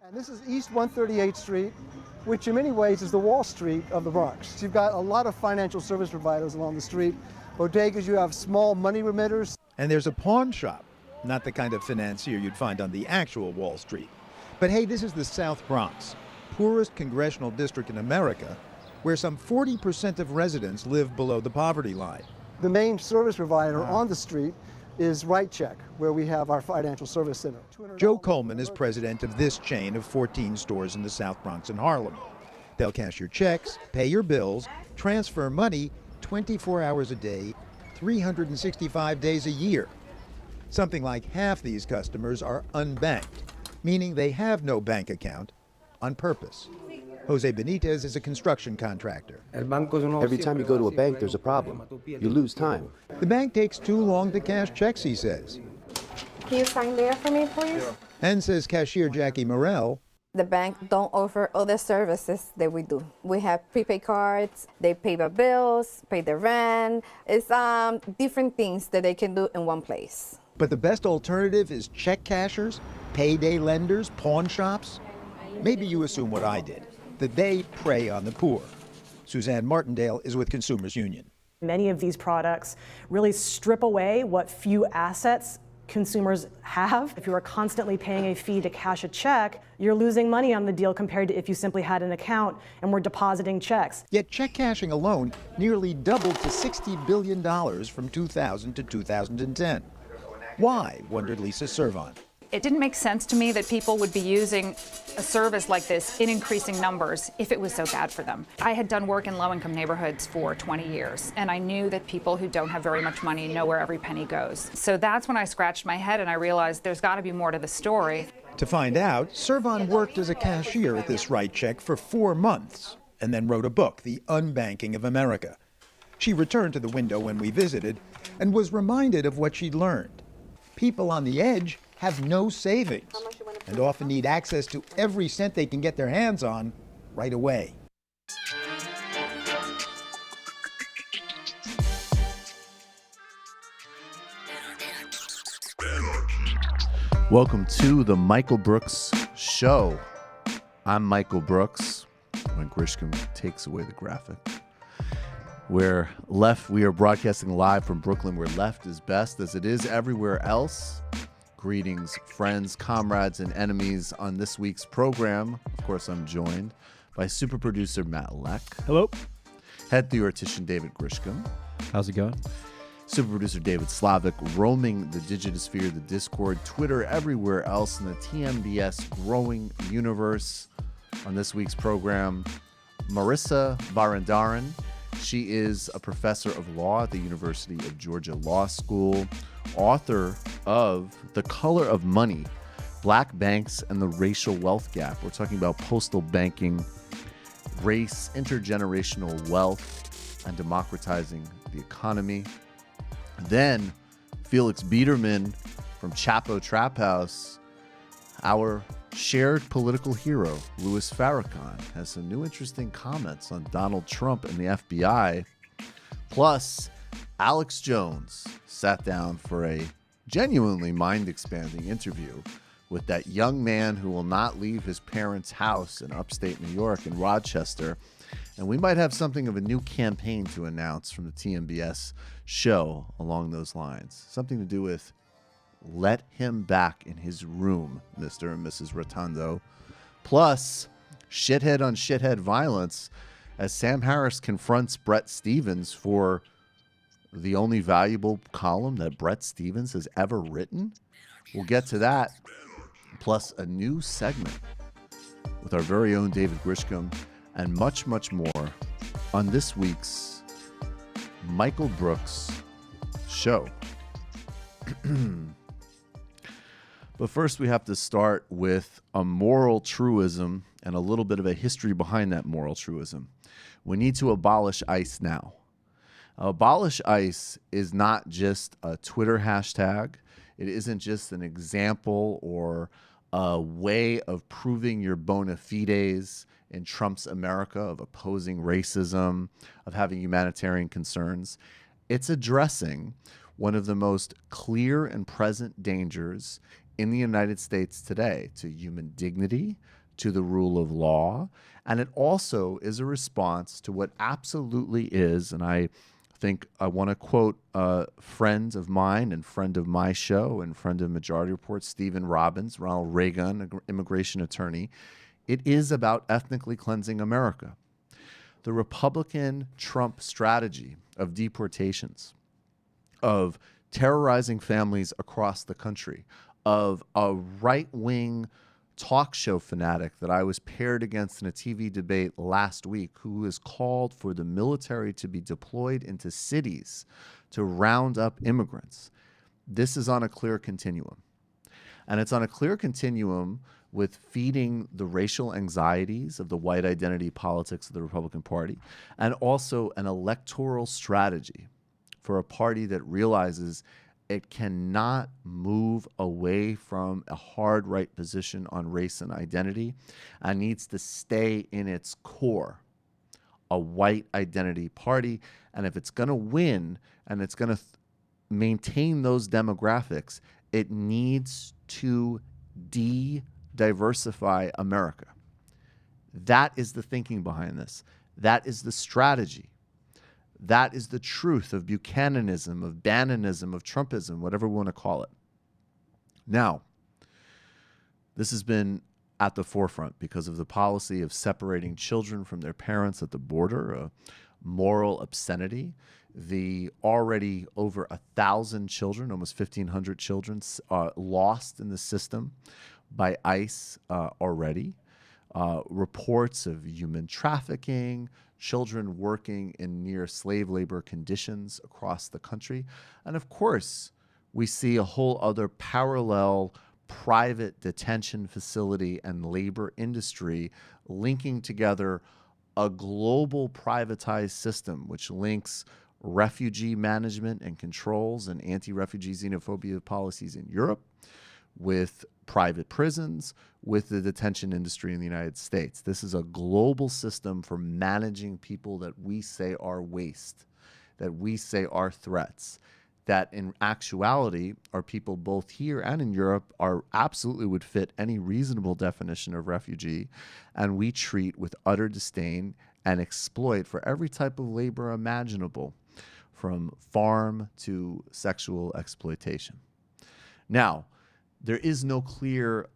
And this is East 138th Street, which in many ways is the Wall Street of the Bronx. You've got a lot of financial service providers along the street. Bodegas, you have small money remitters. And there's a pawn shop, not the kind of financier you'd find on the actual Wall Street. But hey, this is the South Bronx, poorest congressional district in America, where some 40% of residents live below the poverty line. The main service provider on the street is Right Check, where we have our financial service center. Joe Coleman is president of this chain of 14 stores in the South Bronx and Harlem. They'll cash your checks, pay your bills, transfer money 24 hours a day, 365 days a year. Something like half these customers are unbanked, meaning they have no bank account on purpose. Jose Benitez is a construction contractor. Every time you go to a bank, there's a problem. You lose time. The bank takes too long to cash checks, he says. Can you sign there for me, please? And says cashier Jackie Morrell, the bank don't offer other services that we do. We have prepaid cards, they pay the bills, pay the rent. It's different things that they can do in one place. But the best alternative is check cashers, payday lenders, pawn shops. Maybe you assume what I did, that they prey on the poor. Suzanne Martindale is with Consumers Union. Many of these products really strip away what few assets consumers have. If you are constantly paying a fee to cash a check, you're losing money on the deal compared to if you simply had an account and were depositing checks. Yet check cashing alone nearly doubled to $60 billion from 2000 to 2010. Why, wondered Lisa Servon. It didn't make sense to me that people would be using a service like this in increasing numbers if it was so bad for them. I had done work in low-income neighborhoods for 20 years, and I knew that people who don't have very much money know where every penny goes. So that's when I scratched my head and I realized there's got to be more to the story. To find out, Servon worked as a cashier at this Right Check for 4 months and then wrote a book, The Unbanking of America. She returned to the window when we visited and was reminded of what she'd learned. People on the edge have no savings and often need access to every cent they can get their hands on right away. Welcome to the Michael Brooks Show. I'm Michael Brooks, when Griscom takes away the graphic. We are broadcasting live from Brooklyn, where left is best, as it is everywhere else. Greetings, friends, comrades, and enemies. On this week's program, of course, I'm joined by super producer Matt Leck. Hello. Head theoretician David Griscom. How's it going? Super producer David Slavic, roaming the digitosphere, the Discord, Twitter, everywhere else in the TMBS growing universe. On this week's program, Mehrsa Baradaran. She is a professor of law at the University of Georgia Law School, author of The Color of Money, Black Banks and the Racial Wealth Gap. We're talking about postal banking, race, intergenerational wealth, and democratizing the economy. Then Felix Biederman from Chapo Trap House, our shared political hero, Louis Farrakhan, has some new interesting comments on Donald Trump and the FBI. Plus, Alex Jones sat down for a genuinely mind-expanding interview with that young man who will not leave his parents' house in upstate New York in Rochester. And we might have something of a new campaign to announce from the TMBS show along those lines. Something to do with let him back in his room, Mr. and Mrs. Rotundo. Plus, shithead on shithead violence as Sam Harris confronts Bret Stephens for the only valuable column that Bret Stephens has ever written. We'll get to that. Plus, a new segment with our very own David Griscom and much, much more on this week's Michael Brooks Show. But first, we have to start with a moral truism and a little bit of a history behind that moral truism. We need to abolish ICE now. Abolish ICE is not just a Twitter hashtag. It isn't just an example or a way of proving your bona fides in Trump's America of opposing racism, of having humanitarian concerns. It's addressing one of the most clear and present dangers in the United States today to human dignity, to the rule of law, and it also is a response to what absolutely is, and I think I want to quote a friend of mine and friend of my show and friend of Majority Report, Stephen Robbins, Ronald Reagan, an immigration attorney. It is about ethnically cleansing America. The Republican Trump strategy of deportations, of terrorizing families across the country, of a right-wing talk show fanatic that I was paired against in a TV debate last week, who has called for the military to be deployed into cities to round up immigrants. This is on a clear continuum. And it's on a clear continuum with feeding the racial anxieties of the white identity politics of the Republican Party, and also an electoral strategy for a party that realizes it cannot move away from a hard right position on race and identity and needs to stay in its core, a white identity party. And if it's going to win and it's going to maintain those demographics, it needs to diversify America. That is the thinking behind this. That is the strategy. That is the truth of Buchananism, of Bannonism, of Trumpism, whatever we want to call it. Now, this has been at the forefront because of the policy of separating children from their parents at the border, a moral obscenity. The already over 1,000 children, almost 1,500 children, lost in the system by ICE already. Reports of human trafficking, children working in near slave labor conditions across the country. And of course, we see a whole other parallel private detention facility and labor industry linking together a global privatized system which links refugee management and controls and anti-refugee xenophobia policies in Europe with private prisons, with the detention industry in the United States. This is a global system for managing people that we say are waste, that we say are threats, that in actuality are people both here and in Europe are absolutely would fit any reasonable definition of refugee, and we treat with utter disdain and exploit for every type of labor imaginable, from farm to sexual exploitation. Now, there is no clear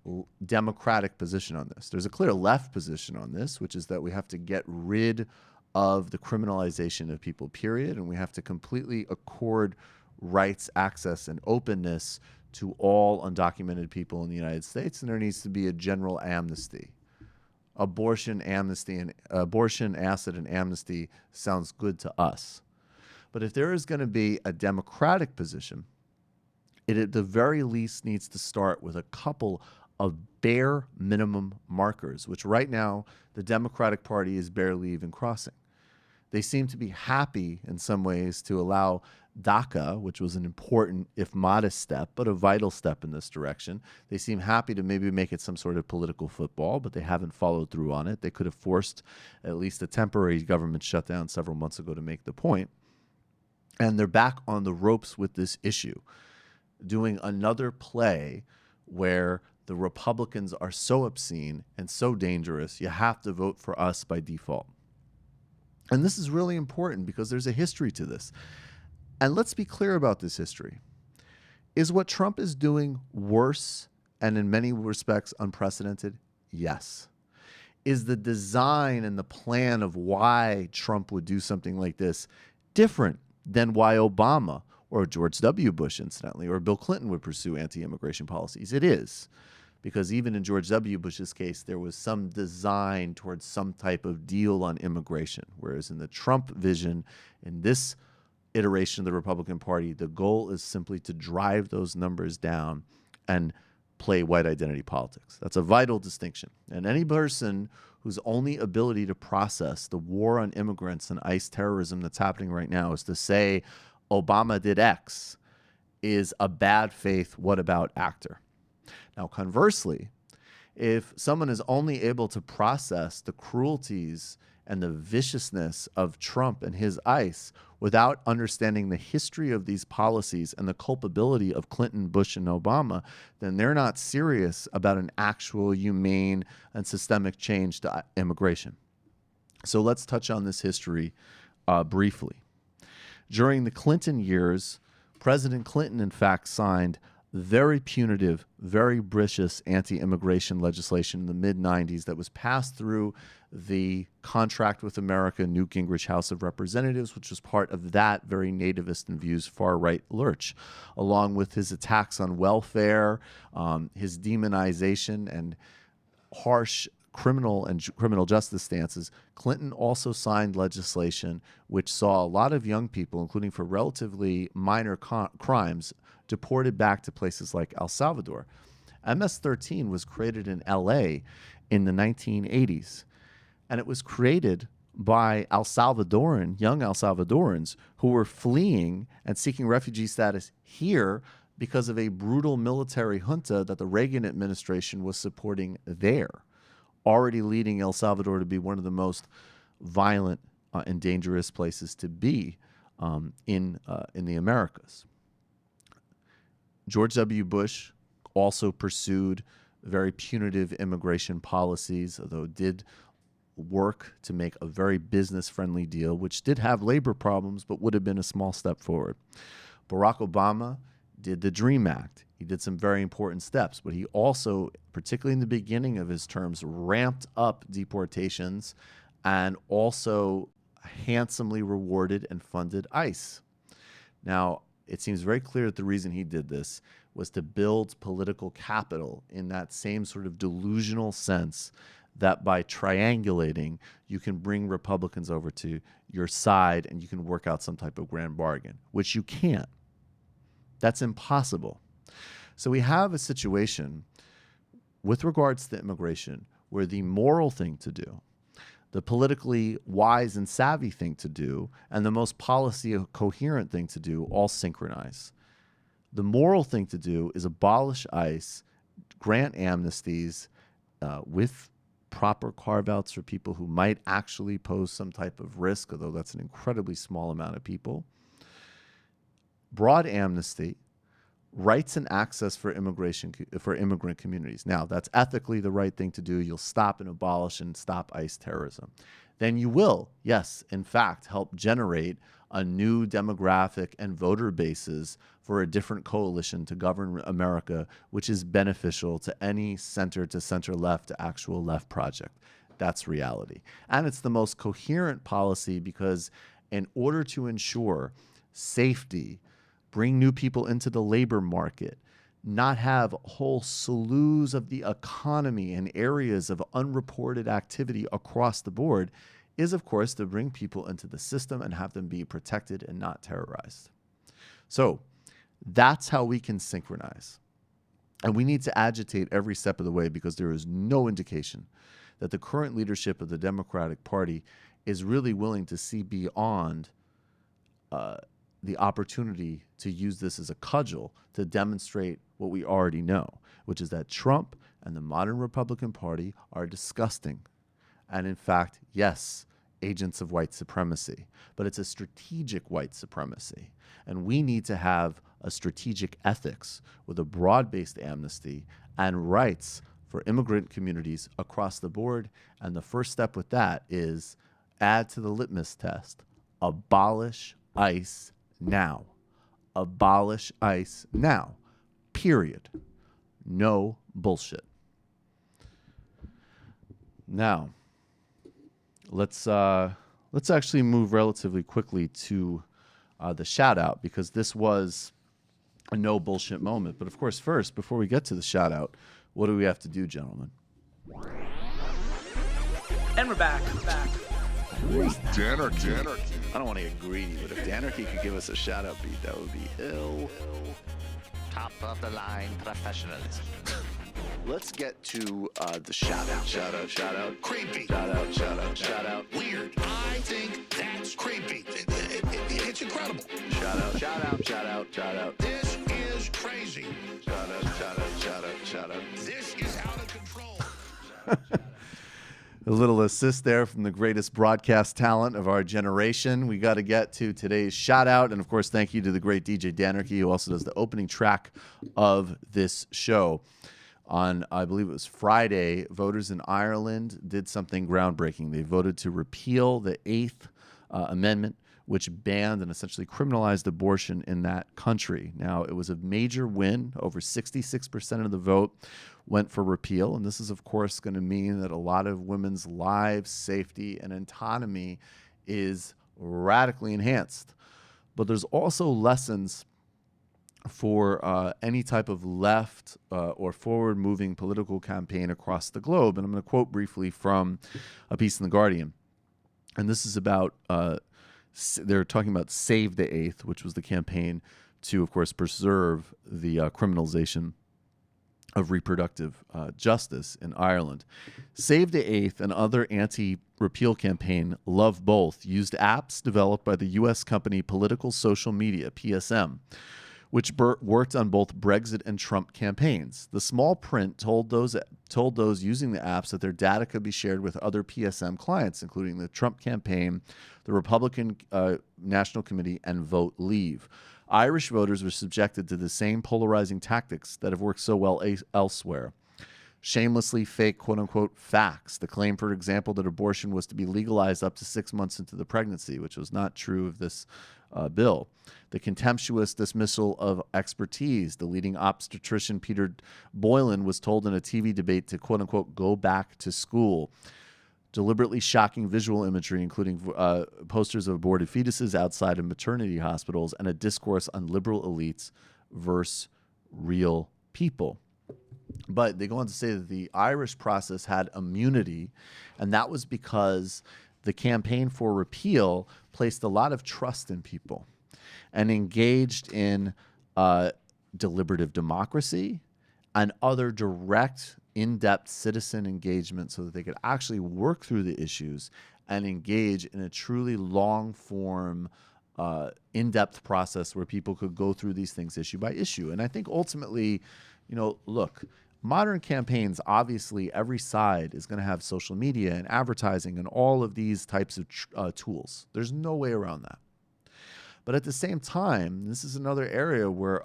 democratic position on this. There's a clear left position on this, which is that we have to get rid of the criminalization of people, period, and we have to completely accord rights, access, and openness to all undocumented people in the United States, and there needs to be a general amnesty. Abortion, amnesty, and abortion, acid, and amnesty sounds good to us. But if there is going to be a democratic position, it at the very least needs to start with a couple of bare minimum markers, which right now the Democratic Party is barely even crossing. They seem to be happy in some ways to allow DACA, which was an important, if modest step, but a vital step in this direction. They seem happy to maybe make it some sort of political football, but they haven't followed through on it. They could have forced at least a temporary government shutdown several months ago to make the point. And they're back on the ropes with this issue, doing another play where the Republicans are so obscene and so dangerous, you have to vote for us by default. And this is really important because there's a history to this. And let's be clear about this history. Is what Trump is doing worse and in many respects unprecedented? Yes. Is the design and the plan of why Trump would do something like this different than why Obama or George W. Bush, incidentally, or Bill Clinton would pursue anti-immigration policies? It is. Because even in George W. Bush's case, there was some design towards some type of deal on immigration. Whereas in the Trump vision, in this iteration of the Republican Party, the goal is simply to drive those numbers down and play white identity politics. That's a vital distinction. And any person whose only ability to process the war on immigrants and ICE terrorism that's happening right now is to say Obama did X is a bad faith whataboutism actor. Now, conversely, if someone is only able to process the cruelties and the viciousness of Trump and his ICE without understanding the history of these policies and the culpability of Clinton, Bush, and Obama, then they're not serious about an actual humane and systemic change to immigration. So let's touch on this history briefly. During the Clinton years, President Clinton, in fact, signed very punitive, very vicious anti-immigration legislation in the mid-90s that was passed through the Contract with America Newt Gingrich House of Representatives, which was part of that very nativist and views far-right lurch, along with his attacks on welfare, his demonization and harsh criminal justice stances. Clinton also signed legislation which saw a lot of young people, including for relatively minor crimes, deported back to places like El Salvador. MS-13 was created in LA in the 1980s, and it was created by young El Salvadorans who were fleeing and seeking refugee status here because of a brutal military junta that the Reagan administration was supporting there, already leading El Salvador to be one of the most violent and dangerous places to be in the Americas. George W. Bush also pursued very punitive immigration policies, although did work to make a very business-friendly deal, which did have labor problems, but would have been a small step forward. Barack Obama did the DREAM Act. He did some very important steps, but he also, particularly in the beginning of his terms, ramped up deportations and also handsomely rewarded and funded ICE. Now, it seems very clear that the reason he did this was to build political capital in that same sort of delusional sense that by triangulating, you can bring Republicans over to your side and you can work out some type of grand bargain, which you can't. That's impossible. So we have a situation with regards to immigration where the moral thing to do, the politically wise and savvy thing to do, and the most policy coherent thing to do all synchronize. The moral thing to do is abolish ICE, grant amnesties with proper carve-outs for people who might actually pose some type of risk, although that's an incredibly small amount of people. Broad amnesty, rights and access for immigrant communities. Now, that's ethically the right thing to do. You'll stop and abolish and stop ICE terrorism. Then you will, yes, in fact, help generate a new demographic and voter bases for a different coalition to govern America, which is beneficial to any center to center left to actual left project. That's reality. And it's the most coherent policy because in order to ensure safety, bring new people into the labor market, not have whole slews of the economy and areas of unreported activity across the board, is, of course, to bring people into the system and have them be protected and not terrorized. So that's how we can synchronize. And we need to agitate every step of the way because there is no indication that the current leadership of the Democratic Party is really willing to see beyond the opportunity to use this as a cudgel to demonstrate what we already know, which is that Trump and the modern Republican Party are disgusting. And in fact, yes, agents of white supremacy, but it's a strategic white supremacy. And we need to have a strategic ethics with a broad-based amnesty and rights for immigrant communities across the board. And the first step with that is add to the litmus test, abolish ICE now. Abolish ICE now. Period. No bullshit. Now, let's actually move relatively quickly to the shout out because this was a no bullshit moment. But of course, first, before we get to the shout out, what do we have to do, gentlemen? And we're back. Who's Danarchy? I don't want to get greedy, but if Danarchy could give us a shout out beat, that would be ill. Top of the line professionalism. Let's get to the shout out. Shout out. Creepy. Shout out. Weird. I think that's creepy. It's incredible. Shout out. This is crazy. Shout out. This is out of control. A little assist there from the greatest broadcast talent of our generation. We got to get to today's shout out. And of course, thank you to the great DJ Danerky, who also does the opening track of this show. On, I believe it was Friday, voters in Ireland did something groundbreaking. They voted to repeal the 8th Amendment, which banned and essentially criminalized abortion in that country. Now, it was a major win. Over 66% of the vote went for repeal. And this is, of course, going to mean that a lot of women's lives, safety, and autonomy is radically enhanced. But there's also lessons for any type of left or forward-moving political campaign across the globe. And I'm going to quote briefly from a piece in The Guardian. And this is about, they're talking about Save the 8th, which was the campaign to, of course, preserve the criminalization of reproductive justice in Ireland. Save the 8th and other anti-repeal campaign, Love Both, used apps developed by the U.S. company Political Social Media, PSM, which worked on both Brexit and Trump campaigns. The small print told those using the apps that their data could be shared with other PSM clients, including the Trump campaign, the Republican National Committee, and Vote Leave. Irish voters were subjected to the same polarizing tactics that have worked so well elsewhere. Shamelessly fake quote-unquote facts. The claim, for example, that abortion was to be legalized up to 6 months into the pregnancy, which was not true of this bill. The contemptuous dismissal of expertise. The leading obstetrician, Peter Boylan, was told in a TV debate to quote-unquote go back to school. Deliberately shocking visual imagery, including posters of aborted fetuses outside of maternity hospitals, and a discourse on liberal elites versus real people. But they go on to say that the Irish process had immunity, and that was because the campaign for repeal placed a lot of trust in people and engaged in deliberative democracy and other direct, in-depth citizen engagement so that they could actually work through the issues and engage in a truly long-form, in-depth process where people could go through these things issue by issue. And I think ultimately, you know, look, modern campaigns, obviously every side is going to have social media and advertising and all of these types of tools. There's no way around that. But at the same time, this is another area where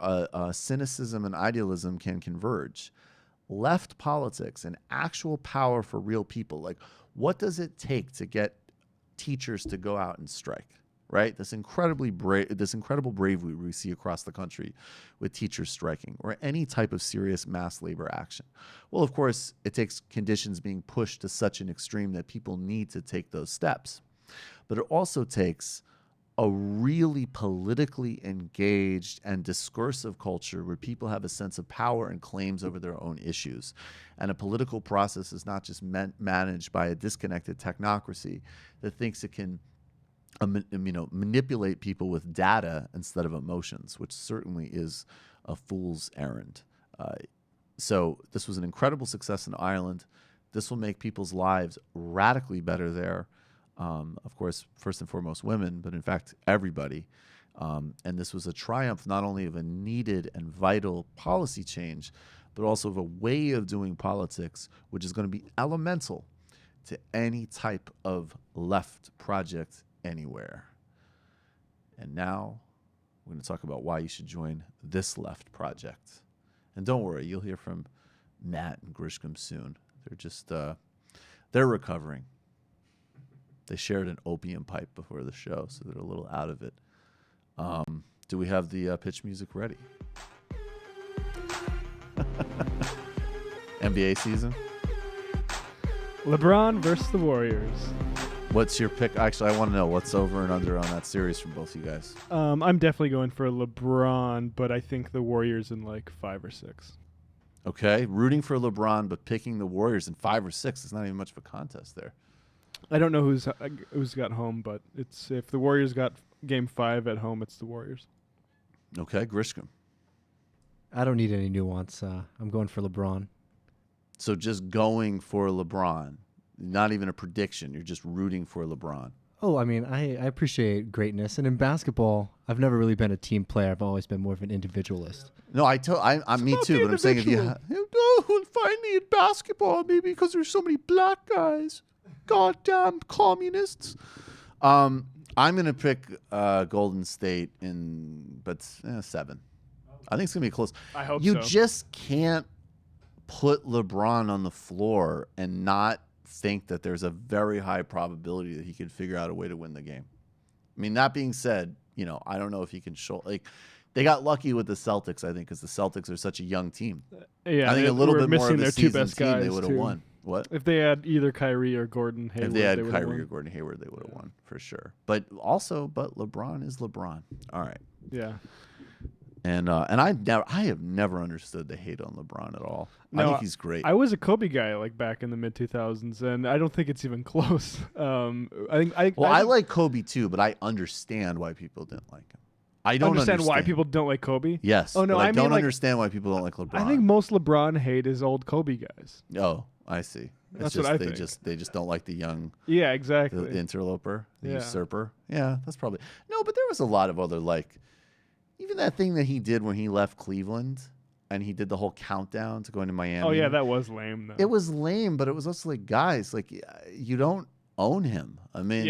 cynicism and idealism can converge. Left politics and actual power for real people, like what does it take to get teachers to go out and strike? Right? This incredible bravery we see across the country with teachers striking or any type of serious mass labor action. Well, of course, it takes conditions being pushed to such an extreme that people need to take those steps. But it also takes a really politically engaged and discursive culture where people have a sense of power and claims over their own issues. And a political process is not just managed by a disconnected technocracy that thinks it can manipulate people with data instead of emotions, which certainly is a fool's errand. So this was an incredible success in Ireland. This will make people's lives radically better there. Of course, first and foremost women, but in fact, everybody. And this was a triumph not only of a needed and vital policy change, but also of a way of doing politics, which is going to be elemental to any type of left project anywhere. And now we're going to talk about why you should join this left project. And don't worry, you'll hear from Matt and Griscom soon. They're just, they're recovering. They shared an opium pipe before the show, so they're a little out of it. Do we have the pitch music ready? NBA season? LeBron versus the Warriors. What's your pick? Actually, I want to know what's over and under on that series from both you guys. I'm definitely going for LeBron, but I think the Warriors in like 5 or 6. Okay, rooting for LeBron, but picking the Warriors in 5 or 6 is not even much of a contest there. I don't know who's got home, but it's if the Warriors got Game 5 at home, it's the Warriors. Okay, Griscom. I don't need any nuance. I'm going for LeBron. So just going for LeBron, not even a prediction. You're just rooting for LeBron. Oh, I mean, I appreciate greatness, and in basketball, I've never really been a team player. I've always been more of an individualist. No, I'm me too. But I'm saying if you don't find me in basketball, maybe because there's so many black guys. Goddamn communists. I'm going to pick Golden State but 7. I think it's going to be close. I hope you so. just can't put LeBron on the floor and not think that there's a very high probability that he could figure out a way to win the game. I mean, that being said, I don't know if he can show. They got lucky with the Celtics, I think, because the Celtics are such a young team. Yeah, I think a little bit more of a their two seasoned best team, guys they would have too. won. What? If they had either Kyrie or Gordon Hayward, If they had would've Kyrie won. or Gordon Hayward, they would have won for sure. But LeBron is LeBron. All right. Yeah. And I have never understood the hate on LeBron at all. I think he's great. I was a Kobe guy back in the mid 2000s, and I don't think it's even close. I like Kobe too, but I understand why people didn't like him. I don't understand why people don't like Kobe. Yes. Oh no, I don't mean, understand why people don't like LeBron. I think most LeBron hate is old Kobe guys. Oh, I see. That's what I think. They just don't like the young. Yeah, exactly. The interloper, the usurper. Yeah, that's probably no. But there was a lot of other even that thing that he did when he left Cleveland and he did the whole countdown to going to Miami. Oh yeah, that was lame though. It was lame, but it was also guys, you don't own him. I mean,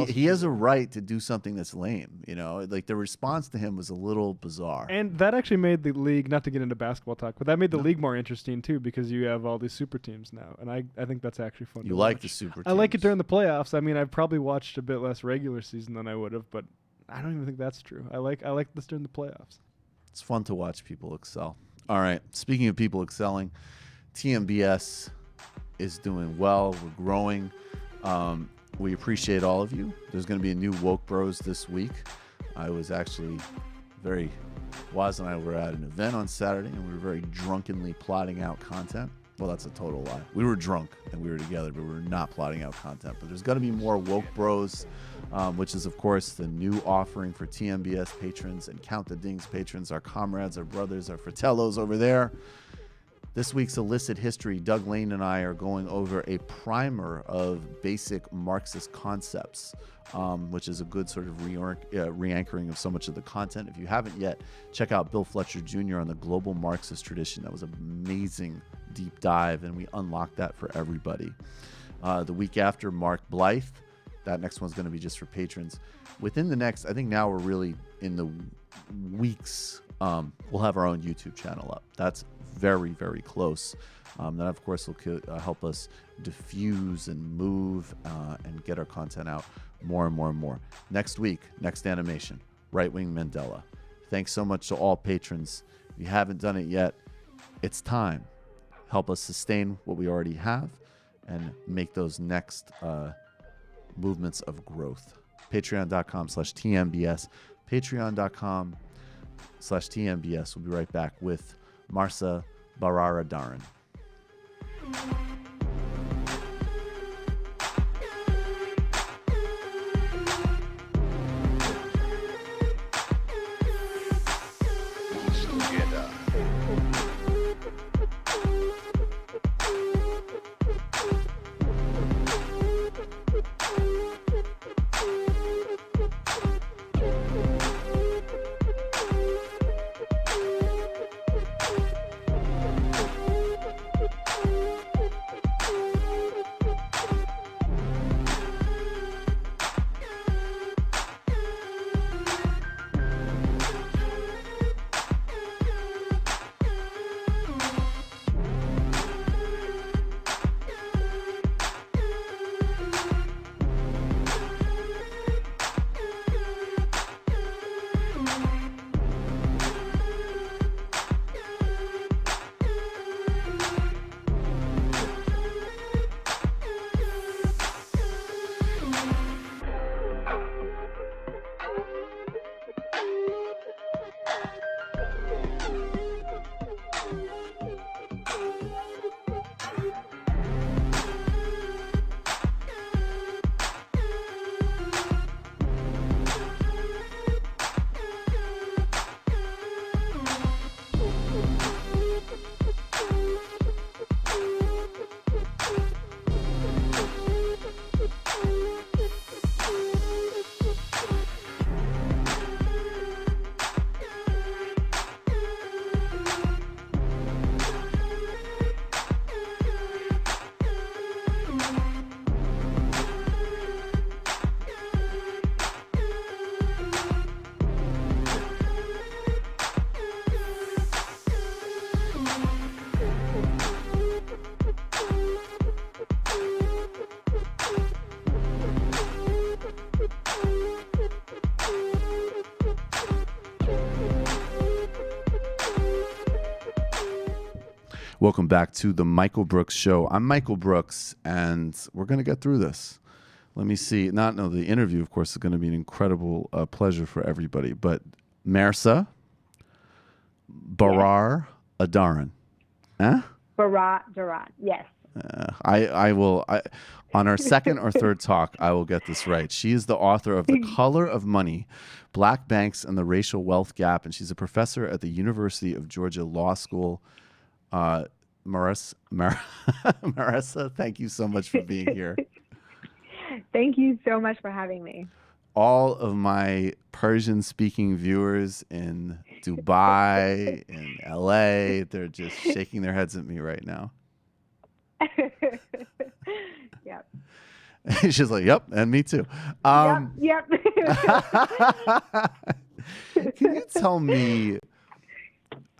he has a right to do something that's lame, the response to him was a little bizarre. And that actually made the league, not to get into basketball talk, but that made the league more interesting too, because you have all these super teams now. And I think that's actually fun. You like the super teams. I like it during the playoffs. I mean, I've probably watched a bit less regular season than I would have, but I don't even think that's true. I like this during the playoffs. It's fun to watch people excel. All right. Speaking of people excelling, TMBS is doing well. We're growing. We appreciate all of you. There's going to be a new Woke Bros this week. I was actually Waz and I were at an event on Saturday, and we were very drunkenly plotting out content. Well, that's a total lie. We were drunk and we were together, but we were not plotting out content. But there's going to be more Woke Bros, which is, of course, the new offering for TMBS patrons and Count the Dings patrons, our comrades, our brothers, our fratellos over there. This week's Illicit History, Doug Lane and I are going over a primer of basic Marxist concepts, which is a good sort of re-anchoring of so much of the content. If you haven't yet, check out Bill Fletcher Jr. on the global Marxist tradition. That was an amazing deep dive, and we unlocked that for everybody. The week after, Mark Blythe. That next one's going to be just for patrons. Within the next, I think now we're really in the weeks, we'll have our own YouTube channel up. That's very, very close. That, of course, will help us diffuse and move and get our content out more and more and more. Next week, next animation, Right Wing Mandela. Thanks so much to all patrons. If you haven't done it yet, it's time. Help us sustain what we already have and make those next movements of growth. Patreon.com/TMBS. Patreon.com/TMBS. We'll be right back with Mehrsa Baradaran. Welcome back to the Michael Brooks Show. I'm Michael Brooks, and we're going to get through this. Let me see. The interview, of course, is going to be an incredible pleasure for everybody. But Mehrsa Baradaran. Baradaran, yes. I will, on our second or third talk, I will get this right. She is the author of The Color of Money, Black Banks and the Racial Wealth Gap, and she's a professor at the University of Georgia Law School. Mehrsa, thank you so much for being here. Thank you so much for having me. All of my Persian-speaking viewers in Dubai, in LA, they're just shaking their heads at me right now. Yep. She's like, yep, and me too. Yep. Can you tell me,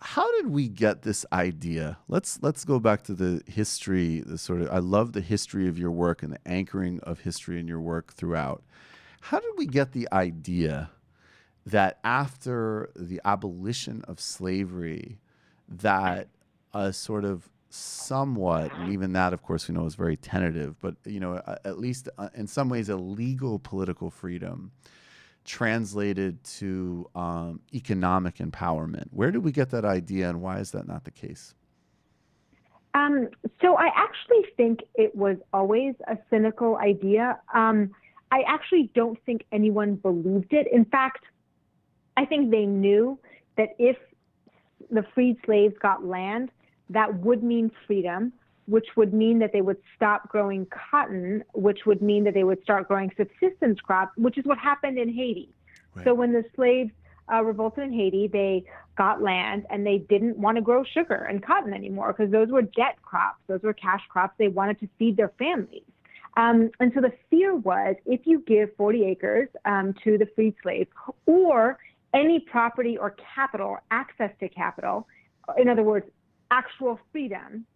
how did we get this idea? Let's go back to the history. I love the history of your work and the anchoring of history in your work throughout. How did we get the idea that after the abolition of slavery, that a sort of somewhat, and even that, of course, we know is very tentative, but at least in some ways, a legal political freedom translated to economic empowerment? Where did we get that idea, and why is that not the case? So I actually think it was always a cynical idea. I actually don't think anyone believed it. In fact, I think they knew that if the freed slaves got land, that would mean freedom, which would mean that they would stop growing cotton, which would mean that they would start growing subsistence crops, which is what happened in Haiti. Right. So when the slaves revolted in Haiti, they got land and they didn't want to grow sugar and cotton anymore because those were debt crops. Those were cash crops. They wanted to feed their families. And so the fear was, if you give 40 acres to the freed slaves, or any property or capital, access to capital, in other words, actual freedom,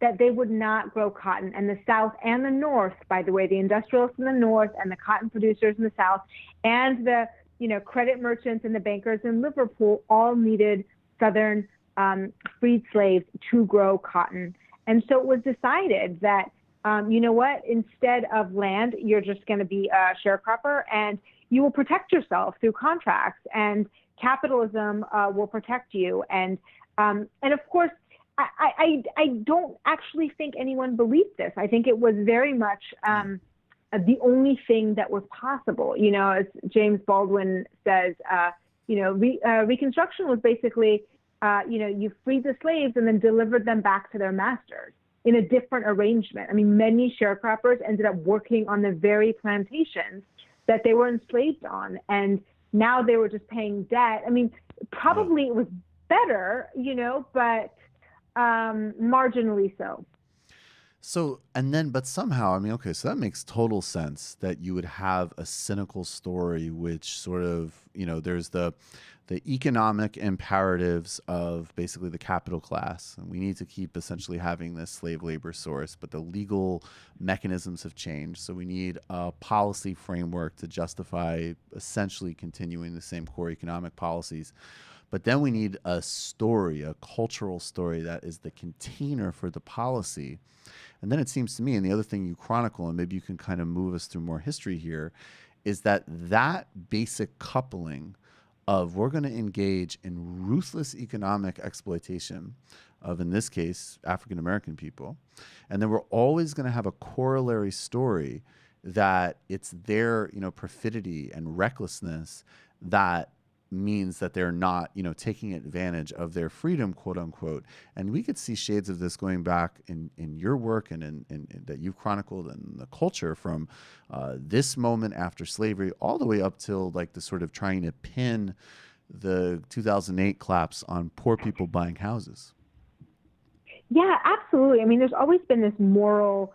that they would not grow cotton. And the South and the North, by the way, the industrialists in the North and the cotton producers in the South, and the credit merchants and the bankers in Liverpool all needed Southern freed slaves to grow cotton. And so it was decided that, you know what, instead of land, you're just going to be a sharecropper, and you will protect yourself through contracts, and capitalism will protect you. And of course, I don't actually think anyone believed this. I think it was very much the only thing that was possible. As James Baldwin says, Reconstruction was basically, you freed the slaves and then delivered them back to their masters in a different arrangement. I mean, many sharecroppers ended up working on the very plantations that they were enslaved on, and now they were just paying debt. I mean, probably it was better, but marginally so. So, but somehow, so that makes total sense that you would have a cynical story, which sort of, there's the economic imperatives of basically the capital class. And we need to keep essentially having this slave labor source, but the legal mechanisms have changed. So we need a policy framework to justify essentially continuing the same core economic policies. But then we need a story, a cultural story that is the container for the policy. And then it seems to me, and the other thing you chronicle, and maybe you can kind of move us through more history here, is that basic coupling of we're going to engage in ruthless economic exploitation of, in this case, African-American people. And then we're always going to have a corollary story that it's their, perfidy and recklessness that means that they're not, taking advantage of their freedom, quote unquote. And we could see shades of this going back in your work and in that you've chronicled in the culture from this moment after slavery all the way up till like the sort of trying to pin the 2008 collapse on poor people buying houses. Yeah, absolutely. I mean, there's always been this moral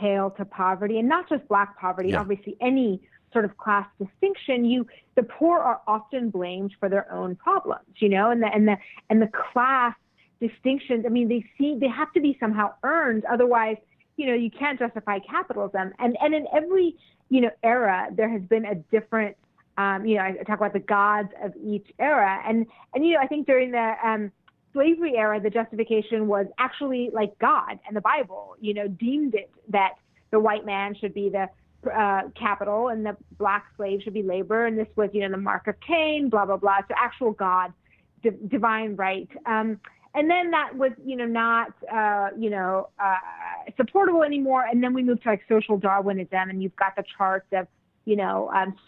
tail to poverty, and not just Black poverty, obviously any sort of class distinction. The poor are often blamed for their own problems, and the class distinctions. I mean, they have to be somehow earned. Otherwise, you can't justify capitalism. And in every era, there has been a different. I talk about the gods of each era, and I think during the slavery era, the justification was actually like God and the Bible, deemed it that the white man should be the capital and the black slave should be labor. And this was, the mark of Cain, blah, blah, blah. So actual God, divine right. And then that was, not, supportable anymore. And then we moved to like social Darwinism, and you've got the charts of,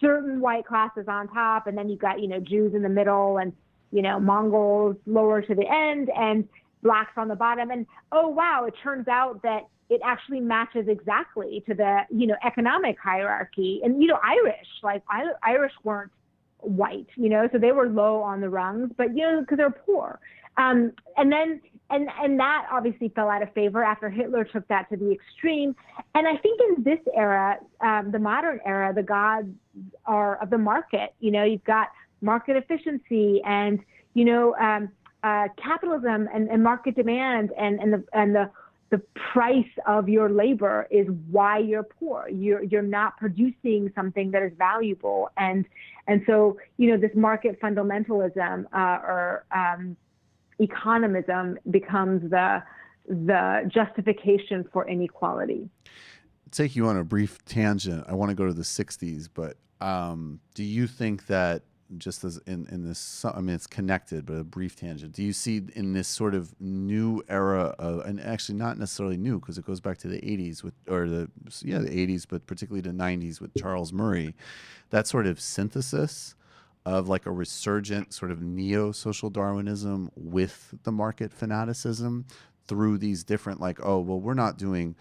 certain white classes on top, and then you've got, Jews in the middle, and, Mongols lower to the end, and blacks on the bottom. And, oh, wow, it turns out that it actually matches exactly to the, economic hierarchy. And, Irish weren't white, so they were low on the rungs, but, because they're poor. And that obviously fell out of favor after Hitler took that to the extreme. And I think in this era, the modern era, the gods are of the market. You've got market efficiency and, capitalism and market demand and the price of your labor is why you're poor. You're not producing something that is valuable. And so, this market fundamentalism or economism becomes the justification for inequality. Take you on a brief tangent. I want to go to the 60s, but do you think that just as in this, I mean, it's connected, but a brief tangent. Do you see in this sort of new era of, and actually not necessarily new because it goes back to the 80s the 80s, but particularly the 90s with Charles Murray, that sort of synthesis of like a resurgent sort of neo-social Darwinism with the market fanaticism through these different we're not doing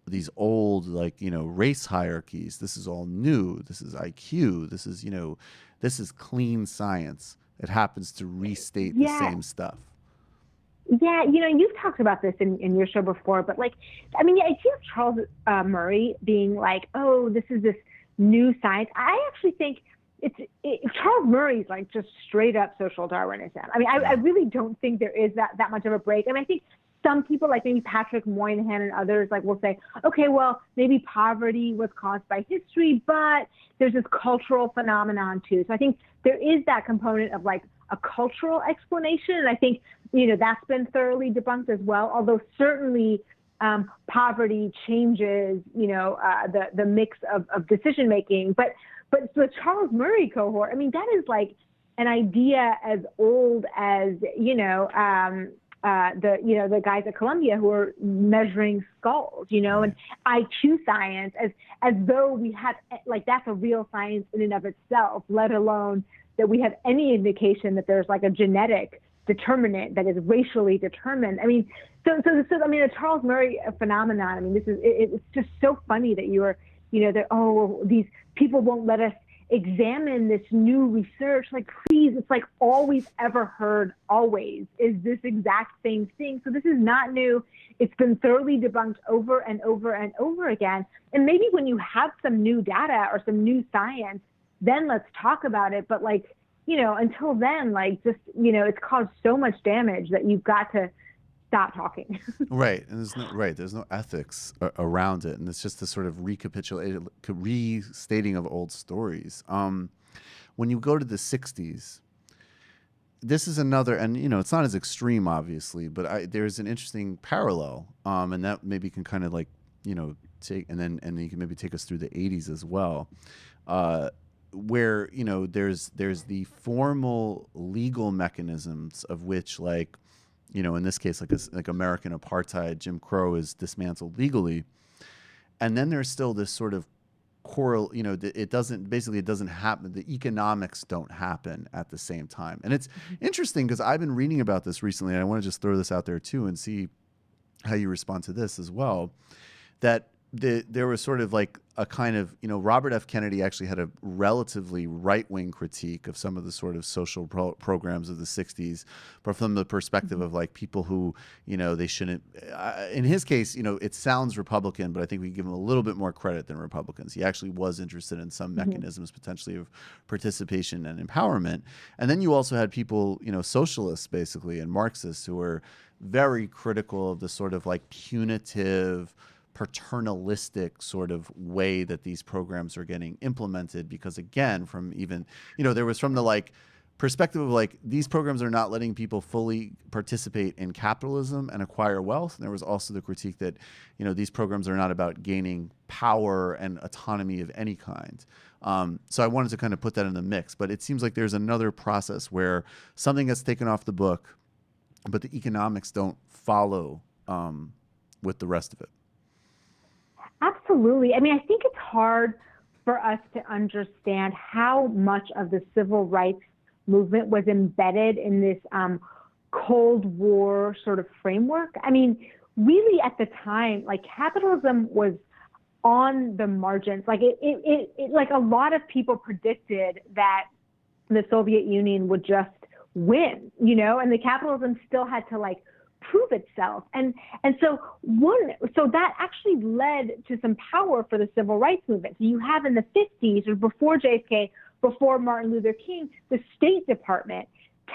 these old race hierarchies. This is all new. This is IQ. This is, this is clean science. It happens to restate the same stuff. Yeah, you've talked about this in your show before, but the idea of Charles Murray being like, oh, this is this new science. I actually think Charles Murray's just straight up social Darwinism. I mean, I really don't think there is that much of a break. And I think some people like maybe Patrick Moynihan and others will say, okay, well, maybe poverty was caused by history, but there's this cultural phenomenon too. So I think there is that component of a cultural explanation. And I think, that's been thoroughly debunked as well, although certainly poverty changes, the mix of decision making. But the Charles Murray cohort, I mean, that is an idea as old as, the guys at Columbia who are measuring skulls, and IQ science as though we have that's a real science in and of itself, let alone that we have any indication that there's a genetic determinant that is racially determined. I mean, so I mean, the Charles Murray phenomenon. I mean, it's just so funny that you were, that these people won't let us examine this new research. Please, it's all we've ever heard always is this exact same thing. So this is not new. It's been thoroughly debunked over and over and over again. And maybe when you have some new data or some new science, then let's talk about it. But until then, it's caused so much damage that you've got to stop talking. Right. And there's no ethics around it. And it's just this sort of restating of old stories. When you go to the 60s, this is another, and it's not as extreme, obviously, but there's an interesting parallel. And that maybe can kind of take, and then you can maybe take us through the 80s as well. Where, there's the formal legal mechanisms of which in this case, like American apartheid, Jim Crow is dismantled legally. And then there's still this sort of it doesn't happen. The economics don't happen at the same time. And it's interesting because I've been reading about this recently, and I want to just throw this out there too and see how you respond to this as well, that there was sort of a kind of, Robert F. Kennedy actually had a relatively right-wing critique of some of the sort of social programs of the 60s, but from the perspective of people who, they shouldn't, in his case, it sounds Republican, but I think we give him a little bit more credit than Republicans. He actually was interested in some mechanisms potentially of participation and empowerment. And then you also had people, socialists basically and Marxists who were very critical of the sort of punitive, paternalistic sort of way that these programs are getting implemented, because again, from even, there was from the perspective of like these programs are not letting people fully participate in capitalism and acquire wealth. And there was also the critique that, you know, these programs are not about gaining power and autonomy of any kind. So I wanted to kind of put that in the mix, but it seems like there's another process where something gets taken off the book, but the economics don't follow with the rest of it. Absolutely. I mean, I think it's hard for us to understand how much of the civil rights movement was embedded in this Cold War sort of framework. I mean, really at the time, like capitalism was on the margins. Like like a lot of people predicted that the Soviet Union would just win, you know, and the capitalism still had to like prove itself. And so that actually led to some power for the civil rights movement. So you have in the 50s or before JFK, before Martin Luther King, the State Department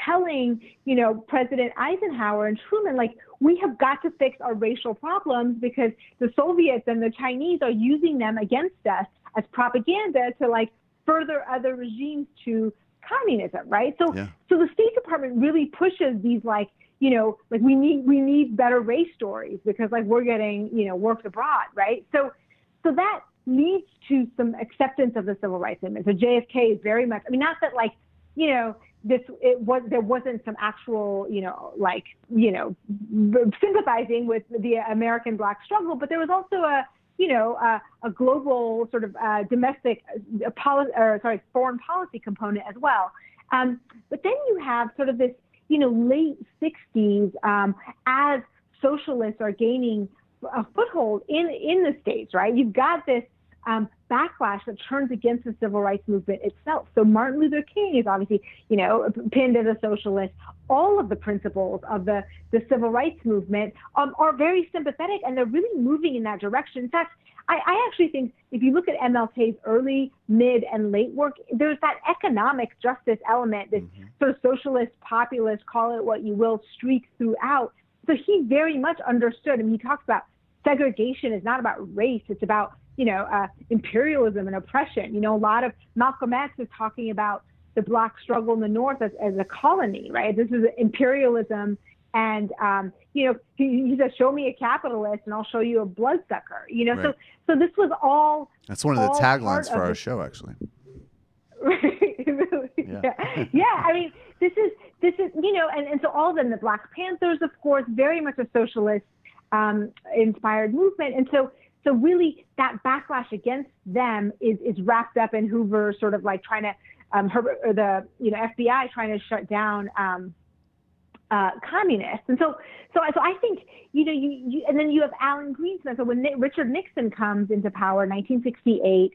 telling, you know, President Eisenhower and Truman, like, we have got to fix our racial problems because the Soviets and the Chinese are using them against us as propaganda to like further other regimes to communism, right? So the State Department really pushes these like, you know, like we need better race stories because like we're getting, you know, worked abroad, right? So that leads to some acceptance of the civil rights movement. So JFK is very much, I mean, not that like, you know, there wasn't some actual, you know, like, you know, sympathizing with the American Black struggle, but there was also a global sort of domestic foreign policy component as well. But then you have sort of this, you know, late 60s as socialists are gaining a foothold in the States, right? You've got this backlash that turns against the civil rights movement itself. So Martin Luther King is obviously, you know, pinned as a socialist. All of the principles of the civil rights movement are very sympathetic, and they're really moving in that direction. In fact, I actually think if you look at MLK's early, mid, and late work, there's that economic justice element, this sort of socialist, populist, call it what you will, streak throughout. So he very much understood, and he talks about segregation is not about race, it's about, you know, imperialism and oppression. You know, a lot of Malcolm X is talking about the Black struggle in the North as a colony, right? This is imperialism. And, you know, he says, show me a capitalist and I'll show you a bloodsucker, you know? Right. So this was all. That's one of the taglines for our show, actually. Yeah. I mean, this is, you know, and so all of them, the Black Panthers, of course, very much a socialist inspired movement. And so really that backlash against them is wrapped up in Hoover sort of like trying to, FBI trying to shut down communists. And so I think, you know, you and then you have Alan Greenspan. So when Richard Nixon comes into power in 1968,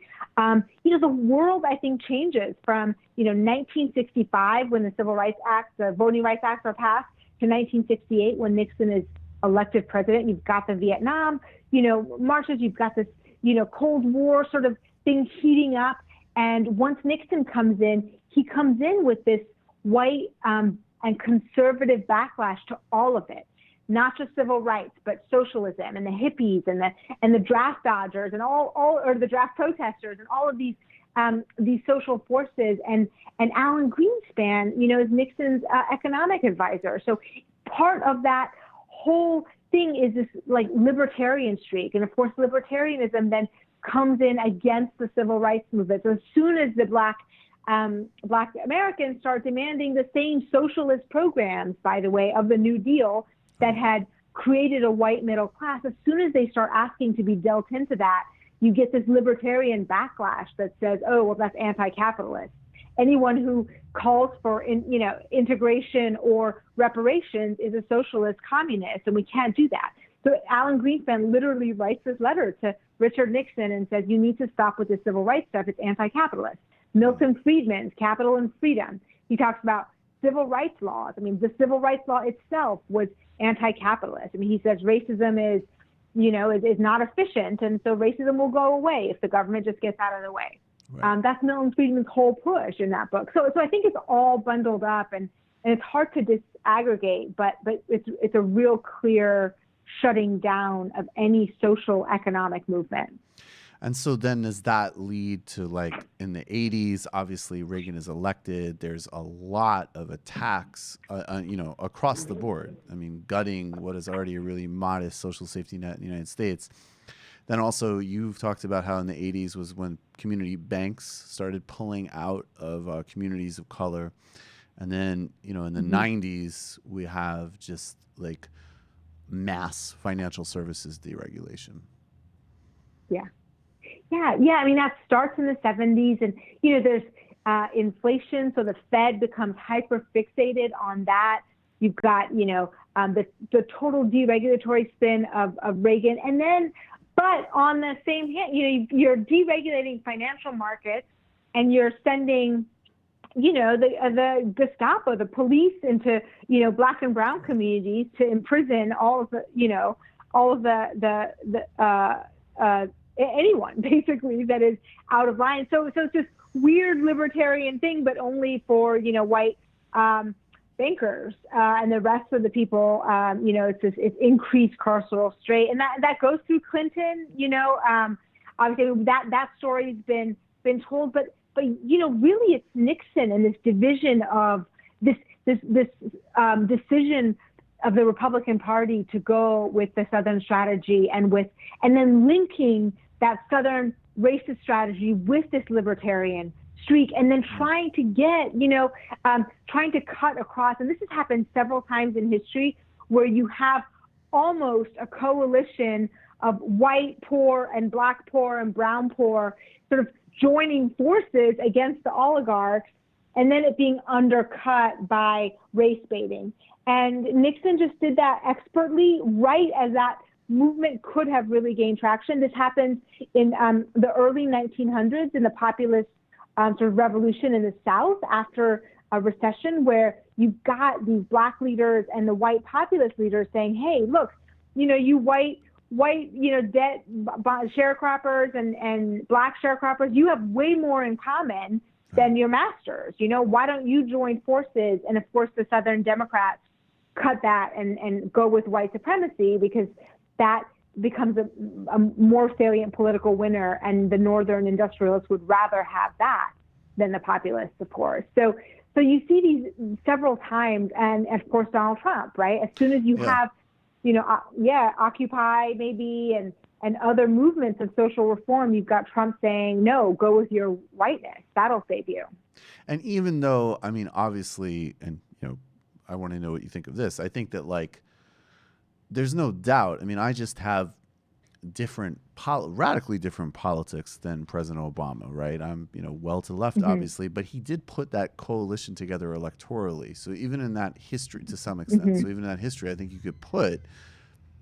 you know, the world, I think, changes from, you know, 1965 when the Civil Rights Act, the Voting Rights Acts are passed, to 1968 when Nixon is elected president. You've got the Vietnam, you know, marches. You've got this, you know, Cold War sort of thing heating up. And once Nixon comes in, he comes in with this white and conservative backlash to all of it, not just civil rights, but socialism and the hippies and the draft dodgers and or the draft protesters and all of these social forces. And Alan Greenspan, you know, is Nixon's economic advisor. So part of that whole thing is this like libertarian streak. And of course, libertarianism then comes in against the civil rights movement. So as soon as the Black Americans start demanding the same socialist programs, by the way, of the New Deal that had created a white middle class, as soon as they start asking to be dealt into that, you get this libertarian backlash that says, oh, well, that's anti-capitalist. Anyone who calls for integration or reparations is a socialist communist, and we can't do that. So Alan Greenspan literally writes this letter to Richard Nixon and says, you need to stop with this civil rights stuff. It's anti-capitalist. Milton Friedman's Capital and Freedom. He talks about civil rights laws. I mean, the civil rights law itself was anti-capitalist. I mean, he says racism is not efficient, and so racism will go away if the government just gets out of the way. Right. That's Milton Friedman's whole push in that book. So I think it's all bundled up, and it's hard to disaggregate, but it's a real clear shutting down of any social economic movement. And so then does that lead to, like, in the 80s, obviously Reagan is elected. There's a lot of attacks, across the board. I mean, gutting what is already a really modest social safety net in the United States. Then also you've talked about how in the 80s was when community banks started pulling out of communities of color. And then, in the 90s, we have just like mass financial services deregulation. Yeah. I mean, that starts in the 70s, and there's inflation, so the Fed becomes hyper fixated on that. You've got the total deregulatory spin of Reagan, and then, but on the same hand, you're deregulating financial markets, and you're sending the Gestapo, the police, into Black and brown communities to imprison all of anyone basically that is out of line. So it's this weird libertarian thing, but only for white bankers, and the rest of the people. It's increased carceral strain, and that goes through Clinton. Obviously that story's been told, but really it's Nixon and this division of this decision of the Republican Party to go with the Southern strategy, and then linking that Southern racist strategy with this libertarian streak, and then trying to get, trying to cut across. And this has happened several times in history, where you have almost a coalition of white poor and Black poor and brown poor sort of joining forces against the oligarchs, and then it being undercut by race baiting. And Nixon just did that expertly, right as that movement could have really gained traction. This happened in the early 1900s in the populist sort of revolution in the South after a recession, where you've got these Black leaders and the white populist leaders saying, hey, look, you white, debt sharecroppers and Black sharecroppers, you have way more in common than your masters. Why don't you join forces? And of course, the Southern Democrats cut that and go with white supremacy, because that becomes a more salient political winner, and the Northern industrialists would rather have that than the populists, of course. So you see these several times, and of course Donald Trump, right? As soon as you have, Occupy maybe, and other movements of social reform, you've got Trump saying, no, go with your whiteness. That'll save you. And even though, I mean, obviously, and I want to know what you think of this. I think that, like, there's no doubt. I mean, I just have radically different politics than President Obama, right? I'm, well to the left, obviously, but he did put that coalition together electorally. So even in that history, to some extent, so even in that history, I think you could put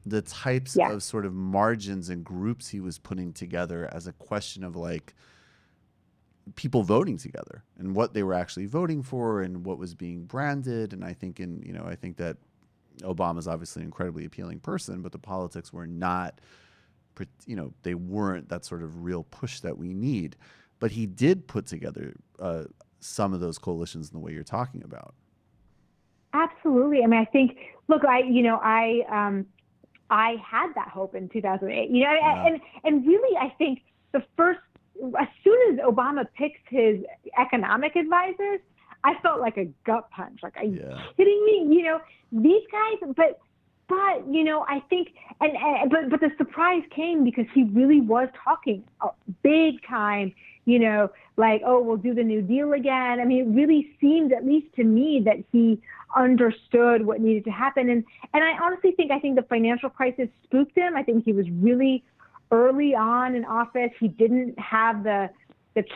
the types of sort of margins and groups he was putting together as a question of, like, people voting together and what they were actually voting for and what was being branded. And I think I think that Obama's obviously an incredibly appealing person, but the politics were not, they weren't that sort of real push that we need. But he did put together some of those coalitions in the way you're talking about. Absolutely. I mean, I think, look, I had that hope in 2008, and really, I think as soon as Obama picks his economic advisors, I felt like a gut punch. Like, are you kidding me? These guys, but I think, but the surprise came because he really was talking big time, like, oh, we'll do the New Deal again. I mean, it really seemed, at least to me, that he understood what needed to happen. And I honestly think the financial crisis spooked him. I think he was really early on in office. He didn't have the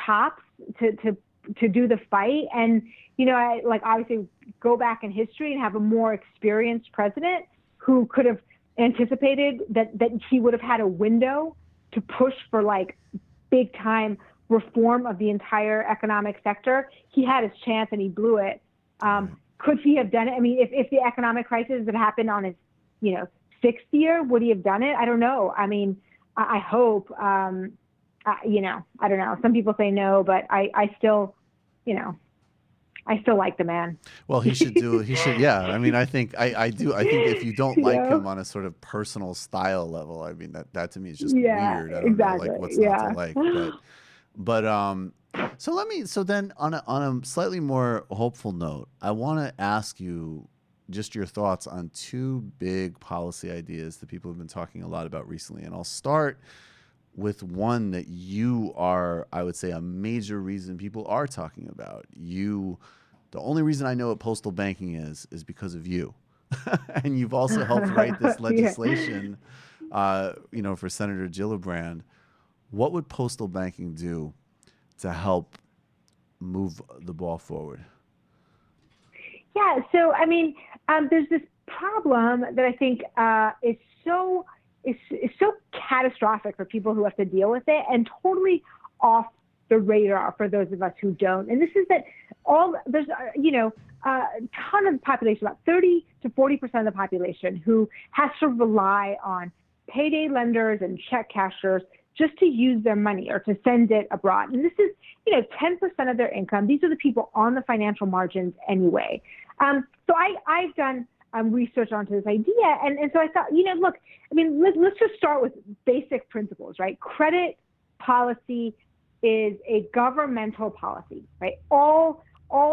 chops to do the fight. And, I obviously go back in history and have a more experienced president who could have anticipated that he would have had a window to push for, like, big time reform of the entire economic sector. He had his chance and he blew it. Could he have done it? I mean, if the economic crisis had happened on his, sixth year, would he have done it? I don't know. I mean, I hope, I don't know. Some people say no, but I still, I still like the man. Well, he should. Yeah. I mean, I think if you don't like him on a sort of personal style level, I mean, that to me is just weird. I don't know, like, what's not to like. So then on a slightly more hopeful note, I want to ask you just your thoughts on two big policy ideas that people have been talking a lot about recently. And I'll start with one that you are, I would say, a major reason people are talking about. The only reason I know what postal banking is because of you. And you've also helped write this legislation, for Senator Gillibrand. What would postal banking do to help move the ball forward? Yeah, so I mean, there's this problem that I think is so catastrophic for people who have to deal with it, and totally off the radar for those of us who don't. And this is that there's a ton of the population, about 30 to 40% of the population, who has to rely on payday lenders and check cashers just to use their money or to send it abroad. And this is, 10% of their income. These are the people on the financial margins anyway. So I've done research onto this idea. And so I thought, look, I mean, let's just start with basic principles, right? Credit policy is a governmental policy, right? All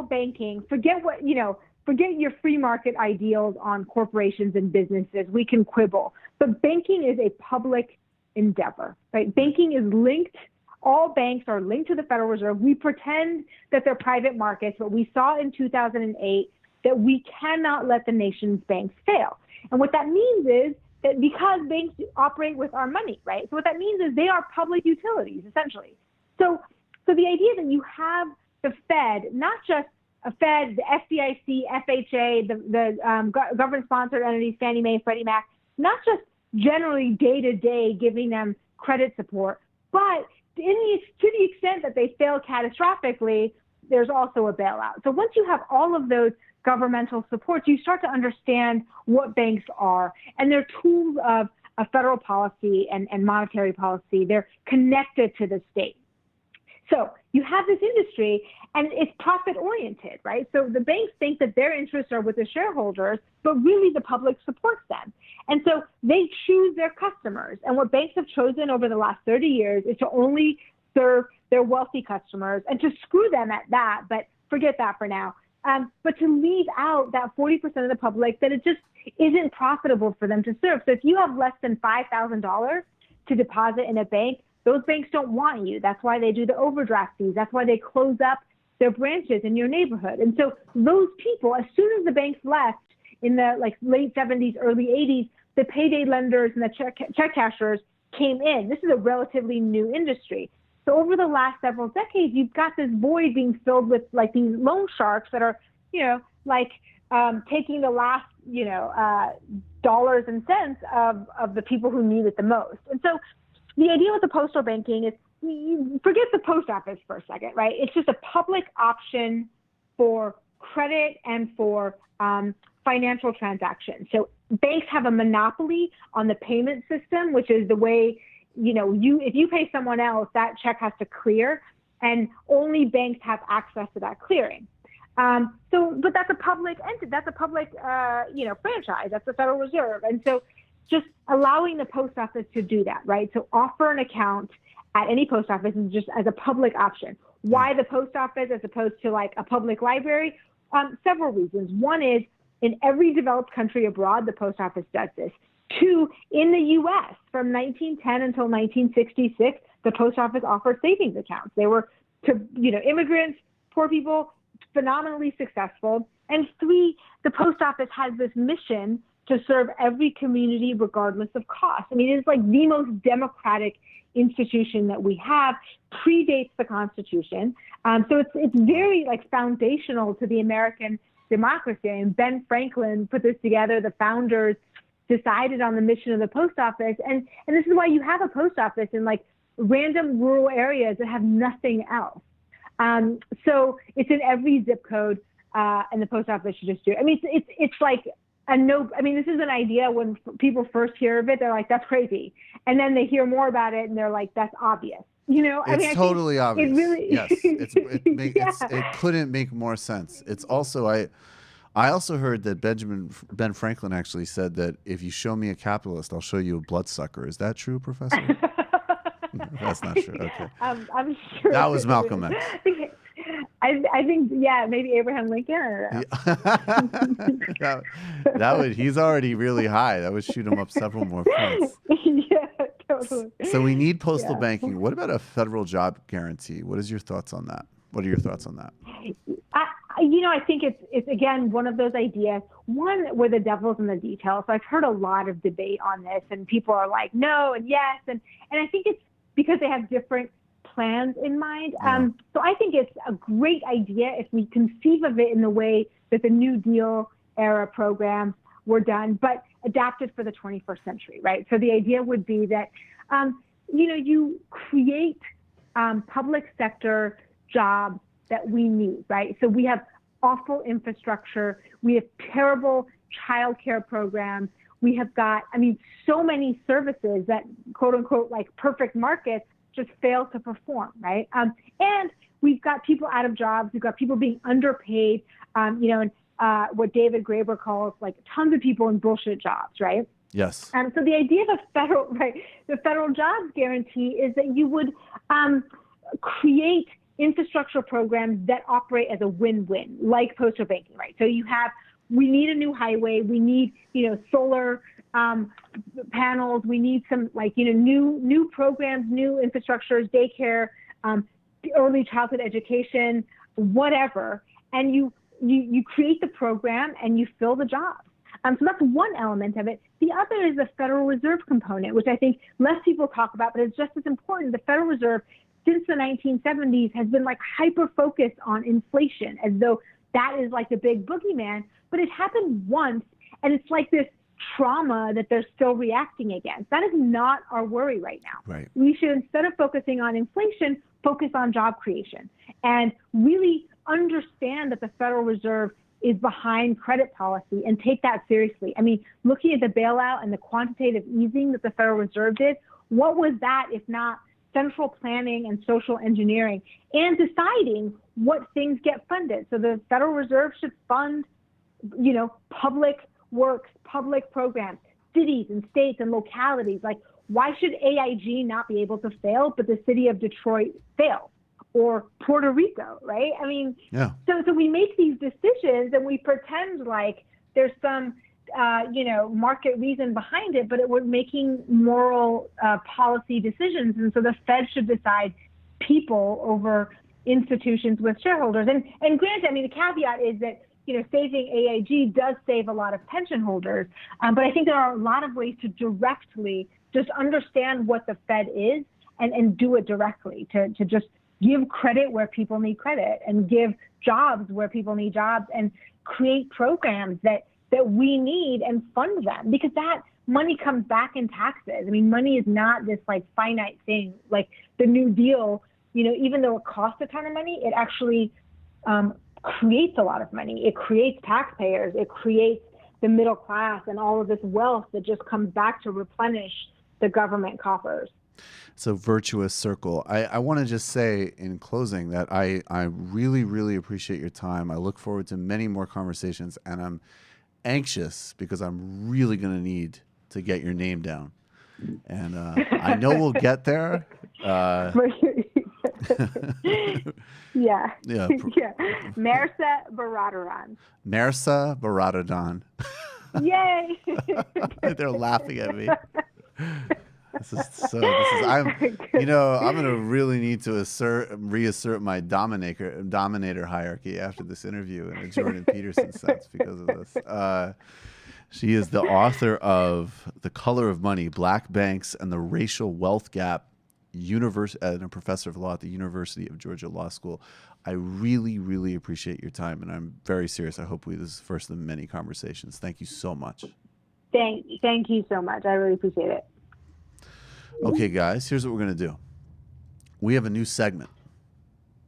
banking, forget your free market ideals on corporations and businesses. We can quibble, but banking is a public endeavor, right? Banking is linked. All banks are linked to the Federal Reserve. We pretend that they're private markets, but we saw in 2008 that we cannot let the nation's banks fail. And what that means is that because banks operate with our money, right? So what that means is they are public utilities, essentially. So the idea that you have the Fed, not just a Fed, the FDIC, FHA, the government-sponsored entities, Fannie Mae, Freddie Mac, not just generally day-to-day giving them credit support, but to the extent that they fail catastrophically, there's also a bailout. So once you have all of those governmental supports, you start to understand what banks are, and they're tools of a federal policy and monetary policy. They're connected to the state. So you have this industry, and it's profit-oriented, right? So the banks think that their interests are with the shareholders, but really the public supports them. And so they choose their customers. And what banks have chosen over the last 30 years is to only serve their wealthy customers and to screw them at that, but forget that for now. But to leave out that 40% of the public that it just isn't profitable for them to serve. So if you have less than $5,000 to deposit in a bank, those banks don't want you. That's why they do the overdraft fees. That's why they close up their branches in your neighborhood. And so those people, as soon as the banks left in the late 70s, early 80s, the payday lenders and the check cashers came in. This is a relatively new industry. So over the last several decades, you've got this void being filled with these loan sharks that are, taking the last, dollars and cents of the people who need it the most. And so the idea with the postal banking is, forget the post office for a second, right? It's just a public option for credit and for financial transactions. So banks have a monopoly on the payment system, which is the way, if you pay someone else, that check has to clear, and only banks have access to that clearing. But that's a public entity, that's a public, franchise, that's the Federal Reserve. And so just allowing the post office to do that, right? So offer an account at any post office is just as a public option. Why the post office as opposed to a public library? Several reasons. One is in every developed country abroad, the post office does this. Two, in the U.S., from 1910 until 1966, the post office offered savings accounts. They were to, immigrants, poor people, phenomenally successful. And three, the post office has this mission to serve every community regardless of cost. I mean, it's the most democratic institution that we have, predates the Constitution. So it's very foundational to the American democracy. And Ben Franklin put this together. The founders decided on the mission of the post office. And this is why you have a post office in random rural areas that have nothing else. So it's in every zip code, and the post office should just do it. I mean, it's this is an idea when people first hear of it, they're like, that's crazy. And then they hear more about it and they're like, that's obvious. You know, I It's mean, totally I think obvious. It really, Yes, it couldn't make more sense. It's also I also heard that Ben Franklin actually said that if you show me a capitalist, I'll show you a bloodsucker. Is that true, Professor? That's not true. Okay. I'm sure That was Malcolm X. I think, yeah, maybe Abraham Lincoln. Or that would he's already really high. That would shoot him up several more points. Yeah, totally. So we need postal banking. What about a federal job guarantee? What is your thoughts on that? What are your thoughts on that? I think it's again one of those ideas. One where the devil's in the details. So I've heard a lot of debate on this, and people are like, no and yes, and I think it's because they have different plans in mind. So I think it's a great idea if we conceive of it in the way that the New Deal era programs were done, but adapted for the 21st century, right? So the idea would be that, you create public sector jobs that we need, right? So we have awful infrastructure. We have terrible childcare programs. We have got, so many services that, quote unquote, like perfect markets just fail to perform, right? And we've got people out of jobs. We've got people being underpaid, and what David Graeber calls like tons of people in bullshit jobs, right? Yes. So the idea of the federal jobs guarantee is that you would create infrastructure programs that operate as a win-win, like postal banking, right? So we need a new highway, we need, solar panels, we need some new programs, new infrastructures, daycare, early childhood education, whatever, and you create the program and you fill the jobs. So that's one element of it. The other is the Federal Reserve component, which I think less people talk about, but it's just as important. The Federal Reserve, since the 1970s, has been hyper-focused on inflation, as though that is the big boogeyman. But it happened once, and it's like this trauma that they're still reacting against. That is not our worry right now. Right. We should, instead of focusing on inflation, focus on job creation and really understand that the Federal Reserve is behind credit policy and take that seriously. Looking at the bailout and the quantitative easing that the Federal Reserve did, what was that if not central planning and social engineering and deciding what things get funded? So the Federal Reserve should fund, public works, public programs, cities and states and localities. Why should AIG not be able to fail, but the city of Detroit fail? Or Puerto Rico, right? Yeah. So we make these decisions and we pretend like there's some, market reason behind it, but we're making moral policy decisions. And so the Fed should decide people over institutions with shareholders. And granted, the caveat is that, saving AIG does save a lot of pension holders. But I think there are a lot of ways to directly just understand what the Fed is and do it directly, to just give credit where people need credit and give jobs where people need jobs and create programs that we need and fund them, because that money comes back in taxes. Money is not this finite thing. Like the New Deal, even though it costs a ton of money, it actually creates a lot of money. It creates taxpayers. It creates the middle class and all of this wealth that just comes back to replenish the government coffers. It's a virtuous circle. I want to just say in closing that I really, really appreciate your time. I look forward to many more conversations, and I'm anxious because I'm really going to need to get your name down. And I know we'll get there. Yeah. Mehrsa Baradaran. Mehrsa Baradaran. Yay! They're laughing at me. I'm going to really need to reassert my dominator hierarchy after this interview in a Jordan Peterson sense because of this. She is the author of The Color of Money, Black Banks and the Racial Wealth Gap, and a professor of law at the University of Georgia Law School. I really, really appreciate your time, and I'm very serious. I hope this is the first of many conversations. Thank you so much. Thank you so much. I really appreciate it. Okay, guys, here's what we're going to do. We have a new segment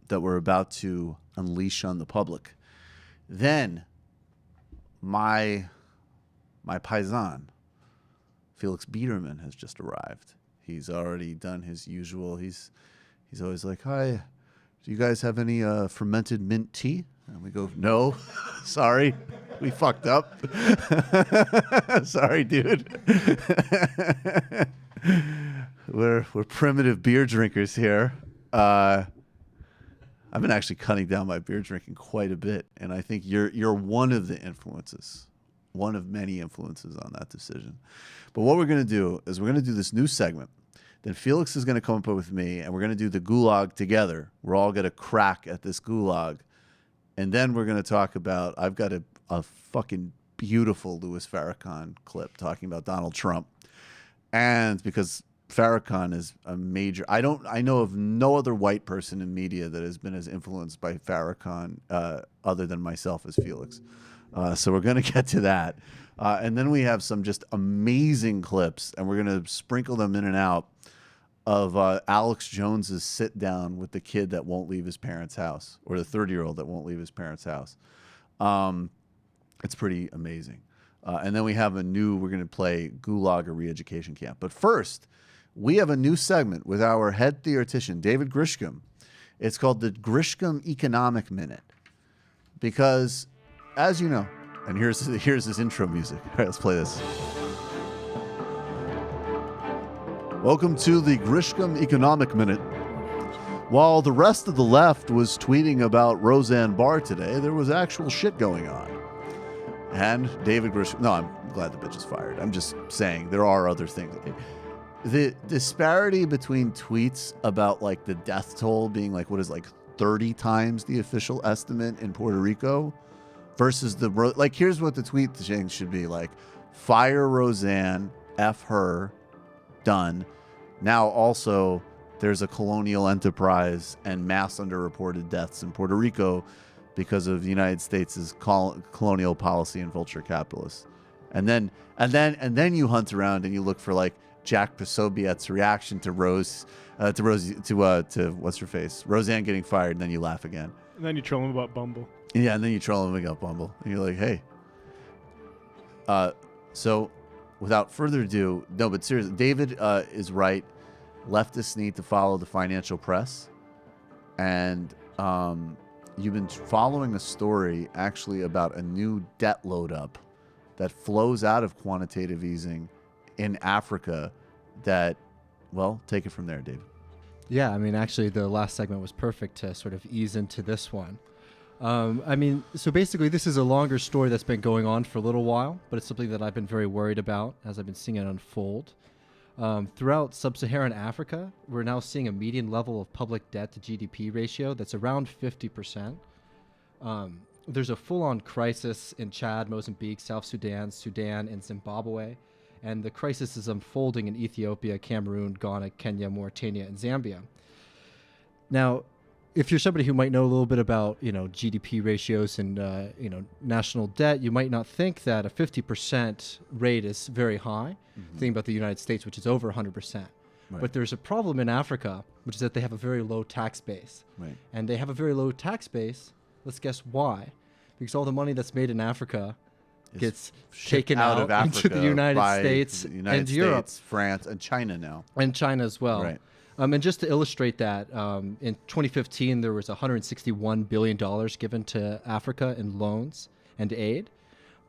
that we're about to unleash on the public. Then my paisan, Felix Biederman, has just arrived. He's already done his usual. He's He's always like, "Hi, do you guys have any fermented mint tea?" And we go, "No, sorry, we fucked up. Sorry, dude. We're primitive beer drinkers here." I've been actually cutting down my beer drinking quite a bit, and I think you're one of the influences, one of many influences on that decision. But what we're going to do is we're going to do this new segment. Then Felix is going to come up with me, and we're going to do the gulag together. We're all going to crack at this gulag, and then we're going to talk about. I've got a fucking beautiful Louis Farrakhan clip talking about Donald Trump, and because Farrakhan is a major. I know of no other white person in media that has been as influenced by Farrakhan other than myself as Felix. So we're going to get to that. And then we have some just amazing clips, and we're going to sprinkle them in and out of Alex Jones's sit down with the kid that won't leave his parents' house, or the 30-year-old that won't leave his parents' house. It's pretty amazing. And then we have we're going to play Gulag or Re-Education Camp. But first, we have a new segment with our head theoretician, David Griscom. It's called the Griscom Economic Minute. Because, as you know, and here's his intro music. All right, let's play this. Welcome to the Griscom Economic Minute. While the rest of the left was tweeting about Roseanne Barr today, there was actual shit going on. And David Griscom... No, I'm glad the bitch is fired. I'm just saying there are other things. The disparity between tweets about like the death toll being like 30 times the official estimate in Puerto Rico versus here's what the tweet change should be like: fire Roseanne, F her, done. Now also there's a colonial enterprise and mass underreported deaths in Puerto Rico because of the United States' colonial policy and vulture capitalists. And then you hunt around and you look for like Jack Posobiet's reaction to what's her face, Roseanne getting fired, and then you laugh again. And then you troll him about Bumble. Yeah, and then you troll him about Bumble, and you're like, hey. So, without further ado, no, but seriously, David is right. Leftists need to follow the financial press, and you've been following a story actually about a new debt load up that flows out of quantitative easing in Africa that, well, take it from there, David. Yeah, I mean, actually, the last segment was perfect to sort of ease into this one. I mean, so basically, this is a longer story that's been going on for a little while, but it's something that I've been very worried about as I've been seeing it unfold. Throughout sub-Saharan Africa, we're now seeing a median level of public debt to GDP ratio that's around 50%. There's a full-on crisis in Chad, Mozambique, South Sudan, and Zimbabwe. And the crisis is unfolding in Ethiopia, Cameroon, Ghana, Kenya, Mauritania, and Zambia. Now, if you're somebody who might know a little bit about, GDP ratios and, national debt, you might not think that a 50% rate is very high. Mm-hmm. Think about the United States, which is over 100%. Right. But there's a problem in Africa, which is that they have a very low tax base. Right. And they have a very low tax base. Let's guess why. Because all the money that's made in Africa gets taken out of Africa into the United States and Europe, France, and China now. And China as well. Right. And just to illustrate that, in 2015, there was $161 billion given to Africa in loans and aid,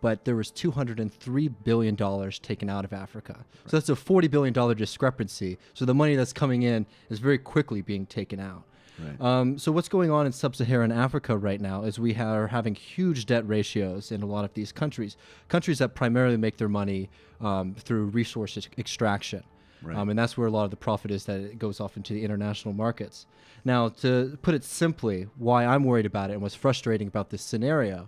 but there was $203 billion taken out of Africa. Right. So that's a $40 billion discrepancy. So the money that's coming in is very quickly being taken out. Right. So what's going on in sub-Saharan Africa right now is we are having huge debt ratios in a lot of these countries that primarily make their money through resource extraction. Right. And that's where a lot of the profit is, that it goes off into the international markets. Now, to put it simply, why I'm worried about it and what's frustrating about this scenario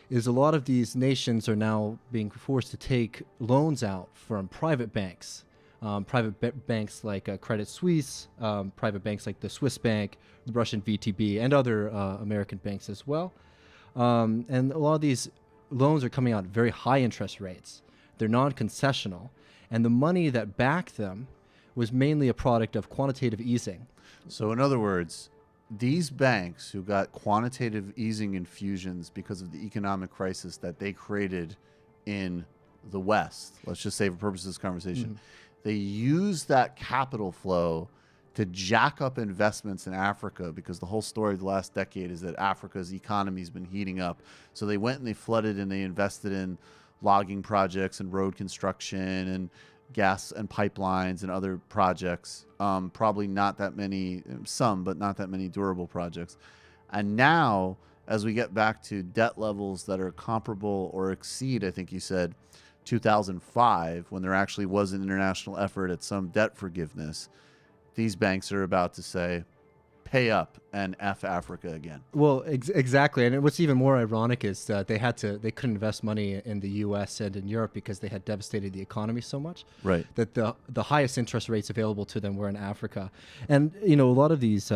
is a lot of these nations are now being forced to take loans out from private banks. Banks like Credit Suisse, private banks like the Swiss bank, the Russian VTB, and other American banks as well. And a lot of these loans are coming out at very high interest rates. They're non-concessional. And the money that backed them was mainly a product of quantitative easing. So in other words, these banks who got quantitative easing infusions because of the economic crisis that they created in the West, let's just say for purposes of this conversation, they use that capital flow to jack up investments in Africa, because the whole story of the last decade is that Africa's economy has been heating up. So they went and they flooded and they invested in logging projects and road construction and gas and pipelines and other projects. Probably not that many, some, but not that many durable projects. And now, as we get back to debt levels that are comparable or exceed, I think you said, 2005, when there actually was an international effort at some debt forgiveness, these banks are about to say, pay up and F Africa again. Well, exactly. And what's even more ironic is that they couldn't invest money in the U.S. and in Europe because they had devastated the economy so much. Right. That the highest interest rates available to them were in Africa. And, a lot of these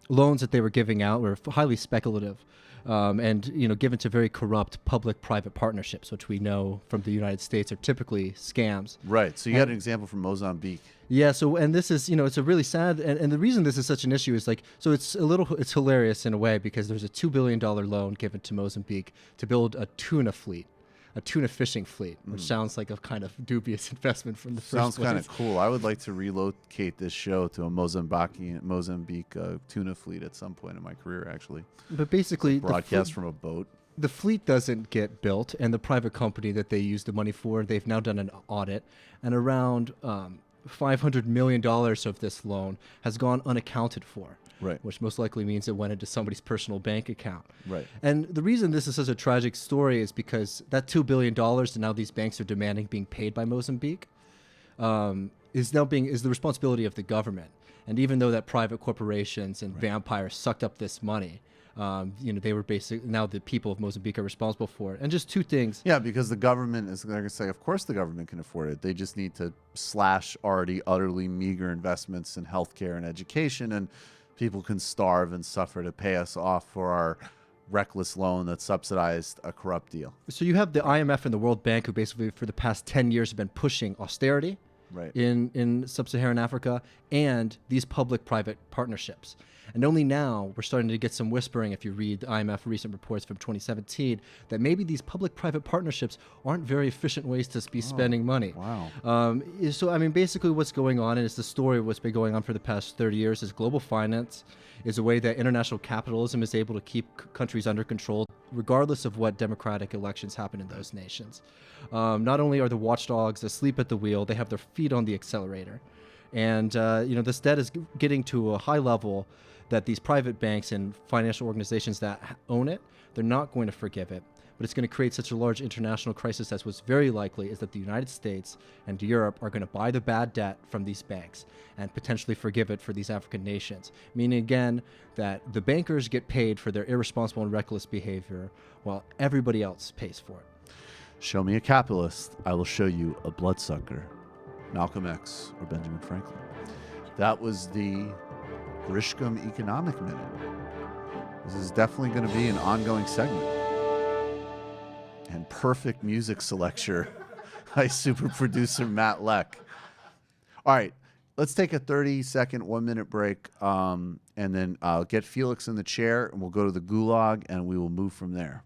loans that they were giving out were highly speculative. And given to very corrupt public-private partnerships, which we know from the United States are typically scams. Right. So you got an example from Mozambique. Yeah. So, and this is, it's a really sad, and the reason this is such an issue is it's hilarious in a way, because there's a $2 billion loan given to Mozambique to build a tuna fishing fleet, which sounds like a kind of dubious investment from the first place. Sounds kind of cool. I would like to relocate this show to a Mozambique tuna fleet at some point in my career, actually. But basically, broadcast from a boat. The fleet doesn't get built, and the private company that they use the money for, they've now done an audit, and around $500 million of this loan has gone unaccounted for. Right. Which most likely means it went into somebody's personal bank account. Right. And the reason this is such a tragic story is because that $2 billion that now these banks are demanding being paid by Mozambique is the responsibility of the government. And even though that private corporations and vampires sucked up this money, they were now the people of Mozambique are responsible for it. And just two things. Yeah, because the government is going to say, of course the government can afford it. They just need to slash already utterly meager investments in healthcare and education, and people can starve and suffer to pay us off for our reckless loan that subsidized a corrupt deal. So you have the IMF and the World Bank, who basically for the past 10 years have been pushing austerity in sub-Saharan Africa, and these public-private partnerships. And only now we're starting to get some whispering, if you read the IMF recent reports from 2017, that maybe these public-private partnerships aren't very efficient ways to be spending money. Wow. So, basically what's going on, and it's the story of what's been going on for the past 30 years, is global finance is a way that international capitalism is able to keep countries under control, regardless of what democratic elections happen in those nations. Not only are the watchdogs asleep at the wheel, they have their feet on the accelerator. And, this debt is getting to a high level that these private banks and financial organizations that own it, they're not going to forgive it. But it's going to create such a large international crisis that what's very likely is that the United States and Europe are going to buy the bad debt from these banks and potentially forgive it for these African nations. Meaning, again, that the bankers get paid for their irresponsible and reckless behavior while everybody else pays for it. Show me a capitalist, I will show you a bloodsucker. Malcolm X or Benjamin Franklin. That was the Griscom Economic Minute. This is definitely going to be an ongoing segment. And perfect music selection by super producer Matt Leck. All right, let's take a 30-second, 1-minute break, and then I'll get Felix in the chair, and we'll go to the gulag, and we will move from there.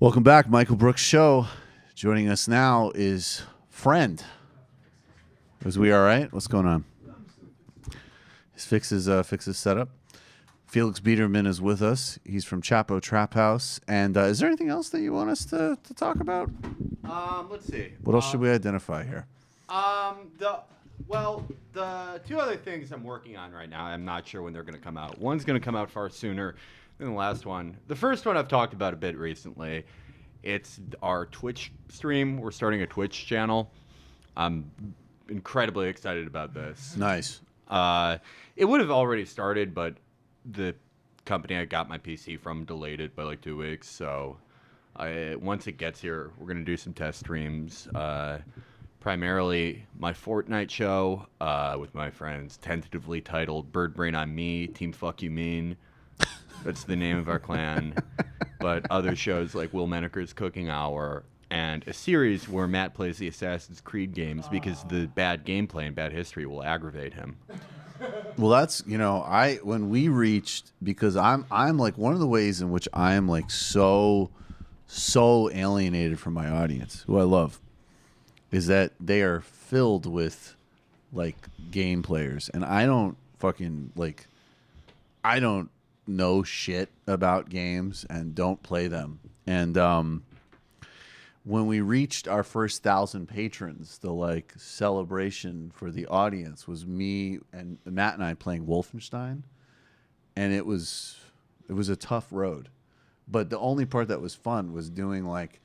Welcome back, Michael Brooks Show. Joining us now is friend. Is we all right? What's going on? His fixes set up. Felix Biederman is with us. He's from Chapo Trap House. And is there anything else that you want us to talk about? Let's see. What else should we identify here? The two other things I'm working on right now, I'm not sure when they're going to come out. One's going to come out far sooner than the last one. The first one I've talked about a bit recently. It's our Twitch stream. We're starting a Twitch channel. I'm incredibly excited about this. Nice. It would have already started, but the company I got my PC from delayed it by like 2 weeks. So once it gets here, we're going to do some test streams. Primarily my Fortnite show with my friends, tentatively titled Bird Brain on Me, Team Fuck You Mean. That's the name of our clan. But other shows like Will Menaker's Cooking Hour and a series where Matt plays the Assassin's Creed games because the bad gameplay and bad history will aggravate him. Well, that's, when we reached, because I'm like, one of the ways in which I am like so alienated from my audience, who I love, is that they are filled with like game players, and I don't know shit about games and don't play them. And when we reached our first 1,000 patrons, the like celebration for the audience was me and Matt and I playing Wolfenstein, and it was a tough road, but the only part that was fun was doing like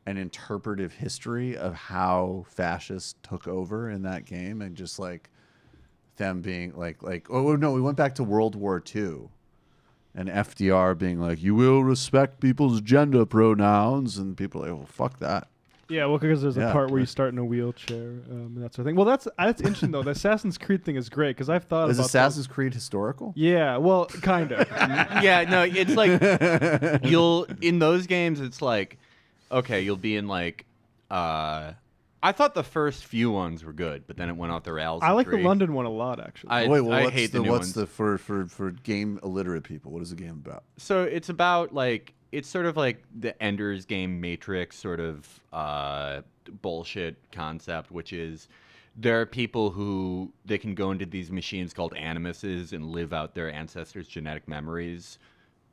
an interpretive history of how fascists took over in that game, and just like them being like oh no, we went back to World War II. And FDR being like, you will respect people's gender pronouns. And people are like, well, fuck that. Yeah, well, because there's a part where you start in a wheelchair and that sort of thing. Well, that's interesting, though. The Assassin's Creed thing is great, because I've thought about... Is Assassin's Creed historical? Yeah, well, kind of. Yeah, no, it's like, in those games, it's like, okay, you'll be in like... I thought the first few ones were good, but then it went off the rails. I like the London one a lot, actually. I hate the new ones. For game illiterate people? What is the game about? So it's about like, it's sort of like the Ender's Game Matrix sort of bullshit concept, which is there are people who they can go into these machines called animuses and live out their ancestors' genetic memories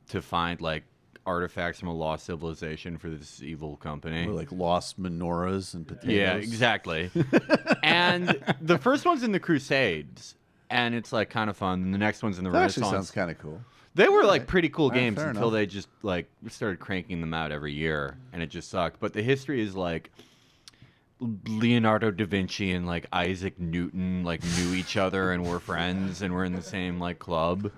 to find like artifacts from a lost civilization for this evil company. Or like lost menorahs and potatoes. Yeah, exactly. And the first one's in the Crusades, and it's like kind of fun. And the next one's in the Renaissance. Actually sounds kind of cool. They were like pretty cool games fair until enough. they just like started cranking them out every year, and it just sucked. But the history is like Leonardo da Vinci and like Isaac Newton like knew each other and were friends and were in the same like club.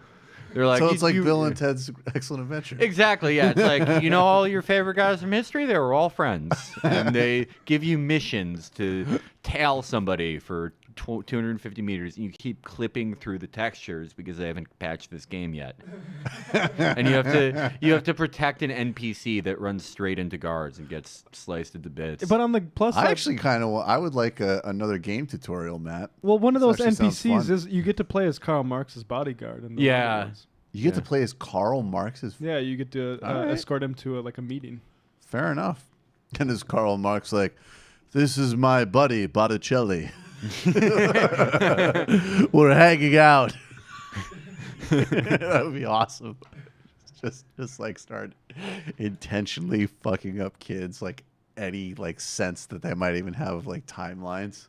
They're like, so it's like Bill and Ted's Excellent Adventure. Exactly, yeah. It's like, all your favorite guys from history, they were all friends. And they give you missions to tail somebody for 250 meters, and you keep clipping through the textures because they haven't patched this game yet. And you have to protect an NPC that runs straight into guards and gets sliced into bits. But on the plus side, I actually I would like another game tutorial, Matt. well, one of This those actually sounds NPCs fun. is you get to play as Karl Marx's bodyguard. In the Yeah. other ones. You get to play as Karl Marx's. Yeah, you get to All right. escort him to like a meeting. Fair enough. And as Karl Marx like, this is my buddy Botticelli. We're hanging out. That would be awesome. Just like start intentionally fucking up kids, like any like sense that they might even have of like timelines.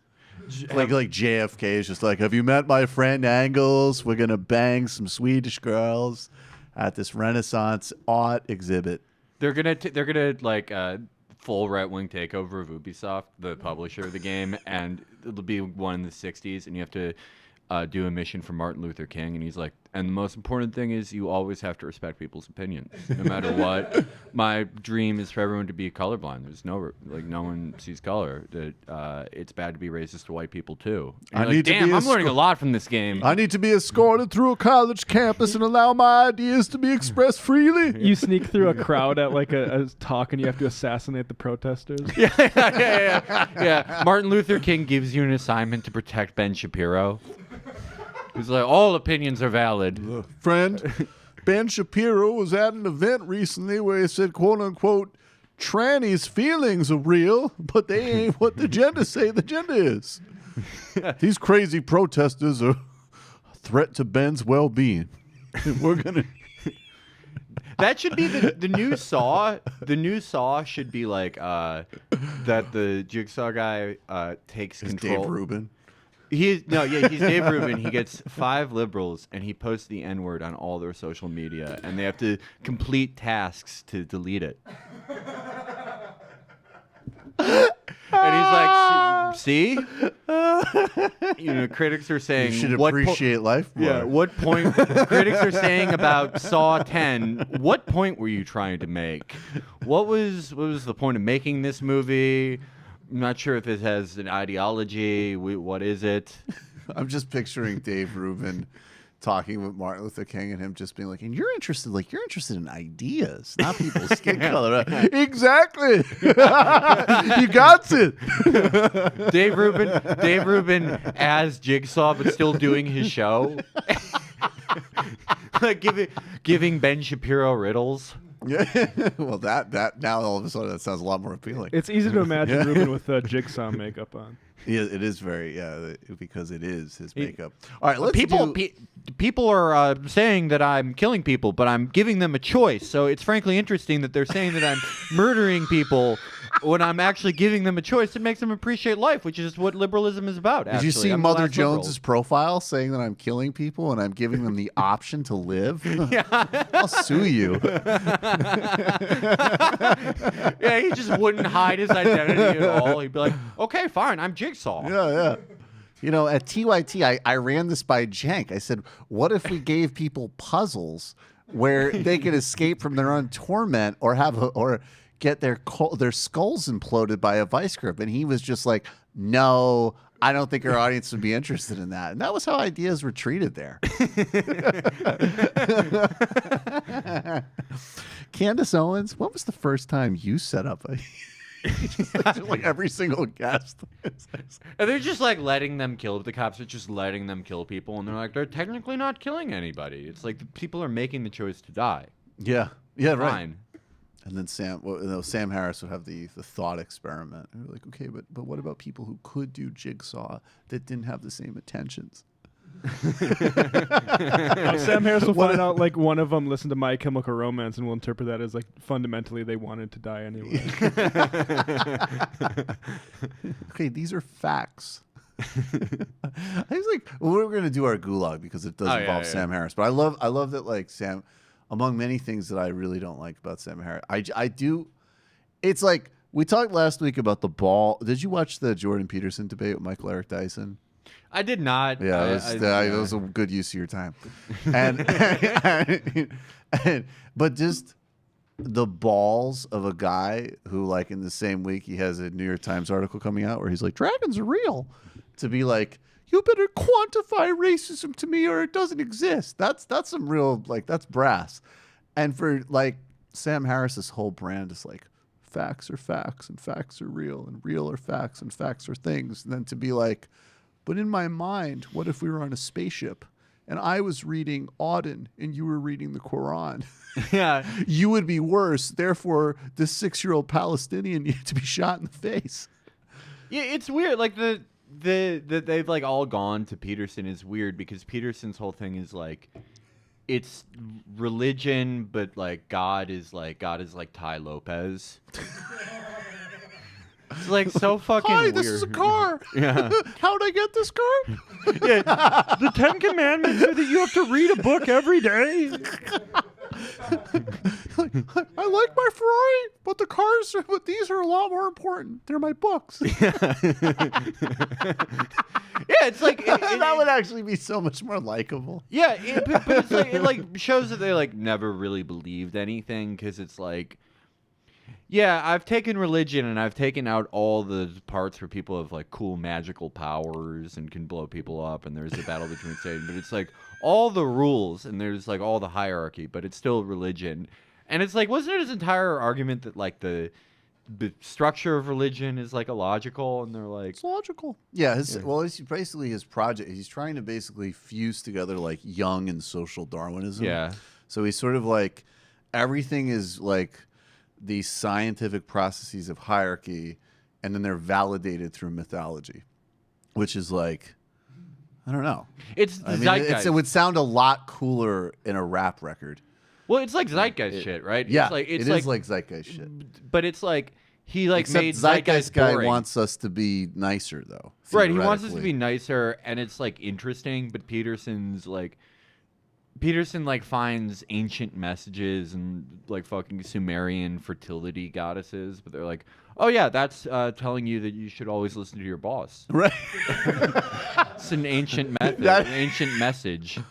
Like JFK is just like, have you met my friend Engels? We're gonna bang some Swedish girls at this Renaissance art exhibit. They're gonna like full right-wing takeover of Ubisoft, the publisher of the game, and it'll be one in the 60s, and you have to do a mission for Martin Luther King, and he's like, and the most important thing is you always have to respect people's opinions, no matter what. My dream is for everyone to be colorblind. There's no one sees color. That it's bad to be racist to white people too. And you're like, damn, I'm learning a lot from this game. I need to be escorted through a college campus and allow my ideas to be expressed freely. You sneak through a crowd at like a talk, and you have to assassinate the protesters. Yeah. Martin Luther King gives you an assignment to protect Ben Shapiro. He's like, all opinions are valid. Friend, Ben Shapiro was at an event recently where he said, quote unquote, trannies' feelings are real, but they ain't what the gender say the gender is. These crazy protesters are a threat to Ben's well-being. We're going to... That should be the new Saw. The new Saw should be like that the Jigsaw guy takes control. Dave Rubin. He's Dave Rubin. He gets 5 liberals and he posts the N-word on all their social media, and they have to complete tasks to delete it. And he's like, see? Critics are saying... You should appreciate life more. Yeah, what point... critics are saying about Saw 10, what point were you trying to make? What was the point of making this movie? I'm not sure if it has an ideology. What is it? I'm just picturing Dave Rubin talking with Martin Luther King and him just being like, and you're interested in ideas, not people's skin color. Exactly. You got it. Dave Rubin as Jigsaw, but still doing his show. Like giving Ben Shapiro riddles. Yeah. Well, that now all of a sudden that sounds a lot more appealing. It's easy to imagine Rubin with Jigsaw makeup on. Yeah, it is very because it is his makeup. All right, let's people are saying that I'm killing people, but I'm giving them a choice. So it's frankly interesting that they're saying that I'm murdering people when I'm actually giving them a choice. It makes them appreciate life, which is what liberalism is about. Did you see Mother Jones's profile saying that I'm killing people and I'm giving them the option to live? Yeah. I'll sue you. Yeah, he just wouldn't hide his identity at all. He'd be like, okay, fine, I'm Jigsaw. Yeah. You know, at TYT, I ran this by Jank. I said, what if we gave people puzzles where they could escape from their own torment or get their skulls imploded by a vice grip? And he was just like, no, I don't think our audience would be interested in that. And that was how ideas were treated there. Candace Owens, when was the first time you set up a... like every single guest. And they're just like letting them kill. The cops are just letting them kill people, and they're like, they're technically not killing anybody. It's like the people are making the choice to die. Yeah, right. Fine. And then Sam Harris would have the thought experiment. And we're like, okay, but what about people who could do Jigsaw that didn't have the same intentions? Sam Harris will find out like one of them listened to My Chemical Romance and will interpret that as like fundamentally they wanted to die anyway. Okay, these are facts. I was like, well, we're going to do our gulag because it does involve Sam Harris. But I love that like Sam, among many things that I really don't like about Sam Harris, I do. It's like we talked last week about the ball. Did you watch the Jordan Peterson debate with Michael Eric Dyson? I did not. Yeah, it was a good use of your time. But just the balls of a guy who, like, in the same week he has a New York Times article coming out where he's like, dragons are real. To be like, you better quantify racism to me or it doesn't exist. That's some real, like, that's brass. And for, like, Sam Harris's whole brand is like, facts are facts and facts are real and real are facts and facts are things. And then to be like, but in my mind, what if we were on a spaceship and I was reading Auden and you were reading the Quran? Yeah. You would be worse. Therefore, this 6-year-old Palestinian needed to be shot in the face. Yeah, it's weird. Like the they've like all gone to Peterson is weird because Peterson's whole thing is like it's religion, but like God is like Ty Lopez. It's like so fucking Hi, weird. this is a car. Yeah. How'd I get this car? Yeah, the 10 Commandments are that you have to read a book every day. I like my Ferrari, but but these are a lot more important. They're my books. Yeah, it's like that would actually be so much more likable. Yeah, but it's like it like shows that they like never really believed anything because it's like, yeah, I've taken religion and I've taken out all the parts where people have like cool magical powers and can blow people up and there's a battle between Satan, but it's like all the rules and there's like all the hierarchy, but it's still religion. And it's like, wasn't it his entire argument that like the structure of religion is like illogical? And they're like, it's logical. Yeah, well, it's basically his project. He's trying to basically fuse together like Jung and social Darwinism. Yeah. So he's sort of like everything is like these scientific processes of hierarchy, and then they're validated through mythology, which is like, I don't know. It's I mean, zeitgeist. it would sound a lot cooler in a rap record. Well, it's like zeitgeist shit, right? Yeah, it's it is like zeitgeist shit. But it's like he like Except made zeitgeist guy boring. wants us to be nicer, though. Right, he wants us to theoretically. be nicer, and it's like interesting. But Peterson like finds ancient messages and like fucking Sumerian fertility goddesses, but they're like, oh yeah, that's telling you that you should always listen to your boss. Right. It's an ancient method, an ancient message. It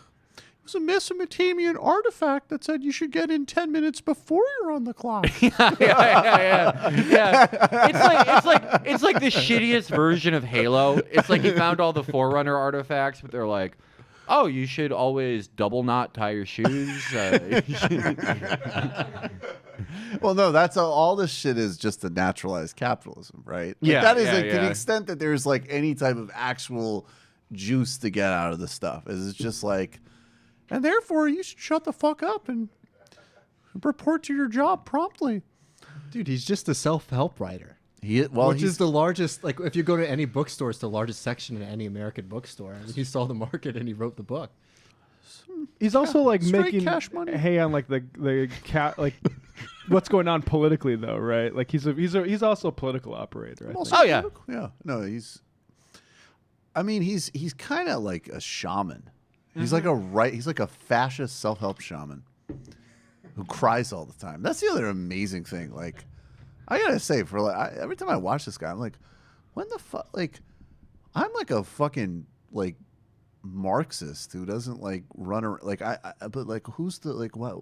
was a Mesopotamian artifact that said you should get in 10 minutes before you're on the clock. Yeah. It's like the shittiest version of Halo. It's like he found all the Forerunner artifacts, but they're like, oh, you should always double knot tie your shoes. Well, no, that's all this shit is just the naturalized capitalism, right? Like, Yeah, that is yeah, like, to the yeah. extent that there's like any type of actual juice to get out of the stuff. Is it's just like, and therefore you should shut the fuck up and report to your job promptly. Dude, he's just a self-help writer. Which is the largest, like if you go to any bookstore, it's the largest section in any American bookstore. I mean, he saw the market and he wrote the book. He's also like straight making cash money. hay on like the cat like what's going on politically though, right? Like he's also a political operator. I think. Oh yeah, yeah. No, he's kind of like a shaman. He's like he's like a fascist self-help shaman who cries all the time. That's the other amazing thing. Like, I gotta say, for like every time I watch this guy, I'm like, when the fuck? Like, I'm like a fucking like Marxist who doesn't like run around. Like but like, who's the like? What?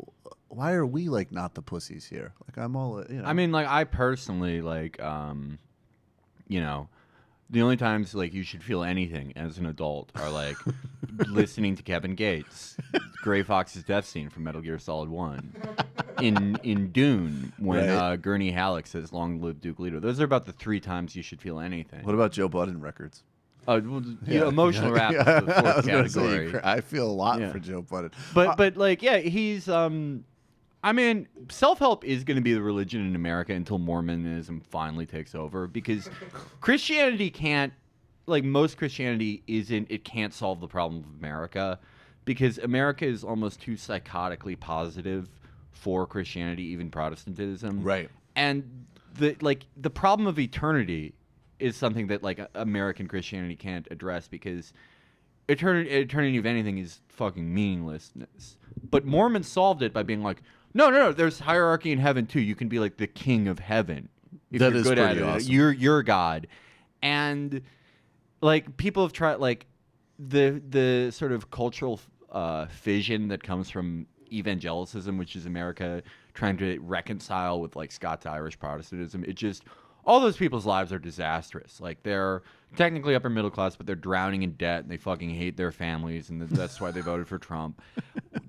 Why are we like not the pussies here? Like, I'm all you know. I mean, like I personally like, you know, the only times like you should feel anything as an adult are like listening to Kevin Gates, Gray Fox's death scene from Metal Gear Solid 1, in Dune when Gurney Halleck says "Long live Duke Leto." Those are about the 3 times you should feel anything. What about Joe Budden records? Emotional rap is the I 4th was gonna category. say, I feel a lot for Joe Budden. But like, yeah, he's I mean, self-help is going to be the religion in America until Mormonism finally takes over, because Christianity can't, like most Christianity isn't, it can't solve the problem of America, because America is almost too psychotically positive for Christianity, even Protestantism. Right. And the problem of eternity is something that like American Christianity can't address, because eternity of anything is fucking meaninglessness. But Mormons solved it by being like, no, there's hierarchy in heaven too. You can be like the king of heaven if That you're is good at pretty it. awesome. You're God. And like people have tried, like the sort of cultural fission that comes from evangelicism, which is America trying to reconcile with like Scots Irish Protestantism. It just all those people's lives are disastrous. Like, they're technically upper middle class, but they're drowning in debt, and they fucking hate their families, and that's why they voted for Trump.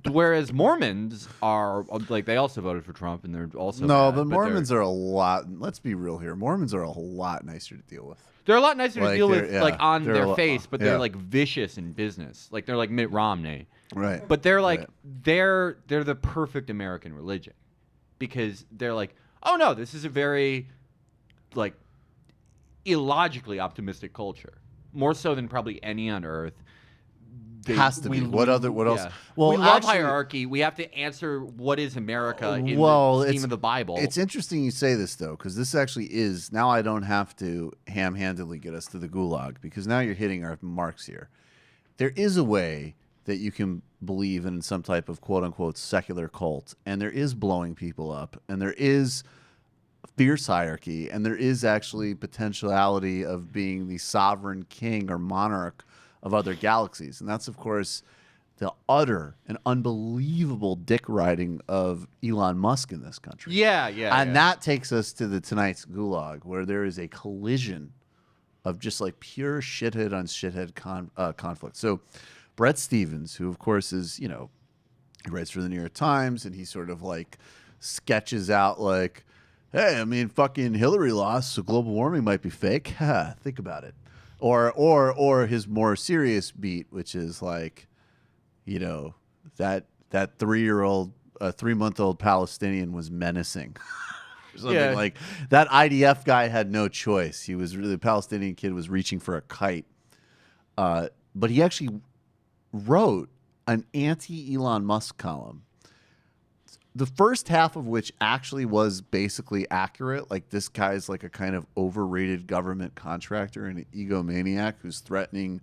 Whereas Mormons are, like, they also voted for Trump, and they're also No, bad, but but Mormons are a lot. Let's be real here. Mormons are a whole lot nicer to deal with. they're a lot nicer to deal with, yeah, like, on they're their face, but they're, yeah. like, vicious in business. Like, they're like Mitt Romney. Right. But they're, like, Right. they're the perfect American religion. Because they're like, oh, no, this is a very, like, illogically optimistic culture. More so than probably any on Earth. Has to be. What else? Yeah. Well, we love actually- hierarchy. We have to answer what is America in Well, the scheme of the Bible. It's interesting you say this, though, because this actually is, now I don't have to ham-handedly get us to the gulag, because now you're hitting our marks here. There is a way that you can believe in some type of quote-unquote secular cult, and there is blowing people up, and there is fierce hierarchy, and there is actually potentiality of being the sovereign king or monarch of other galaxies. And that's, of course, the utter and unbelievable dick riding of Elon Musk in this country. Yeah, yeah. And that takes us to the tonight's gulag, where there is a collision of just like pure shithead on shithead conflict. So Brett Stevens, who of course is, you know, he writes for the New York Times, and he sort of like sketches out like, hey, I mean, fucking Hillary lost, so global warming might be fake. Think about it. Or his more serious beat, which is like, you know, that 3-month-old Palestinian was menacing. Something like that. IDF guy had no choice. He was really, the Palestinian kid was reaching for a kite. But he actually wrote an anti-Elon Musk column, the first half of which actually was basically accurate. Like, this guy's like a kind of overrated government contractor and an egomaniac who's threatening,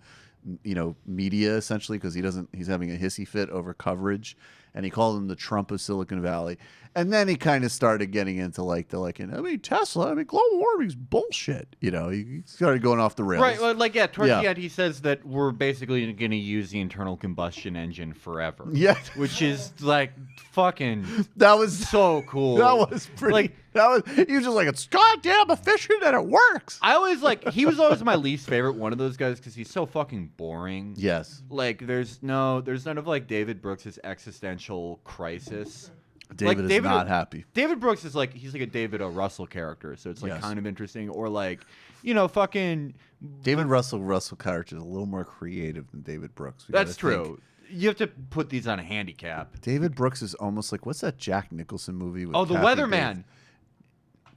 you know, media essentially because he's having a hissy fit over coverage, and he called him the Trump of Silicon Valley. And then he kind of started getting into like Tesla, global warming's bullshit. You know, he started going off the rails. Right, well, like, towards the end, he says that we're basically going to use the internal combustion engine forever. Yeah. Which is, like, fucking... That was so cool. That was pretty... Like, he was just like, it's goddamn efficient and it works. I always, like... He was always my least favorite one of those guys because he's so fucking boring. Yes. Like, there's none of, like, David Brooks' existential crisis. David is not happy. David Brooks is like, he's like a David O. Russell character, so it's like kind of interesting. Or like, you know, fucking David Russell character is a little more creative than David Brooks. That's true. You have to put these on a handicap. David Brooks is almost like, what's that Jack Nicholson movie? With The Kathy Weatherman. Bates?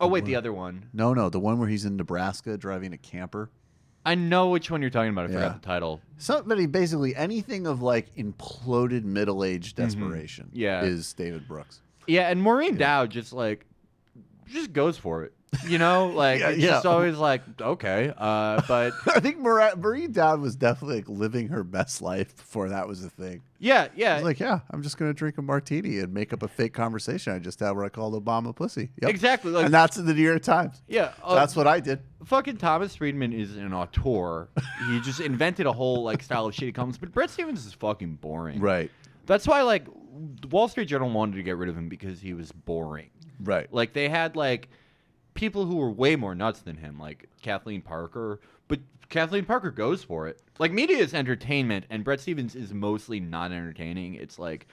Oh wait, the other one. No, the one where he's in Nebraska driving a camper. I know which one you're talking about. I forgot the title. Somebody basically anything of like imploded middle-aged desperation. Is David Brooks. Yeah, and Maureen Dowd just goes for it. You know, like it's just always like, okay, but I think Maureen Dowd was definitely like living her best life before that was a thing. Yeah. She's like, I'm just gonna drink a martini and make up a fake conversation I just had where I called Obama pussy. Yep. Exactly, like, and that's in the New York Times. Yeah, that's what I did. Fucking Thomas Friedman is an auteur. He just invented a whole like style of shitty comments. But Brett Stevens is fucking boring. Right. That's why like the Wall Street Journal wanted to get rid of him because he was boring. Right. Like they had like people who were way more nuts than him, like Kathleen Parker. But Kathleen Parker goes for it. Like media is entertainment, and Brett Stevens is mostly not entertaining. It's like,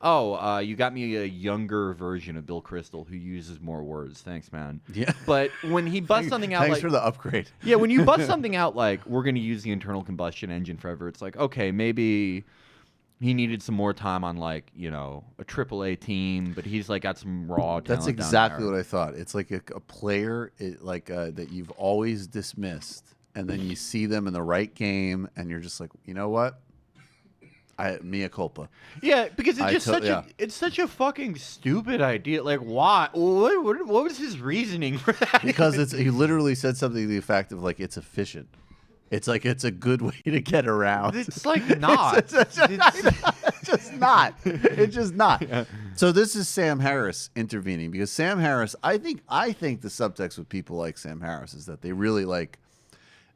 you got me a younger version of Bill Kristol who uses more words. Thanks, man. Yeah. But when he busts something out, thanks like, for the upgrade. Yeah, when you bust something out like we're going to use the internal combustion engine forever, it's like, okay, maybe he needed some more time on like, you know, a AAA team, but he's like got some raw talent. That's exactly what I thought. It's like a player that you've always dismissed, and then you see them in the right game, and you're just like, you know what? Mea culpa. Yeah, because it's such a fucking stupid idea. Like, why? What was his reasoning for that? Because he literally said something to the effect of like, it's efficient. It's like it's a good way to get around. It's like not. It's just not. It's just not. Yeah. So this is Sam Harris intervening because Sam Harris. I think the subtext with people like Sam Harris is that they really like.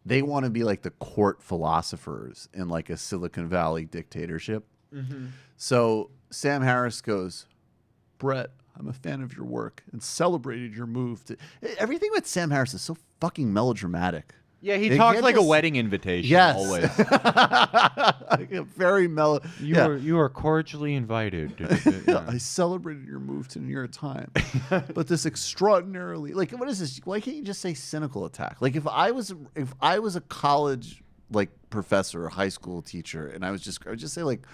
They want to be like the court philosophers in like a Silicon Valley dictatorship. Mm-hmm. So Sam Harris goes, Brett, I'm a fan of your work and celebrated your move to. Everything with Sam Harris is so fucking melodramatic. Yeah, he talks like a wedding invitation. Yes. Always. Very mellow. You are cordially invited. I celebrated your move to New York Times, but this extraordinarily, like, what is this? Why can't you just say cynical attack? Like, if I was a college like professor or high school teacher, and I would just say like,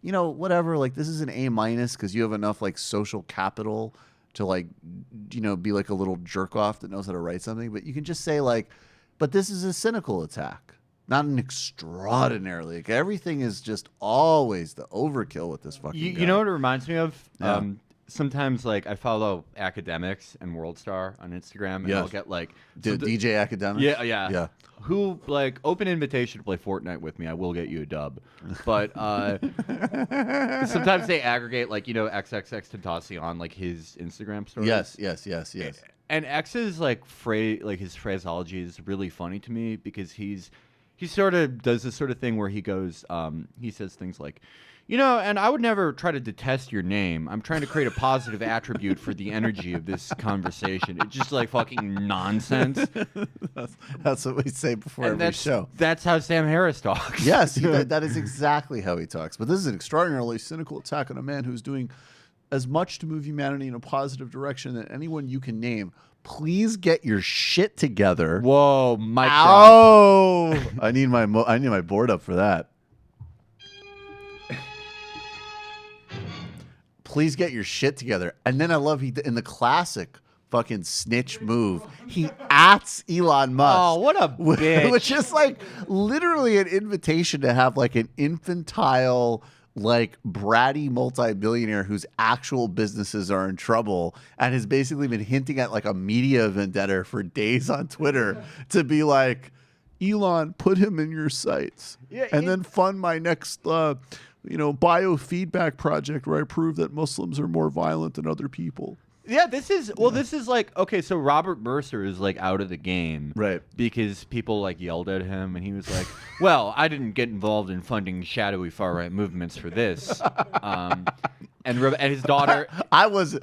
whatever. Like, this is an A- because you have enough like social capital to like, be like a little jerk off that knows how to write something. But you can just say like, but this is a cynical attack, not an extraordinarily. Like, everything is just always the overkill with this fucking guy. You know what it reminds me of? Yeah. Sometimes, like, I follow academics and WorldStar on Instagram, and I'll get like DJ academics. Yeah. Who like open invitation to play Fortnite with me? I will get you a dub. But sometimes they aggregate like XXX Tentacion, like his Instagram stories. Yes. And X's like his phraseology is really funny to me because he sort of does this sort of thing where he goes, he says things like, and I would never try to detest your name. I'm trying to create a positive attribute for the energy of this conversation. It's just like fucking nonsense. That's what we say before every show. That's how Sam Harris talks. Yes, that is exactly how he talks. But this is an extraordinarily cynical attack on a man who's doing as much to move humanity in a positive direction than anyone you can name. Please get your shit together. Whoa, mic drop. Oh, I need my board up for that. Please get your shit together. And then I love in the classic fucking snitch move, he ats Elon Musk. Oh, what a bitch. Which is like literally an invitation to have like an infantile, like bratty multi-billionaire whose actual businesses are in trouble and has basically been hinting at like a media vendetta for days on Twitter to be like, Elon, put him in your sights and then fund my next biofeedback project where I prove that Muslims are more violent than other people. Yeah, this is like, okay, so Robert Mercer is like out of the game. Right. Because people like yelled at him and he was like, well, I didn't get involved in funding shadowy far right movements for this. And his daughter, I was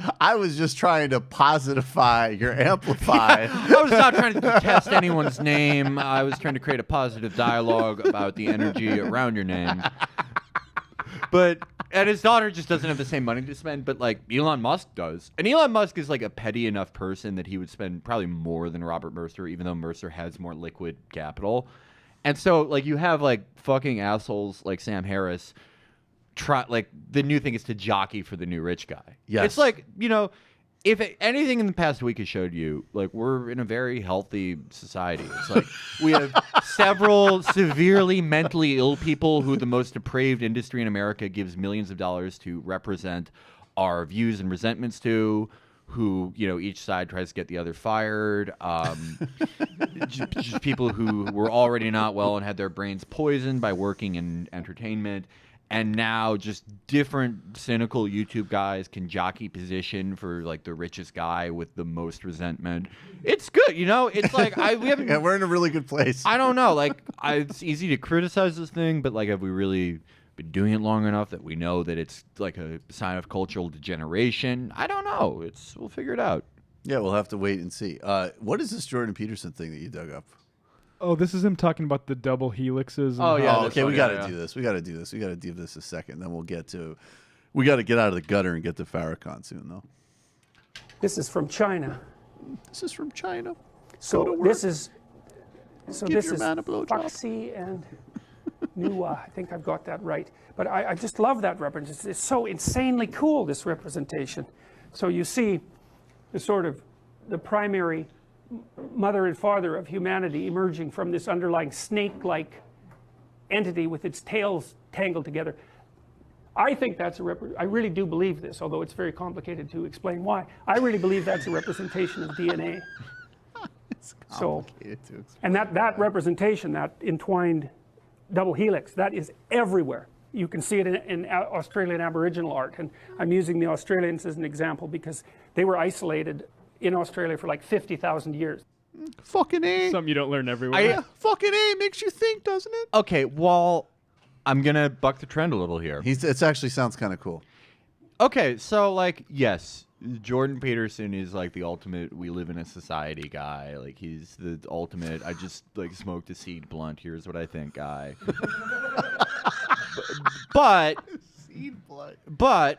just trying to positify your amplify. I was not trying to detest anyone's name. I was trying to create a positive dialogue about the energy around your name. And his daughter just doesn't have the same money to spend, but like Elon Musk does. And Elon Musk is like a petty enough person that he would spend probably more than Robert Mercer, even though Mercer has more liquid capital. And so like you have like fucking assholes like Sam Harris the new thing is to jockey for the new rich guy. Yes. It's like, if anything in the past week has showed you, like, we're in a very healthy society. It's like we have several severely mentally ill people who the most depraved industry in America gives millions of dollars to represent our views and resentments to, who, each side tries to get the other fired. Just people who were already not well and had their brains poisoned by working in entertainment. And now just different cynical YouTube guys can jockey position for like the richest guy with the most resentment. It's good, It's like we haven't. Yeah, we're in a really good place. I don't know. Like, it's easy to criticize this thing, but like, have we really been doing it long enough that we know that it's like a sign of cultural degeneration? I don't know. We'll figure it out. Yeah, we'll have to wait and see. What is this Jordan Peterson thing that you dug up? Oh, this is him talking about the double helixes. Oh, yeah. Okay, we got to do this. We got to give this a second. Then we'll get to. We got to get out of the gutter and get to Farrakhan soon, though. This is from China. This is from China. So this is. So Give this your is man a blowjob. Foxy and Nuwa. I think I've got that right. But I just love that representation. It's so insanely cool, this representation. So you see the primary mother and father of humanity emerging from this underlying snake-like entity with its tails tangled together. I think that's I really do believe this, although it's very complicated to explain why. I really believe that's a representation of DNA. It's complicated to explain. And that representation, that entwined double helix, that is everywhere. You can see it in Australian Aboriginal art, and I'm using the Australians as an example because they were isolated in Australia for like 50,000 years. Fucking A. Something you don't learn everywhere. Fucking A makes you think, doesn't it? Okay, well, I'm going to buck the trend a little here. It actually sounds kind of cool. Okay, so like, yes, Jordan Peterson is like the ultimate we live in a society guy. Like he's the ultimate I just like smoked a seed blunt, here's what I think guy. but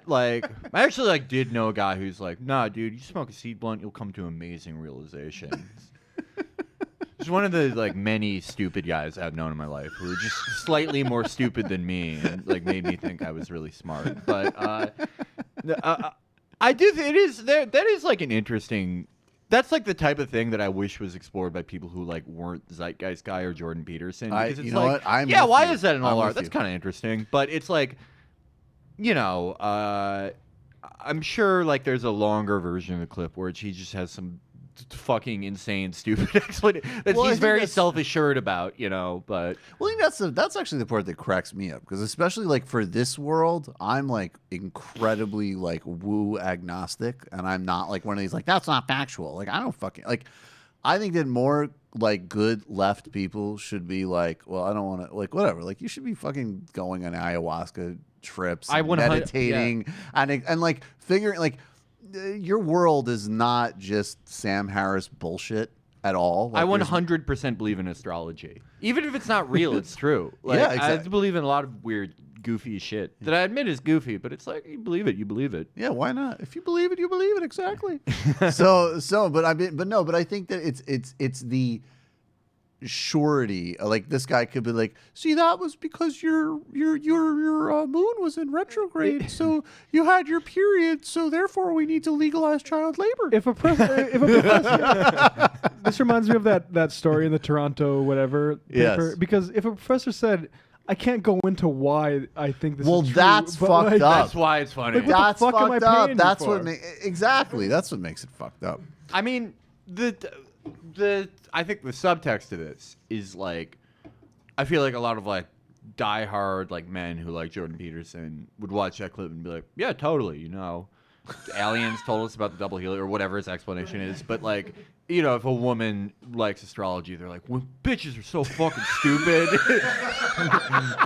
like I actually like did know a guy who's like, nah dude, you smoke a seed blunt, you'll come to amazing realizations. He's one of the like many stupid guys I've known in my life who are just slightly more stupid than me and like made me think I was really smart. But I do think that is like an interesting, that's like the type of thing that I wish was explored by people who like weren't Zeitgeist guy or Jordan Peterson. Because it's you know like, what? yeah, why is that in all art? That's kind of interesting. But it's like, you know, I'm sure like there's a longer version of the clip where he just has some fucking insane stupid explanation that he's very self-assured about, you know. But well, I think that's actually the part that cracks me up, because especially like for this world, I'm like incredibly like woo agnostic, and I'm not like one of these like that's not factual. Like I don't fucking like. I think that more like good left people should be like, well, I don't want to like whatever. Like you should be fucking going on ayahuasca trips, and meditating, and like figuring like. Your world is not just Sam Harris bullshit at all. Like, I 100% believe in astrology. Even if it's not real, it's true. Like, yeah, exactly. I believe in a lot of weird, goofy shit that I admit is goofy, but it's like, you believe it, you believe it. Yeah, why not? If you believe it, you believe it. Exactly. but I think that it's the surety. Like this guy could be like, see, that was because your moon was in retrograde, so you had your period, so therefore we need to legalize child labor. If a professor, this reminds me of that story in the Toronto whatever paper. Yes. Because if a professor said, I can't go into why I think this is true. That's but fucked like, up. That's why it's funny. Like, what the fuck am I paying That's you for? what exactly. That's what makes it fucked up. I mean, I think the subtext to this is like, I feel like a lot of like diehard like men who like Jordan Peterson would watch that clip and be like, yeah, totally, you know, aliens told us about the double helix or whatever his explanation is. But like, you know, if a woman likes astrology, they're like, well, bitches are so fucking stupid.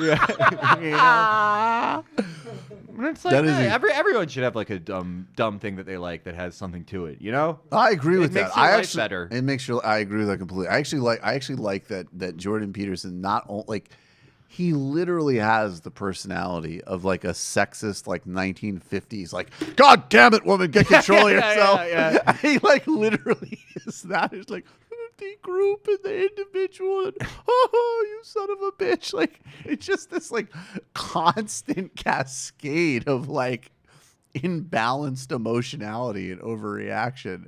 Yeah, you know? And it's like, everyone should have like a dumb thing that they like that has something to it, you know? I agree with that. It makes your life better. It makes your. I agree with that completely. I actually like that Jordan Peterson like he literally has the personality of like a sexist like 1950s like, God damn it, woman, get control of yourself. Yeah. He like literally is that. It's like the group and the individual and oh, you son of a bitch. Like it's just this like constant cascade of like imbalanced emotionality and overreaction.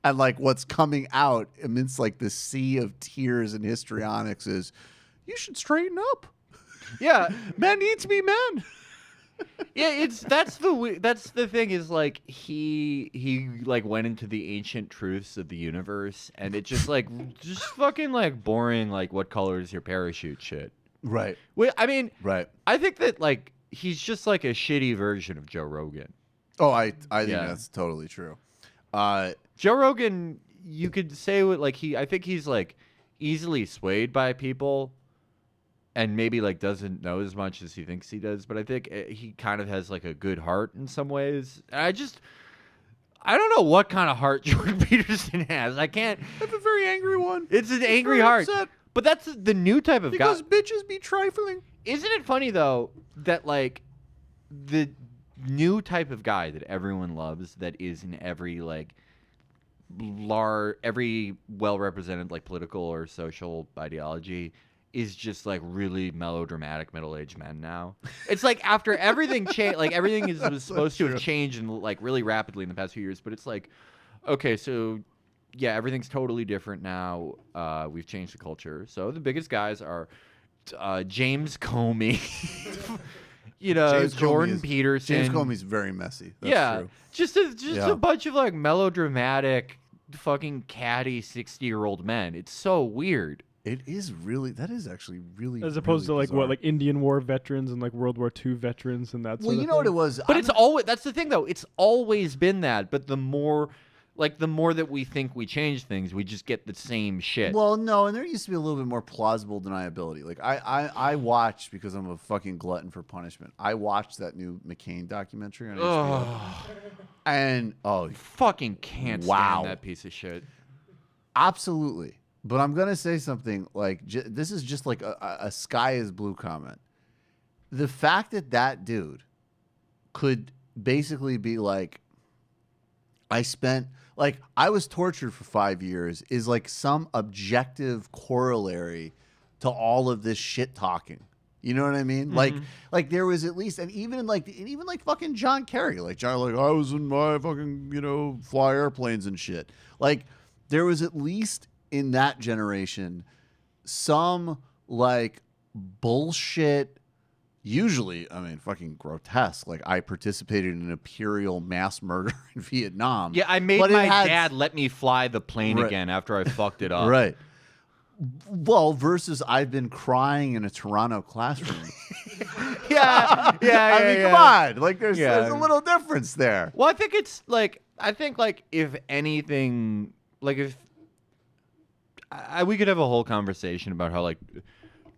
And like what's coming out amidst like the sea of tears and histrionics is you should straighten up. Yeah. Men need to be men. Yeah, that's the thing is like he like went into the ancient truths of the universe, and it just fucking like boring like what color is your parachute shit. Right. Well, I mean, right. I think that like he's just like a shitty version of Joe Rogan. Oh, I think that's totally true. Joe Rogan, you could say like I think he's like easily swayed by people. And maybe like doesn't know as much as he thinks he does, but I think he kind of has like a good heart in some ways. I don't know what kind of heart Jordan Peterson has. I can't. That's a very angry one. It's an angry heart. Upset. But that's the new type of guy. Because bitches be trifling. Isn't it funny though that like the new type of guy that everyone loves, that is in every like every well represented like political or social ideology, is just like really melodramatic middle-aged men now. It's like after everything changed, like everything was supposed to have changed and like really rapidly in the past few years, but it's like, okay, so yeah, everything's totally different now. We've changed the culture. So the biggest guys are James Comey, you know, Jordan Peterson. James Comey's very messy. That's true. Just a bunch of like melodramatic, fucking catty 60-year-old men. It's so weird. It is really. That is actually really. As opposed really to like like Indian War veterans and like World War II veterans and that. Well, you know what it was. But it's always, that's the thing though. It's always been that. But the more Like, the more that we think we change things, we just get the same shit. Well, no, and there used to be a little bit more plausible deniability. Like I watched, because I'm a fucking glutton for punishment, I watched that new McCain documentary on HBO. And fucking can't stand that piece of shit. Absolutely. But I'm gonna say something like this is just like a sky is blue comment. The fact that that dude could basically be like, I was tortured for 5 years is like some objective corollary to all of this shit talking. You know what I mean? Like there was at least, and even like fucking John Kerry, like I was in my fucking, fly airplanes and shit. Like there was at least in that generation some like bullshit. Usually, fucking grotesque. Like, I participated in an imperial mass murder in Vietnam. Yeah, I made my dad let me fly the plane again after I fucked it up. Right. Well, versus I've been crying in a Toronto classroom. Yeah. Come on. Like, there's a little difference there. Well, I think if anything, like, if we could have a whole conversation about how, like,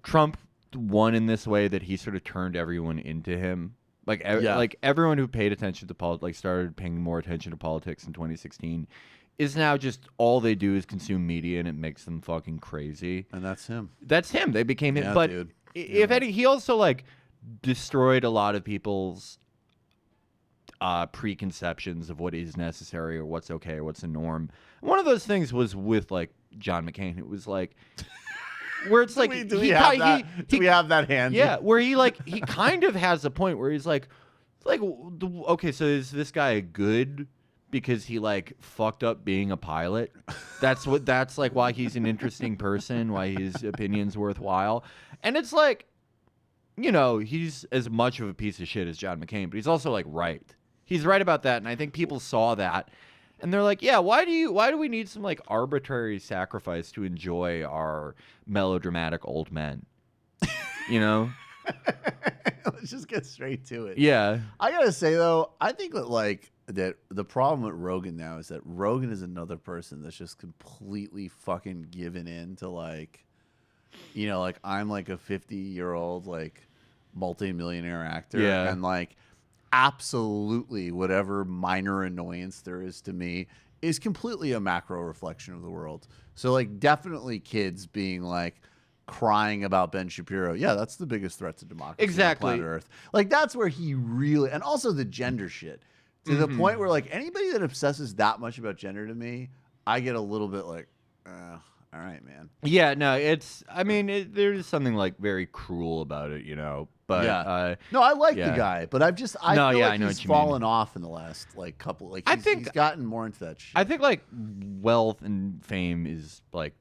Trump won in this way that he sort of turned everyone into him. Like everyone who paid attention to politics, like started paying more attention to politics in 2016, is now just all they do is consume media, and it makes them fucking crazy. And that's him. That's him. They became him. Yeah, but dude. He also like destroyed a lot of people's preconceptions of what is necessary or what's okay or what's the norm. One of those things was with like John McCain. It was like. Where it's like do we have that handy? Yeah, where he kind of has a point where he's like, okay, so is this guy good because he like fucked up being a pilot? That's like why he's an interesting person, why his opinion's worthwhile. And it's like, he's as much of a piece of shit as John McCain, but he's also like right. He's right about that, and I think people saw that. And they're like, yeah, why do we need some like arbitrary sacrifice to enjoy our melodramatic old men? Let's just get straight to it. Yeah. I gotta say though, I think that the problem with Rogan now is that Rogan is another person that's just completely fucking given in to like, like I'm like a 50-year-old like multi-millionaire actor. Yeah. And like absolutely whatever minor annoyance there is to me is completely a macro reflection of the world. So like definitely kids being like crying about Ben Shapiro. Yeah, that's the biggest threat to democracy on planet Earth. Like that's where he really, and also the gender shit to the point where like anybody that obsesses that much about gender to me, I get a little bit like, all right, man. Yeah, no, there's something like very cruel about it, But yeah. No, I like the guy, but I feel like he's fallen off in the last like couple. Like he's gotten more into that shit. I think like wealth and fame is like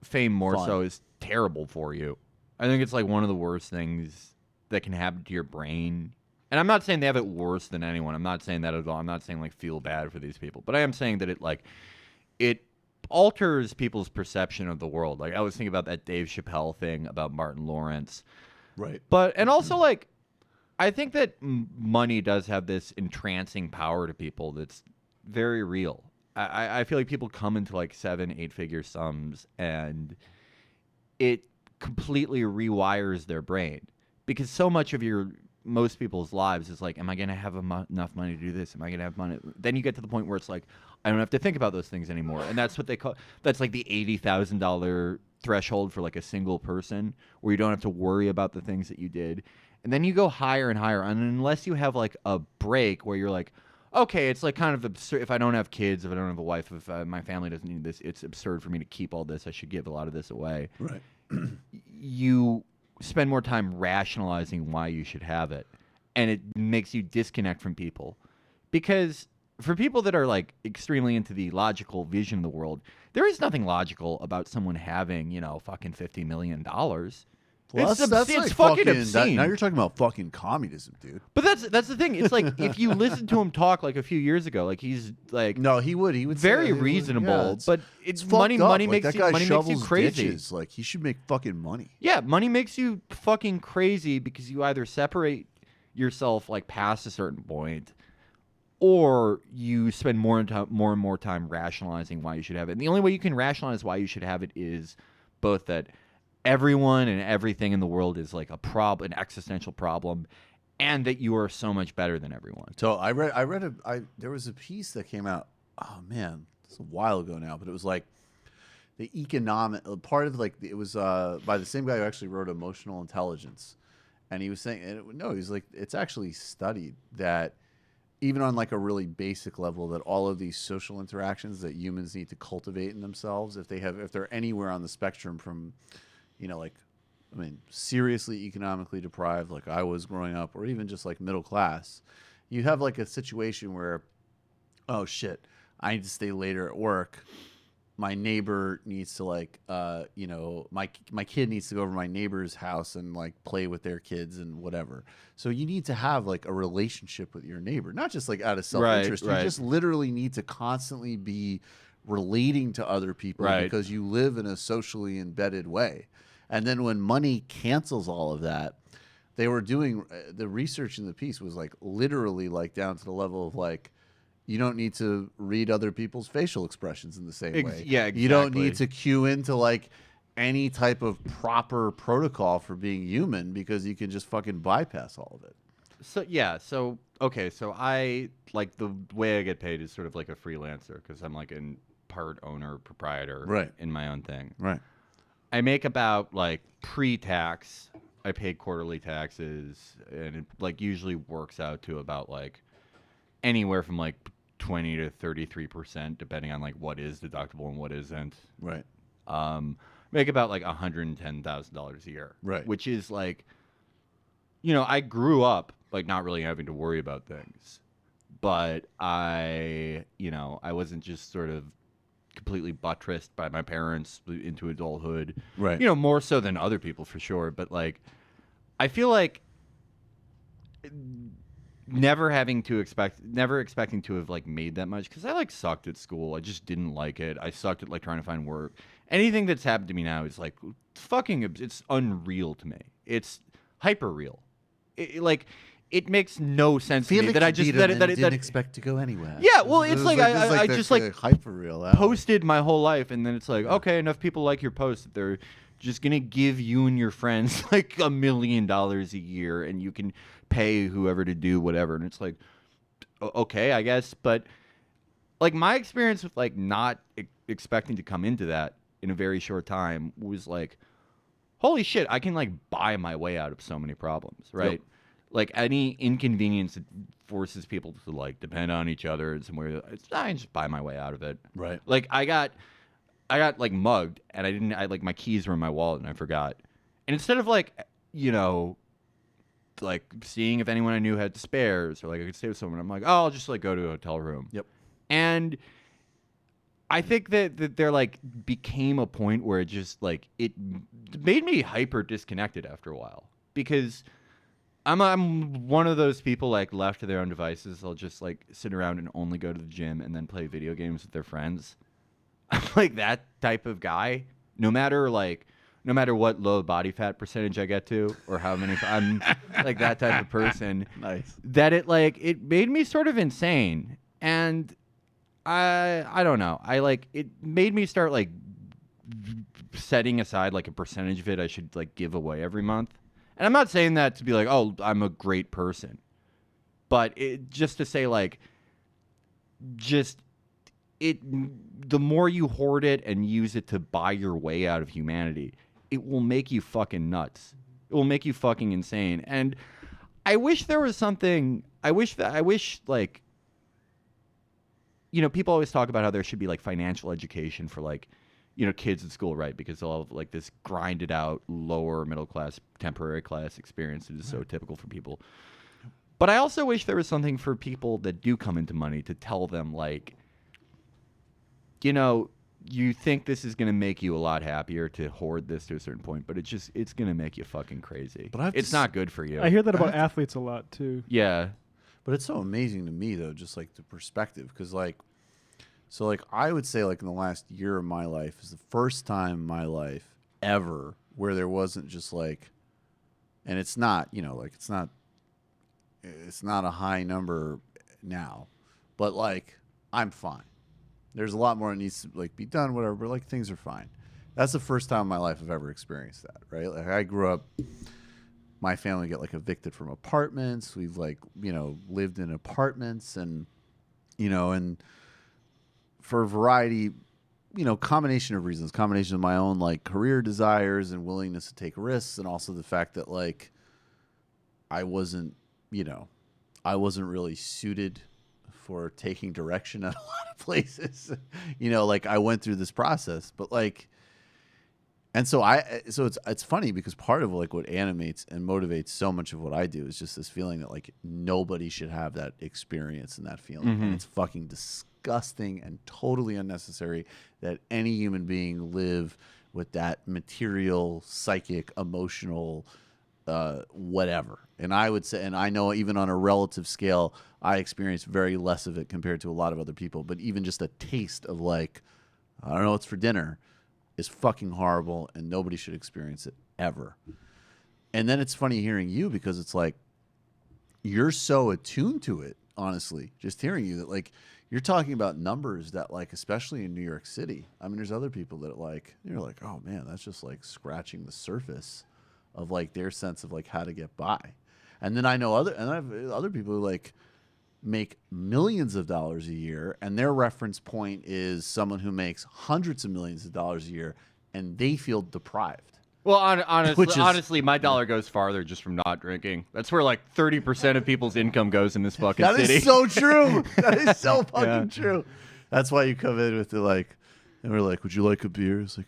fame more so is terrible for you. I think it's like one of the worst things that can happen to your brain. And I'm not saying they have it worse than anyone. I'm not saying that at all. I'm not saying like feel bad for these people, but I am saying that it alters people's perception of the world. Like I was thinking about that Dave Chappelle thing about Martin Lawrence. Right. And also like, I think that money does have this entrancing power to people that's very real. I feel like people come into like 7-8 figure sums and it completely rewires their brain because so much of most people's lives is like, am I going to have enough money to do this? Am I going to have money? Then you get to the point where it's like, I don't have to think about those things anymore. And that's what they call, that's like the $80,000 threshold for like a single person where you don't have to worry about the things that you did. And then you go higher and higher. And unless you have like a break where you're like, okay, it's like kind of absurd. If I don't have kids, if I don't have a wife, if my family doesn't need this, it's absurd for me to keep all this. I should give a lot of this away. Right. You spend more time rationalizing why you should have it. And it makes you disconnect from people. Because for people that are like extremely into the logical vision of the world, there is nothing logical about someone having, fucking $50 million. Well, it's like fucking obscene. Now you're talking about fucking communism, dude. But that's the thing. It's like if you listen to him talk like a few years ago, like he's like no, he would very reasonable. But it's money. Money makes you crazy. Ditches. Like he should make fucking money. Yeah, money makes you fucking crazy because you either separate yourself like past a certain point, or you spend more and more time rationalizing why you should have it. And the only way you can rationalize why you should have it is both that everyone and everything in the world is like an existential problem, and that you are so much better than everyone. So there was a piece that came out. Oh man, it's a while ago now, but it was like the economic part of like it was by the same guy who actually wrote Emotional Intelligence, and he was saying, he's like, it's actually studied that even on like a really basic level, that all of these social interactions that humans need to cultivate in themselves, if they're anywhere on the spectrum from, seriously economically deprived, like I was growing up, or even just like middle class, you have like a situation where, oh shit, I need to stay later at work. My neighbor needs to my kid needs to go over to my neighbor's house and like play with their kids and whatever. So you need to have like a relationship with your neighbor, not just like out of self-interest. Right. You just literally need to constantly be relating to other people because you live in a socially embedded way. And then when money cancels all of that, they were doing the research in the piece was like literally like down to the level of like, you don't need to read other people's facial expressions in the same way. Yeah, exactly. You don't need to cue into like any type of proper protocol for being human because you can just fucking bypass all of it. So I like the way I get paid is sort of like a freelancer because I'm like a part owner, proprietor in my own thing. Right. I make about like pre-tax, I pay quarterly taxes, and it like usually works out to about like anywhere from like 20 to 33%, depending on like what is deductible and what isn't. Right. Make about like $110,000 a year. Right. Which is like, I grew up like not really having to worry about things, but I wasn't just sort of completely buttressed by my parents into adulthood. Right. More so than other people for sure. But like, I feel like never expecting to have like made that much, because I like sucked at school. I just didn't like it. I sucked at like trying to find work. Anything that's happened to me now is like it's unreal to me. It's hyper real. It makes no sense to me that I just didn't expect to go anywhere. Yeah, well, it's like I just like hyper real posted my whole life, and then it's like, okay, enough people like your post that they're just gonna give you and your friends like $1 million a year, and you can pay whoever to do whatever. And it's like, okay, I guess. But like my experience with like not expecting to come into that in a very short time was like, holy shit, I can like buy my way out of so many problems, right? Yep. Like any inconvenience that forces people to like depend on each other in some way, I can just buy my way out of it. Right. Like I got like mugged, and I like my keys were in my wallet and I forgot. And instead of like, like seeing if anyone I knew had spares or like I could stay with someone, I'm like, oh, I'll just like go to a hotel room. Yep. And I think that there like became a point where it just like it made me hyper disconnected after a while, because I'm one of those people like left to their own devices. They'll just like sit around and only go to the gym and then play video games with their friends. I'm like that type of guy. No matter what low body fat percentage I get to, or how many, I'm like that type of person. Nice. That it made me sort of insane, and I don't know. It made me start like setting aside like a percentage of it I should like give away every month. And I'm not saying that to be like, oh, I'm a great person, but just to say like, the more you hoard it and use it to buy your way out of humanity, it will make you fucking nuts. It will make you fucking insane. And I wish there was something. I wish like, people always talk about how there should be like financial education for like, kids in school, right? Because they'll have like this grinded out lower middle class, temporary class experience that is so typical for people. But I also wish there was something for people that do come into money to tell them like, you think this is going to make you a lot happier to hoard this to a certain point, but it's going to make you fucking crazy. But it's not good for you. I hear that about athletes a lot too. Yeah. But it's so amazing to me though, just like the perspective, because like, so like I would say like in the last year of my life is the first time in my life ever where there wasn't just like, and it's not, like it's not a high number now, but like I'm fine. There's a lot more that needs to like be done, whatever, but like things are fine. That's the first time in my life I've ever experienced that, right? Like I grew up, my family got like evicted from apartments. We've like, lived in apartments and, and for a variety, combination of reasons, combination of my own like career desires and willingness to take risks. And also the fact that like, I wasn't really suited for taking direction at a lot of places. Like I went through this process, but like, and so it's funny because part of like what animates and motivates so much of what I do is just this feeling that like nobody should have that experience and that feeling. And it's fucking disgusting and totally unnecessary that any human being live with that material, psychic, emotional, whatever. And I would say, and I know even on a relative scale, I experience very less of it compared to a lot of other people. But even just a taste of like, I don't know what's for dinner is fucking horrible and nobody should experience it ever. And then it's funny hearing you because it's like, you're so attuned to it, honestly, just hearing you that like, you're talking about numbers that like, especially in New York City, I mean, there's other people that like, you're like, oh man, that's just like scratching the surface of like their sense of like how to get by. And then I know I have other people who like make millions of dollars a year and their reference point is someone who makes hundreds of millions of dollars a year and they feel deprived. Well, honestly, my dollar goes farther just from not drinking. That's where like 30% of people's income goes in this fucking city. That is so true. That is so fucking true. That's why you come in with the like, and we're like, would you like a beer? It's like,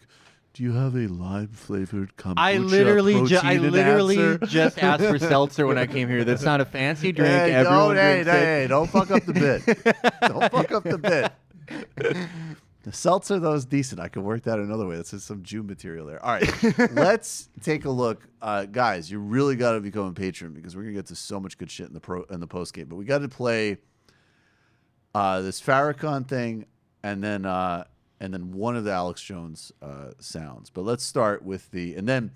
do you have a lime flavored kombucha? I literally just asked for seltzer when I came here. That's not a fancy drink. Everyone drinks it. Don't fuck up the bit. Don't fuck up the bit. The seltzer, though, is decent. I could work that another way. That's just some Jew material there. All right, let's take a look. Guys, you really got to become a patron because we're going to get to so much good shit in the post game. But we got to play this Farrakhan thing and then one of the Alex Jones sounds. But let's start with and then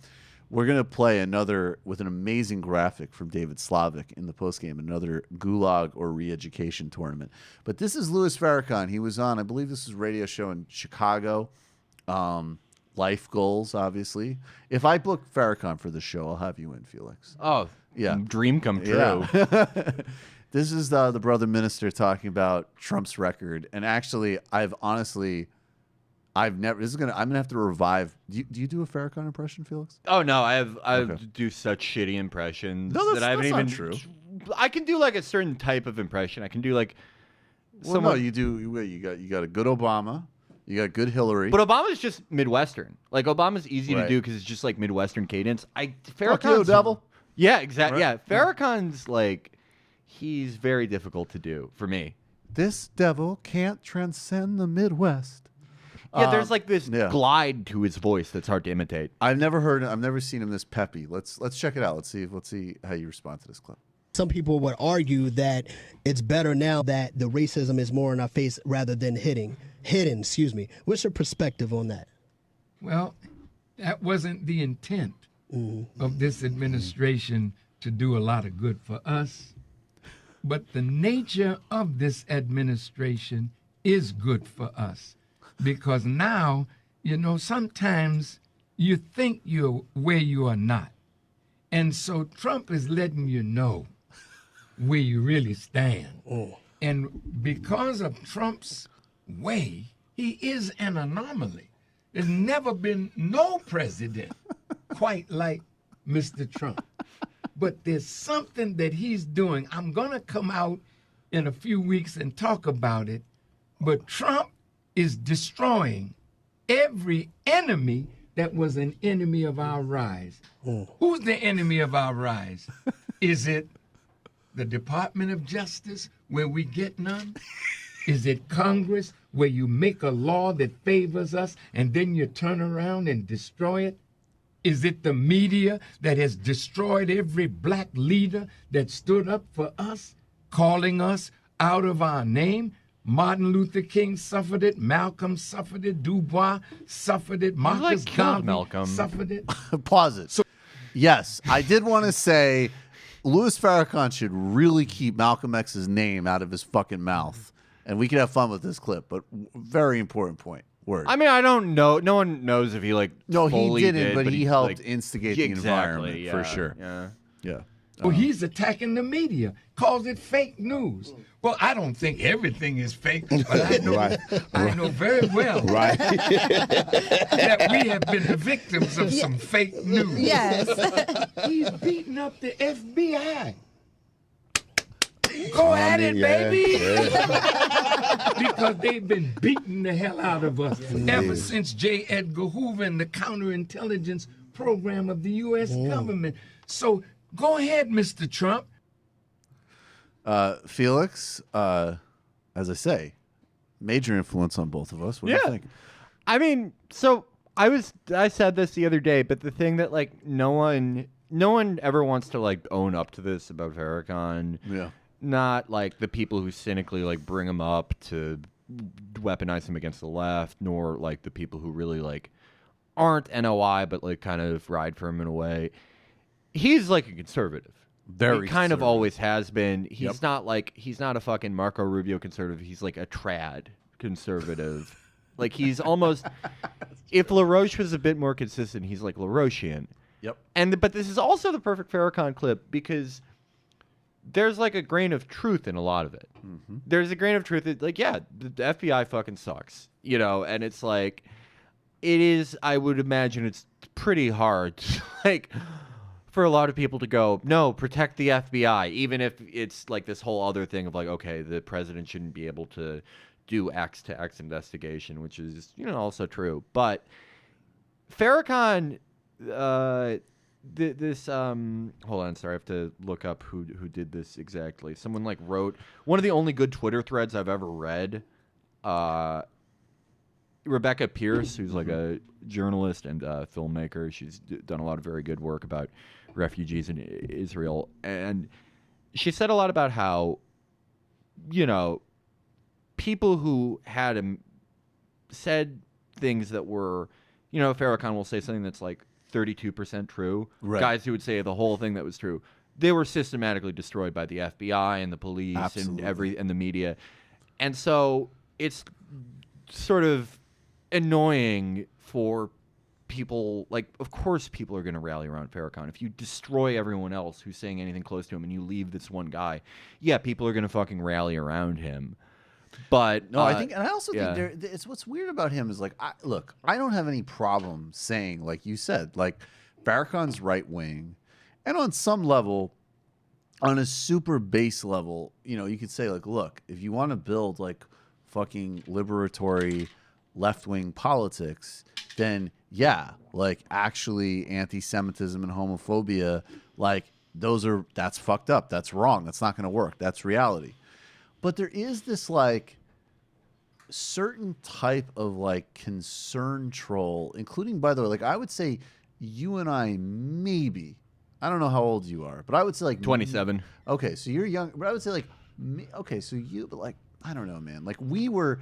we're going to play another with an amazing graphic from David Slavic in the postgame, another Gulag or re-education tournament. But this is Louis Farrakhan. He was on, I believe this is a radio show in Chicago. Life Goals, obviously. If I book Farrakhan for the show, I'll have you in, Felix. Oh, yeah. Dream come true. Yeah. This is the brother minister talking about Trump's record. And actually, I'm gonna have to revive. Do you do a Farrakhan impression, Felix? Oh no, I do such shitty impressions that I haven't even. Not true. I can do like a certain type of impression. I can do like. Well, no, you do. You got a good Obama. You got good Hillary. But Obama's just Midwestern. Like Obama's easy to do because it's just like Midwestern cadence. Farrakhan's devil. Yeah, exactly. Right. Yeah, Farrakhan's like he's very difficult to do for me. This devil can't transcend the Midwest. Yeah, there's like this glide to his voice that's hard to imitate. I've never seen him this peppy. Let's check it out. Let's see how you respond to this clip. Some people would argue that it's better now that the racism is more in our face rather than hidden. What's your perspective on that? Well, that wasn't the intent of this administration to do a lot of good for us. But the nature of this administration is good for us. Because now, sometimes you think you're where you are not. And so Trump is letting you know where you really stand. And because of Trump's way, he is an anomaly. There's never been no president quite like Mr. Trump. But there's something that he's doing. I'm going to come out in a few weeks and talk about it. But Trump is destroying every enemy that was an enemy of our rise. Who's the enemy of our rise? Is it the Department of Justice, where we get none? Is it Congress, where you make a law that favors us and then you turn around and destroy it? Is it the media that has destroyed every black leader that stood up for us, calling us out of our name? Martin Luther King suffered it. Malcolm suffered it. Du Bois suffered it. Marcus Garvey suffered it. Pause it. Yes, I did want to say Louis Farrakhan should really keep Malcolm X's name out of his fucking mouth And we can have fun with this clip, but very important point. Word. I mean, I don't know. No one knows if he fully he didn't, did, but he helped like, instigate the environment for sure. Yeah. Well, he's attacking the media, calls it fake news. Well, I don't think everything is fake, but I know, I know very well that we have been the victims of some fake news. Yes. He's beating up the FBI. Go at it, baby! Because they've been beating the hell out of us ever since J. Edgar Hoover and the counterintelligence program of the U.S. government. So go ahead, Mr. Trump. Felix, as I say, major influence on both of us. What do you think? I mean, so I said this the other day, but the thing that no one ever wants to own up to this about Farrakhan. Yeah. Not the people who cynically bring him up to weaponize him against the left, nor the people who really aren't NOI but kind of ride for him in a way. He's a conservative. Very he kind of conservative. always has been. He's not he's not a fucking Marco Rubio conservative. He's a trad conservative. He's almost if LaRoche was a bit more consistent, he's LaRochian. Yep. But this is also the perfect Farrakhan clip because there's a grain of truth in a lot of it. Mm-hmm. There's a grain of truth that the FBI fucking sucks, and it's it is, I would imagine it's pretty hard for a lot of people to go, no, protect the FBI, even if it's this whole other thing of okay, the president shouldn't be able to do X to X investigation, which is, also true. But Farrakhan, hold on, sorry, I have to look up who did this exactly. Someone wrote one of the only good Twitter threads I've ever read. Rebecca Pierce, who's a journalist and filmmaker. She's done a lot of very good work about refugees in Israel, and she said a lot about how people who had said things that were, Farrakhan will say something that's 32% true. Right. Guys who would say the whole thing that was true, they were systematically destroyed by the FBI and the police and the media. And so it's sort of annoying for people. Of course people are going to rally around Farrakhan. If you destroy everyone else who's saying anything close to him and you leave this one guy, people are going to fucking rally around him. But no, I think, and I also think it's what's weird about him is look, I don't have any problem saying, like you said, Farrakhan's right wing, and on some level, on a super base level, you could say look, if you want to build fucking liberatory left wing politics, then actually anti-Semitism and homophobia, that's fucked up, that's wrong, that's not going to work, that's reality. But there is this certain type of concern troll, including, by the way, I would say you and I maybe, I don't know how old you are, but I would say 27. Okay, so you're young, but I would say okay, so you, but I don't know, man. We were,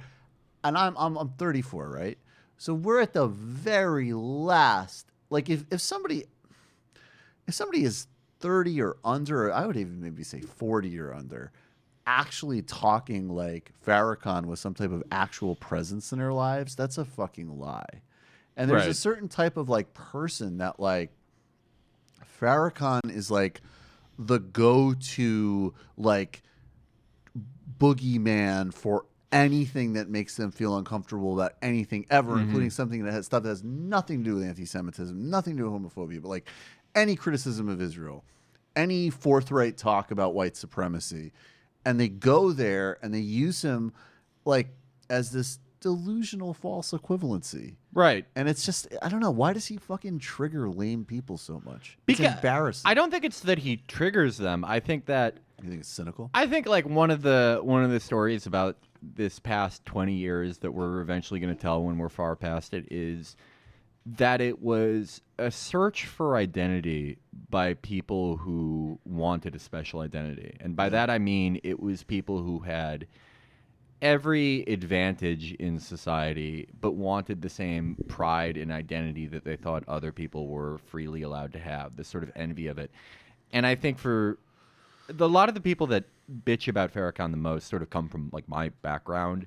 and I'm 34, right? So we're at the very last. If somebody is 30 or under, or I would even maybe say 40 or under, actually talking like Farrakhan was some type of actual presence in their lives, that's a fucking lie. And there's a certain type of person that Farrakhan is the go-to boogeyman for anything that makes them feel uncomfortable about anything ever, including something that has stuff that has nothing to do with anti-Semitism, nothing to do with homophobia, but any criticism of Israel, any forthright talk about white supremacy. And they go there and they use him as this delusional false equivalency. Right. And it's just, I don't know, why does he fucking trigger lame people so much? It's embarrassing. I don't think it's that he triggers them. I think that you think it's cynical? I think one of the stories about this past 20 years that we're eventually going to tell when we're far past it is that it was a search for identity by people who wanted a special identity. And by that I mean it was people who had every advantage in society but wanted the same pride and identity that they thought other people were freely allowed to have, this sort of envy of it. And I think for lot of the people that bitch about Farrakhan the most sort of come from like my background,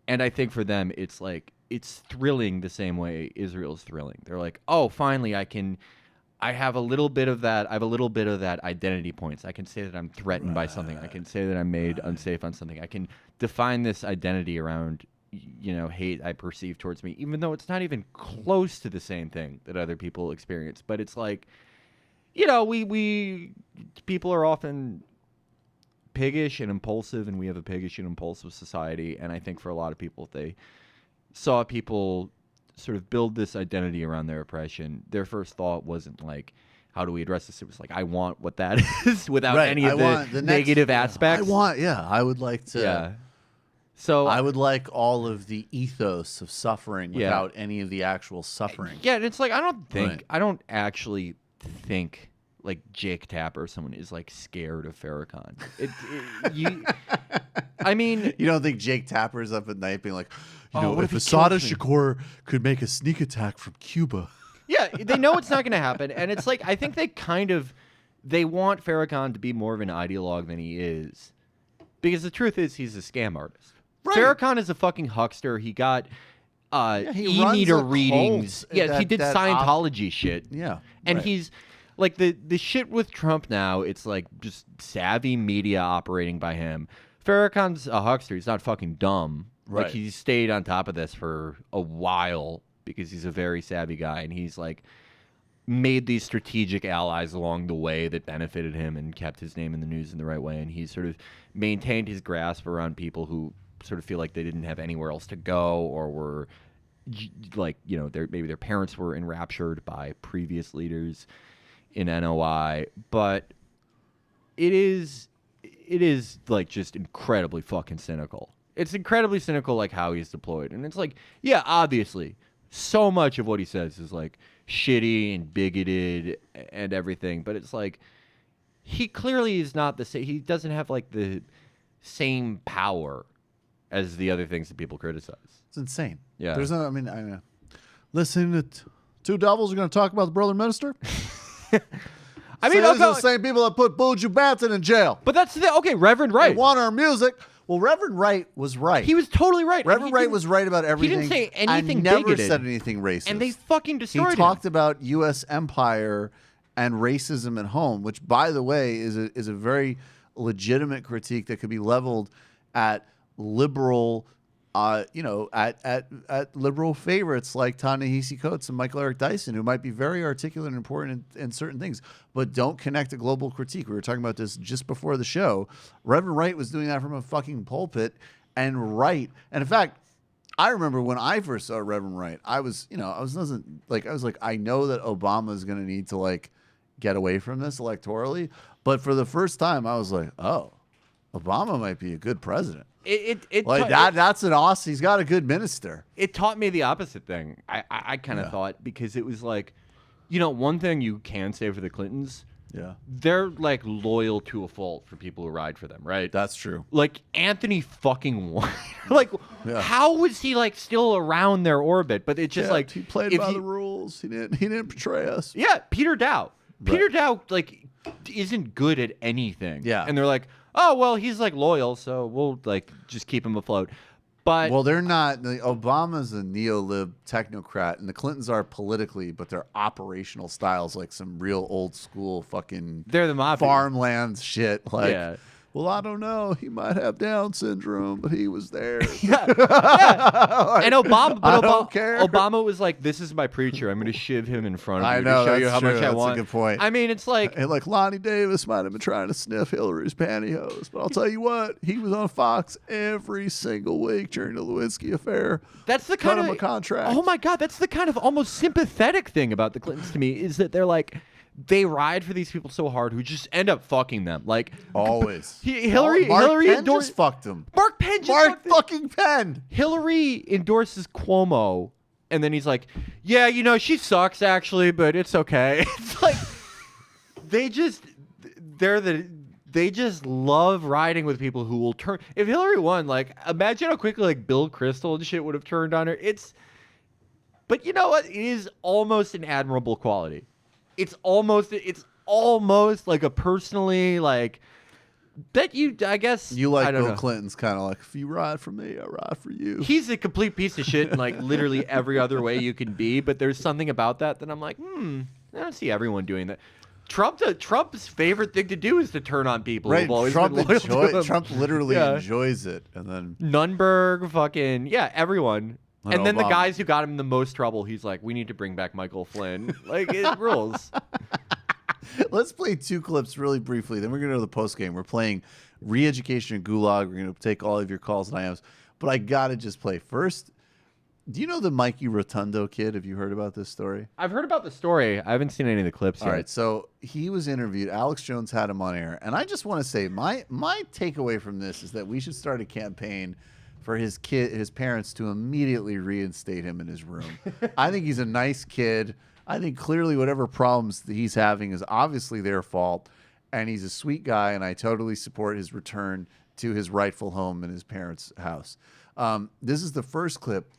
and I think for them it's like it's thrilling the same way Israel's thrilling. They're like, oh, finally I have a little bit of that. I have a little bit of that identity points. I can say that I'm threatened by something. I can say that I'm made unsafe on something. I can define this identity around, hate I perceive towards me, even though it's not even close to the same thing that other people experience. But it's like, we people are often piggish and impulsive, and we have a piggish and impulsive society. And I think for a lot of people, if they saw people sort of build this identity around their oppression, their first thought wasn't like, how do we address this? It was like, I want what that is without any of the negative aspects. I would like to. Yeah. So I would like all of the ethos of suffering without any of the actual suffering. Yeah, and it's like I don't actually think like Jake Tapper or someone is like scared of Farrakhan. I mean, you don't think Jake Tapper's up at night being like, what if Assata Shakur could make a sneak attack from Cuba? Yeah, they know it's not going to happen, and it's like I think they want Farrakhan to be more of an ideologue than he is, because the truth is he's a scam artist. Right. Farrakhan is a fucking huckster. He got e-meter readings. Yeah, he did Scientology shit. Yeah, and right. he's like the shit with Trump now. It's like just savvy media operating by him. Farrakhan's a huckster. He's not fucking dumb. Right. Like he stayed on top of this for a while because he's a very savvy guy, and he's like made these strategic allies along the way that benefited him and kept his name in the news in the right way. And he sort of maintained his grasp around people who sort of feel like they didn't have anywhere else to go, or were like, maybe their parents were enraptured by previous leaders in NOI. But it is like just incredibly fucking cynical. It's incredibly cynical, like how he's deployed. And it's like, yeah, obviously, so much of what he says is like shitty and bigoted and everything. But it's like, he clearly is not the same. He doesn't have like the same power as the other things that people criticize. It's insane. Yeah. There's no, I mean, listen to two devils are going to talk about the brother minister. I mean, those are the same people that put Buju Banton in jail. But that's Reverend Wright. They want our music. Well, Reverend Wright was right. He was totally right. Reverend Wright was right about everything. He didn't say anything never bigoted. said anything racist. And they fucking destroyed him. He talked about U.S. empire and racism at home, which, by the way, is a very legitimate critique that could be leveled at liberal, at liberal favorites like Ta-Nehisi Coates and Michael Eric Dyson, who might be very articulate and important in certain things, but don't connect a global critique. We were talking about this just before the show. Reverend Wright was doing that from a fucking pulpit, and Wright, and in fact, I remember when I first saw Reverend Wright, I was like, I know that Obama is going to need to like get away from this electorally, but for the first time, I was like, oh, Obama might be a good president. That's an awesome. He's got a good minister. It taught me the opposite thing. I kind of thought, because it was like, one thing you can say for the Clintons, they're like loyal to a fault for people who ride for them, right? That's true. Like Anthony fucking Weiner. Like, how was he like still around their orbit? But it's just like he played by the rules. He didn't betray us. Yeah, Peter Dow. Peter Dow like isn't good at anything. Yeah, and they're like, oh, well, he's like loyal, so we'll like just keep him afloat. But they're not. Obama's a neo-lib technocrat, and the Clintons are politically, but their operational styles like some real old school fucking. They're the mafia. Farmland shit. Like, well, I don't know. He might have Down syndrome, but he was there. Like, and Obama, but don't care. Obama was like, "This is my preacher. I'm going to shiv him in front of you to show you how much I want." That's a good point. I mean, it's like, and like Lonnie Davis might have been trying to sniff Hillary's pantyhose, but I'll tell you what, he was on Fox every single week during the Lewinsky affair. That's the kind of a contract. Oh my God, that's the kind of almost sympathetic thing about the Clintons to me, is that they're like, they ride for these people so hard who just end up fucking them. Like always. Hillary just fucked him. Mark Penn just Mark fucking Penn. Hillary endorses Cuomo, and then he's like, yeah, she sucks actually, but it's okay. It's like they just love riding with people who will turn. If Hillary won, like, imagine how quickly like Bill Kristol and shit would have turned on her. But you know what? It is almost an admirable quality. It's almost almost like a personally like that you. I guess You like I don't Bill know. Clinton's kind of like, if you ride for me, I ride for you. He's a complete piece of shit in like literally every other way you can be. But there's something about that I'm like, I don't see everyone doing that. Trump's favorite thing to do is to turn on people Right, who've always Trump been loyal to him. Trump literally Yeah. enjoys it, and then Nunberg, fucking everyone. And then the Obama. guys who got him the most trouble, he's like, we need to bring back Michael Flynn. Like, it rules. Let's play 2 clips really briefly. Then we're going to go to the post game. We're playing Re-Education and Gulag. We're going to take all of your calls and IMs. But I got to just play first. Do you know the Mikey Rotundo kid? Have you heard about this story? I've heard about the story. I haven't seen any of the clips All yet. right, so he was interviewed. Alex Jones had him on air. And I just want to say my takeaway from this is that we should start a campaign for his parents to immediately reinstate him in his room. I think he's a nice kid. I think clearly whatever problems that he's having is obviously their fault. And he's a sweet guy, and I totally support his return to his rightful home in his parents' house. This is the first clip.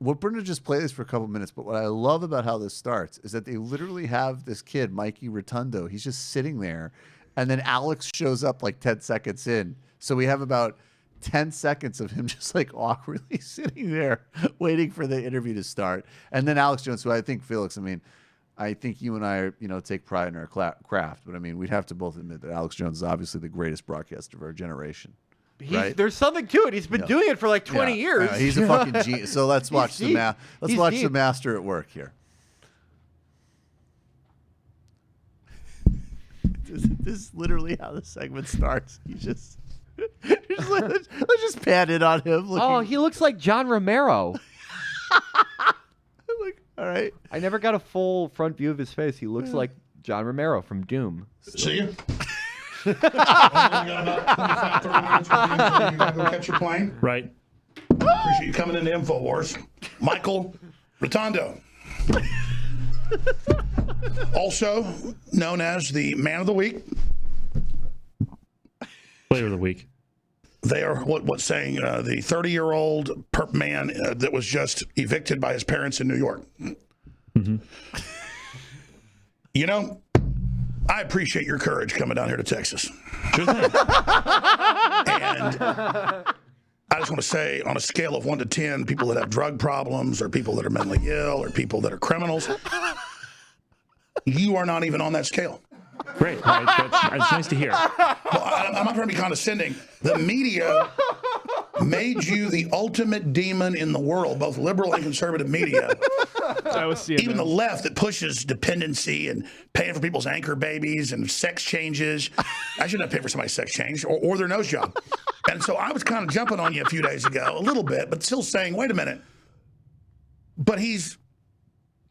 We're going to just play this for a couple minutes, but what I love about how this starts is that they literally have this kid, Mikey Rotundo. He's just sitting there, and then Alex shows up like 10 seconds in. So we have about 10 seconds of him just like awkwardly sitting there waiting for the interview to start. And then Alex Jones, who I think, Felix, I think you and I, take pride in our craft, but we'd have to both admit that Alex Jones is obviously the greatest broadcaster of our generation. Right? There's something to it. He's been doing it for like 20 years. He's a fucking genius. So let's watch the master at work here. This is literally how the segment starts. Let's just pan in on him. Oh, he looks like John Romero. All right. I never got a full front view of his face. He looks like John Romero from Doom. See you. Only got about 25, 30 minutes. You gotta go catch your plane. Right. Appreciate you coming into InfoWars. Michael Rotundo. Also known as the Man of the Week. Player of the Week. They are what's saying the 30-year-old perp man that was just evicted by his parents in New York. Mm-hmm. I appreciate your courage coming down here to Texas. Sure thing. And I just want to say, on a scale of 1 to 10, people that have drug problems or people that are mentally ill or people that are criminals, you are not even on that scale. Great. That's nice to hear. Well, I'm not trying to be condescending. The media made you the ultimate demon in the world, both liberal and conservative media. Even the left that pushes dependency and paying for people's anchor babies and sex changes. I shouldn't have paid for somebody's sex change or their nose job. And so I was kind of jumping on you a few days ago, a little bit, but still saying, wait a minute. But he's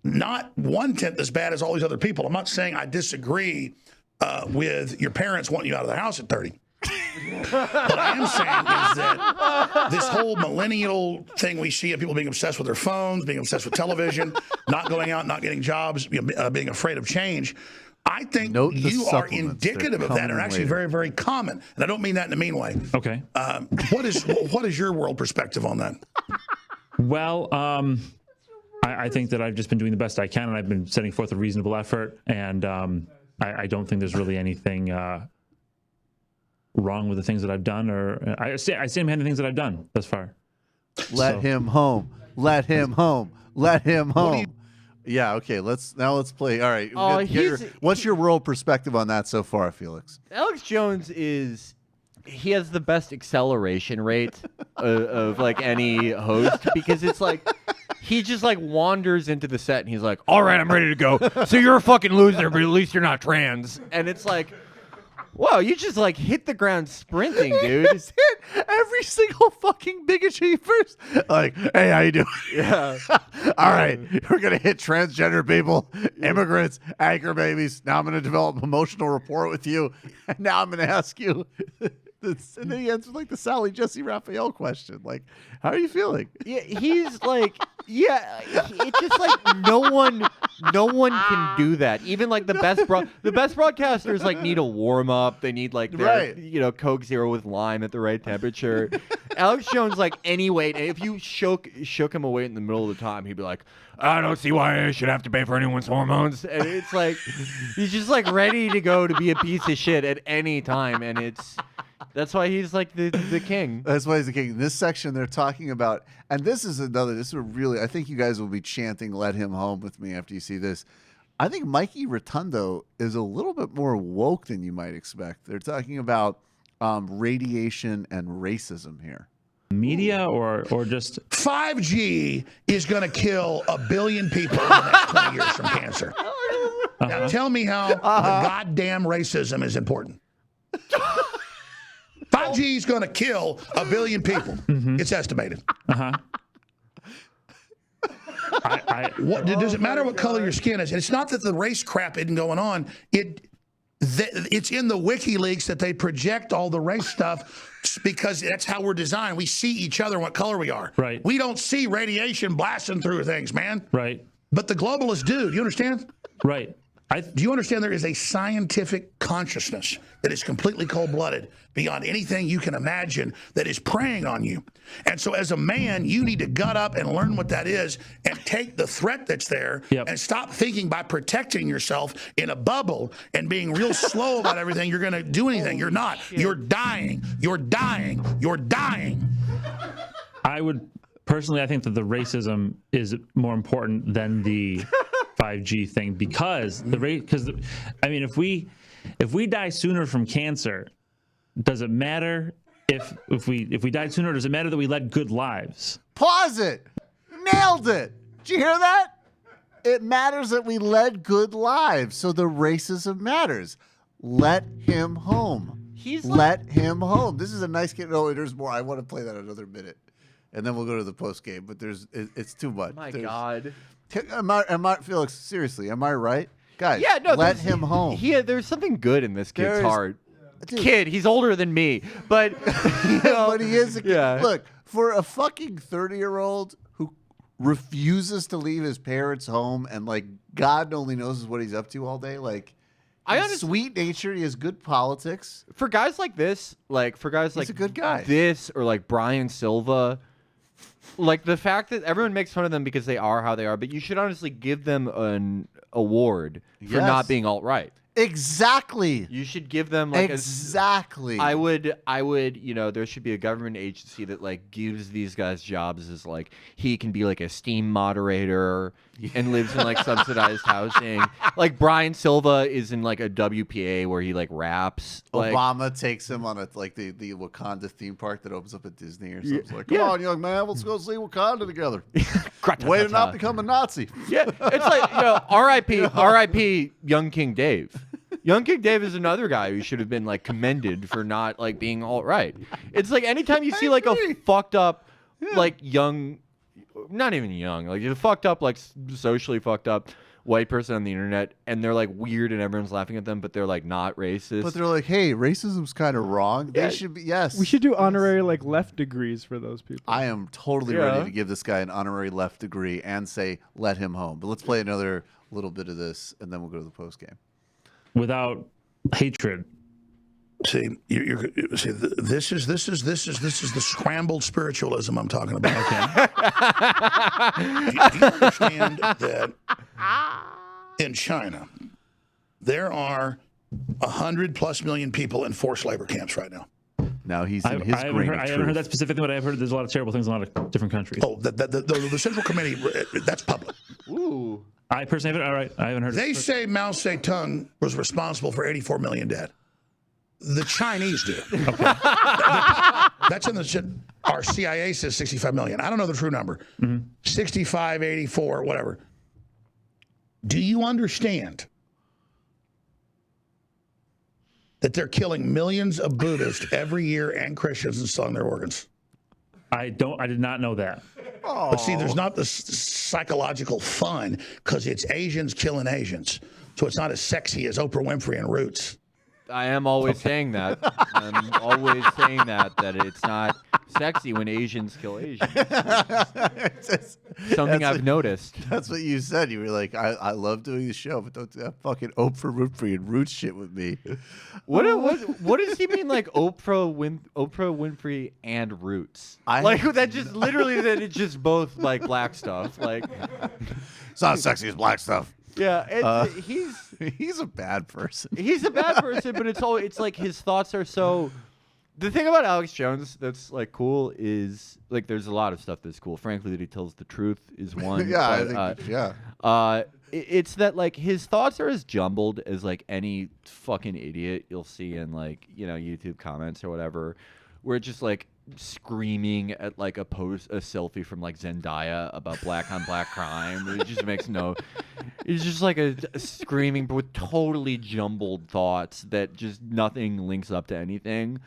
not 1/10 as bad as all these other people. I'm not saying I disagree with your parents wanting you out of the house at 30. What I am saying is that this whole millennial thing we see of people being obsessed with their phones, being obsessed with television, not going out, not getting jobs, being afraid of change, I think you are indicative of that and are actually very, very common. And I don't mean that in a mean way. Okay. What is your world perspective on that? Well, I think that I've just been doing the best I can, and I've been setting forth a reasonable effort, and I don't think there's really anything wrong with the things that I've done, or I stand behind the things that I've done thus far. Let him home. Let him home. Let him home. Yeah, okay. Let's play. All right. What's your world perspective on that so far, Felix? Alex Jones he has the best acceleration rate of like any host, because it's like he just like wanders into the set and he's like, all right, I'm ready to go. So you're a fucking loser, but at least you're not trans. And it's like, whoa, you just like hit the ground sprinting, dude. Just hit every single fucking bigotry first. Like, hey, how you doing? Yeah. All right, we're going to hit transgender people, immigrants, anchor babies. Now I'm going to develop an emotional rapport with you. And now I'm going to ask you this. And then he ends with like the Sally Jesse Raphael question. Like, how are you feeling? Yeah, he's like, it's just like no one can do that. Even like the best broadcasters like need a warm up. They need like their Coke Zero with lime at the right temperature. Alex Jones, like any weight, if you shook him a weight in the middle of the time, he'd be like, I don't see why I should have to pay for anyone's hormones. And it's like, he's just like ready to go to be a piece of shit at any time. And that's why he's like the king. That's why he's the king. In this section, they're talking about, and this is really, I think you guys will be chanting, let him home with me after you see this. I think Mikey Rotundo is a little bit more woke than you might expect. They're talking about radiation and racism here. Media or just 5G is going to kill 1 billion people in the next 20 years from cancer. Now tell me how the goddamn racism is important. 5G is going to kill 1 billion people. It's estimated. Does it matter what color your skin is? It's not that the race crap isn't going on. It's in the WikiLeaks that they project all the race stuff because that's how we're designed. We see each other what color we are. Right. We don't see radiation blasting through things, man. Right. But the globalists do. Do you understand? Right. Do you understand there is a scientific consciousness that is completely cold-blooded beyond anything you can imagine that is preying on you? And so as a man, you need to gut up and learn what that is and take the threat that's there and stop thinking by protecting yourself in a bubble and being real slow about everything you're going to do anything. You're not. You're dying. You're dying. You're dying. I think that the racism is more important than the 5G thing because if we die sooner from cancer, does it matter if we died sooner? Or does it matter that we led good lives? Pause it. Nailed it. Did you hear that? It matters that we led good lives, so the racism matters. Let him home. Let him home. This is a nice kid. No, there's more. I want to play that another minute, and then we'll go to the post game. But it's too much. My God. Am I, Felix? Seriously, am I right, guys? Yeah, no. Let him home. There's something good in this kid's heart. Kid, he's older than me, but but he is a kid. Yeah. Look, for a fucking 30-year-old who refuses to leave his parents' home and like God only knows what he's up to all day, like. Sweet nature, he has good politics. For guys like this, he's a good guy. This or like Brian Silva. Like the fact that everyone makes fun of them because they are how they are, but you should honestly give them an award for not being alt-right. Exactly. You should give them like exactly. I would, there should be a government agency that like gives these guys jobs as like he can be like a steam moderator and lives in like subsidized housing. Like Brian Silva is in like a WPA where he like raps. Obama takes him on the Wakanda theme park that opens up at Disney or something. Like, come on, young man, let's go see Wakanda together. Way to not become a Nazi. Yeah, it's like R.I.P. Young King Dave. Young King Dave is another guy who should have been like commended for not like being alt-right. It's like anytime you see like a fucked up, like young, not even young, like a fucked up, like socially fucked up white person on the internet, and they're like weird and everyone's laughing at them, but they're like not racist. But they're like, hey, racism's kind of wrong. Yeah. They should be, yes. We should do honorary like left degrees for those people. I am totally ready to give this guy an honorary left degree and say, let him home. But let's play another little bit of this, and then we'll go to the post game. Without hatred. See, this is the scrambled spiritualism I'm talking about. Okay. Do you understand that in China there are 100+ million people in forced labor camps right now? Now he's in his grain of truth. I haven't heard that specifically, but I've heard there's a lot of terrible things in a lot of different countries. Oh, the Central Committee, that's public. Ooh. I personally haven't. All right, I haven't heard. They say Mao Zedong was responsible for 84 million dead. The Chinese do. Okay. That's in the. Our CIA says 65 million. I don't know the true number. 65, 84, whatever. Do you understand that they're killing millions of Buddhists every year and Christians and selling their organs? I did not know that. But see, there's not this psychological fun because it's Asians killing Asians. So it's not as sexy as Oprah Winfrey and Roots. I am always saying that. I'm always saying that it's not sexy when Asians kill Asians. Something I've noticed. That's what you said. You were like, I love doing the show, but don't do that fucking Oprah Winfrey and Roots shit with me. What does he mean, like Oprah Winfrey and Roots? That just literally that it's just both like black stuff. Like it's not sexy as black stuff. Yeah, he's a bad person. He's a bad person, but it's like his thoughts are so. The thing about Alex Jones that's like cool is like there's a lot of stuff that's cool. Frankly, that he tells the truth is one. Yeah, but, I think, it's that like his thoughts are as jumbled as like any fucking idiot you'll see in like YouTube comments or whatever, where it's just like screaming at like a selfie from like Zendaya about black on black crime. It just makes no. It's just like a screaming with totally jumbled thoughts that just nothing links up to anything.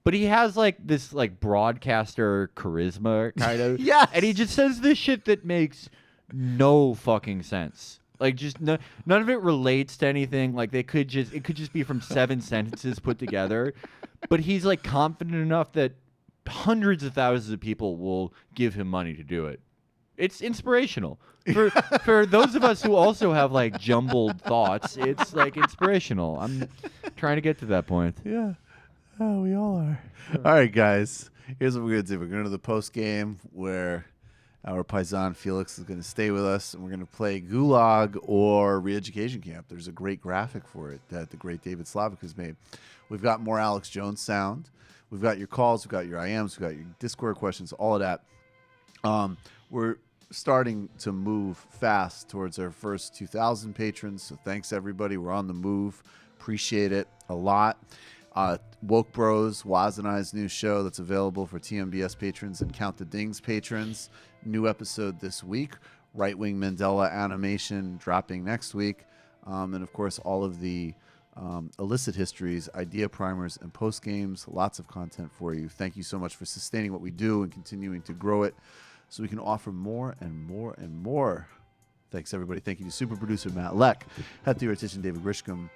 But he has like this like broadcaster charisma kind of. Yes. And he just says this shit that makes no fucking sense. Like just none of it relates to anything. Like it could just be from 7 sentences put together. But he's like confident enough that hundreds of thousands of people will give him money to do it. It's inspirational. For those of us who also have like jumbled thoughts, it's like inspirational. I'm trying to get to that point. Yeah. Oh, we all are. All right, guys. Here's what we're going to do. We're going to the post game where our paisan Felix is going to stay with us, and we're going to play Gulag or Re-Education Camp. There's a great graphic for it that the great David Slavic has made. We've got more Alex Jones sound. We've got your calls. We've got your IMs. We've got your Discord questions, all of that. We're starting to move fast towards our first 2,000 patrons, so thanks, everybody. We're on the move. Appreciate it a lot. Woke Bros, Waz and I's new show that's available for TMBS patrons and Count the Dings patrons. New episode this week. Right Wing Mandela animation dropping next week. And of course, all of the illicit histories, idea primers, and post games. Lots of content for you. Thank you so much for sustaining what we do and continuing to grow it so we can offer more and more and more. Thanks, everybody. Thank you to super producer Matt Leck, head theoretician David Griscom,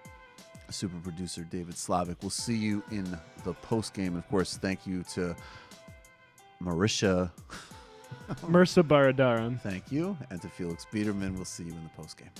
super producer David Slavic. We'll see you in the post game. Of course, thank you to Mehrsa Baradaran. Thank you. And to Felix Biederman. We'll see you in the post game.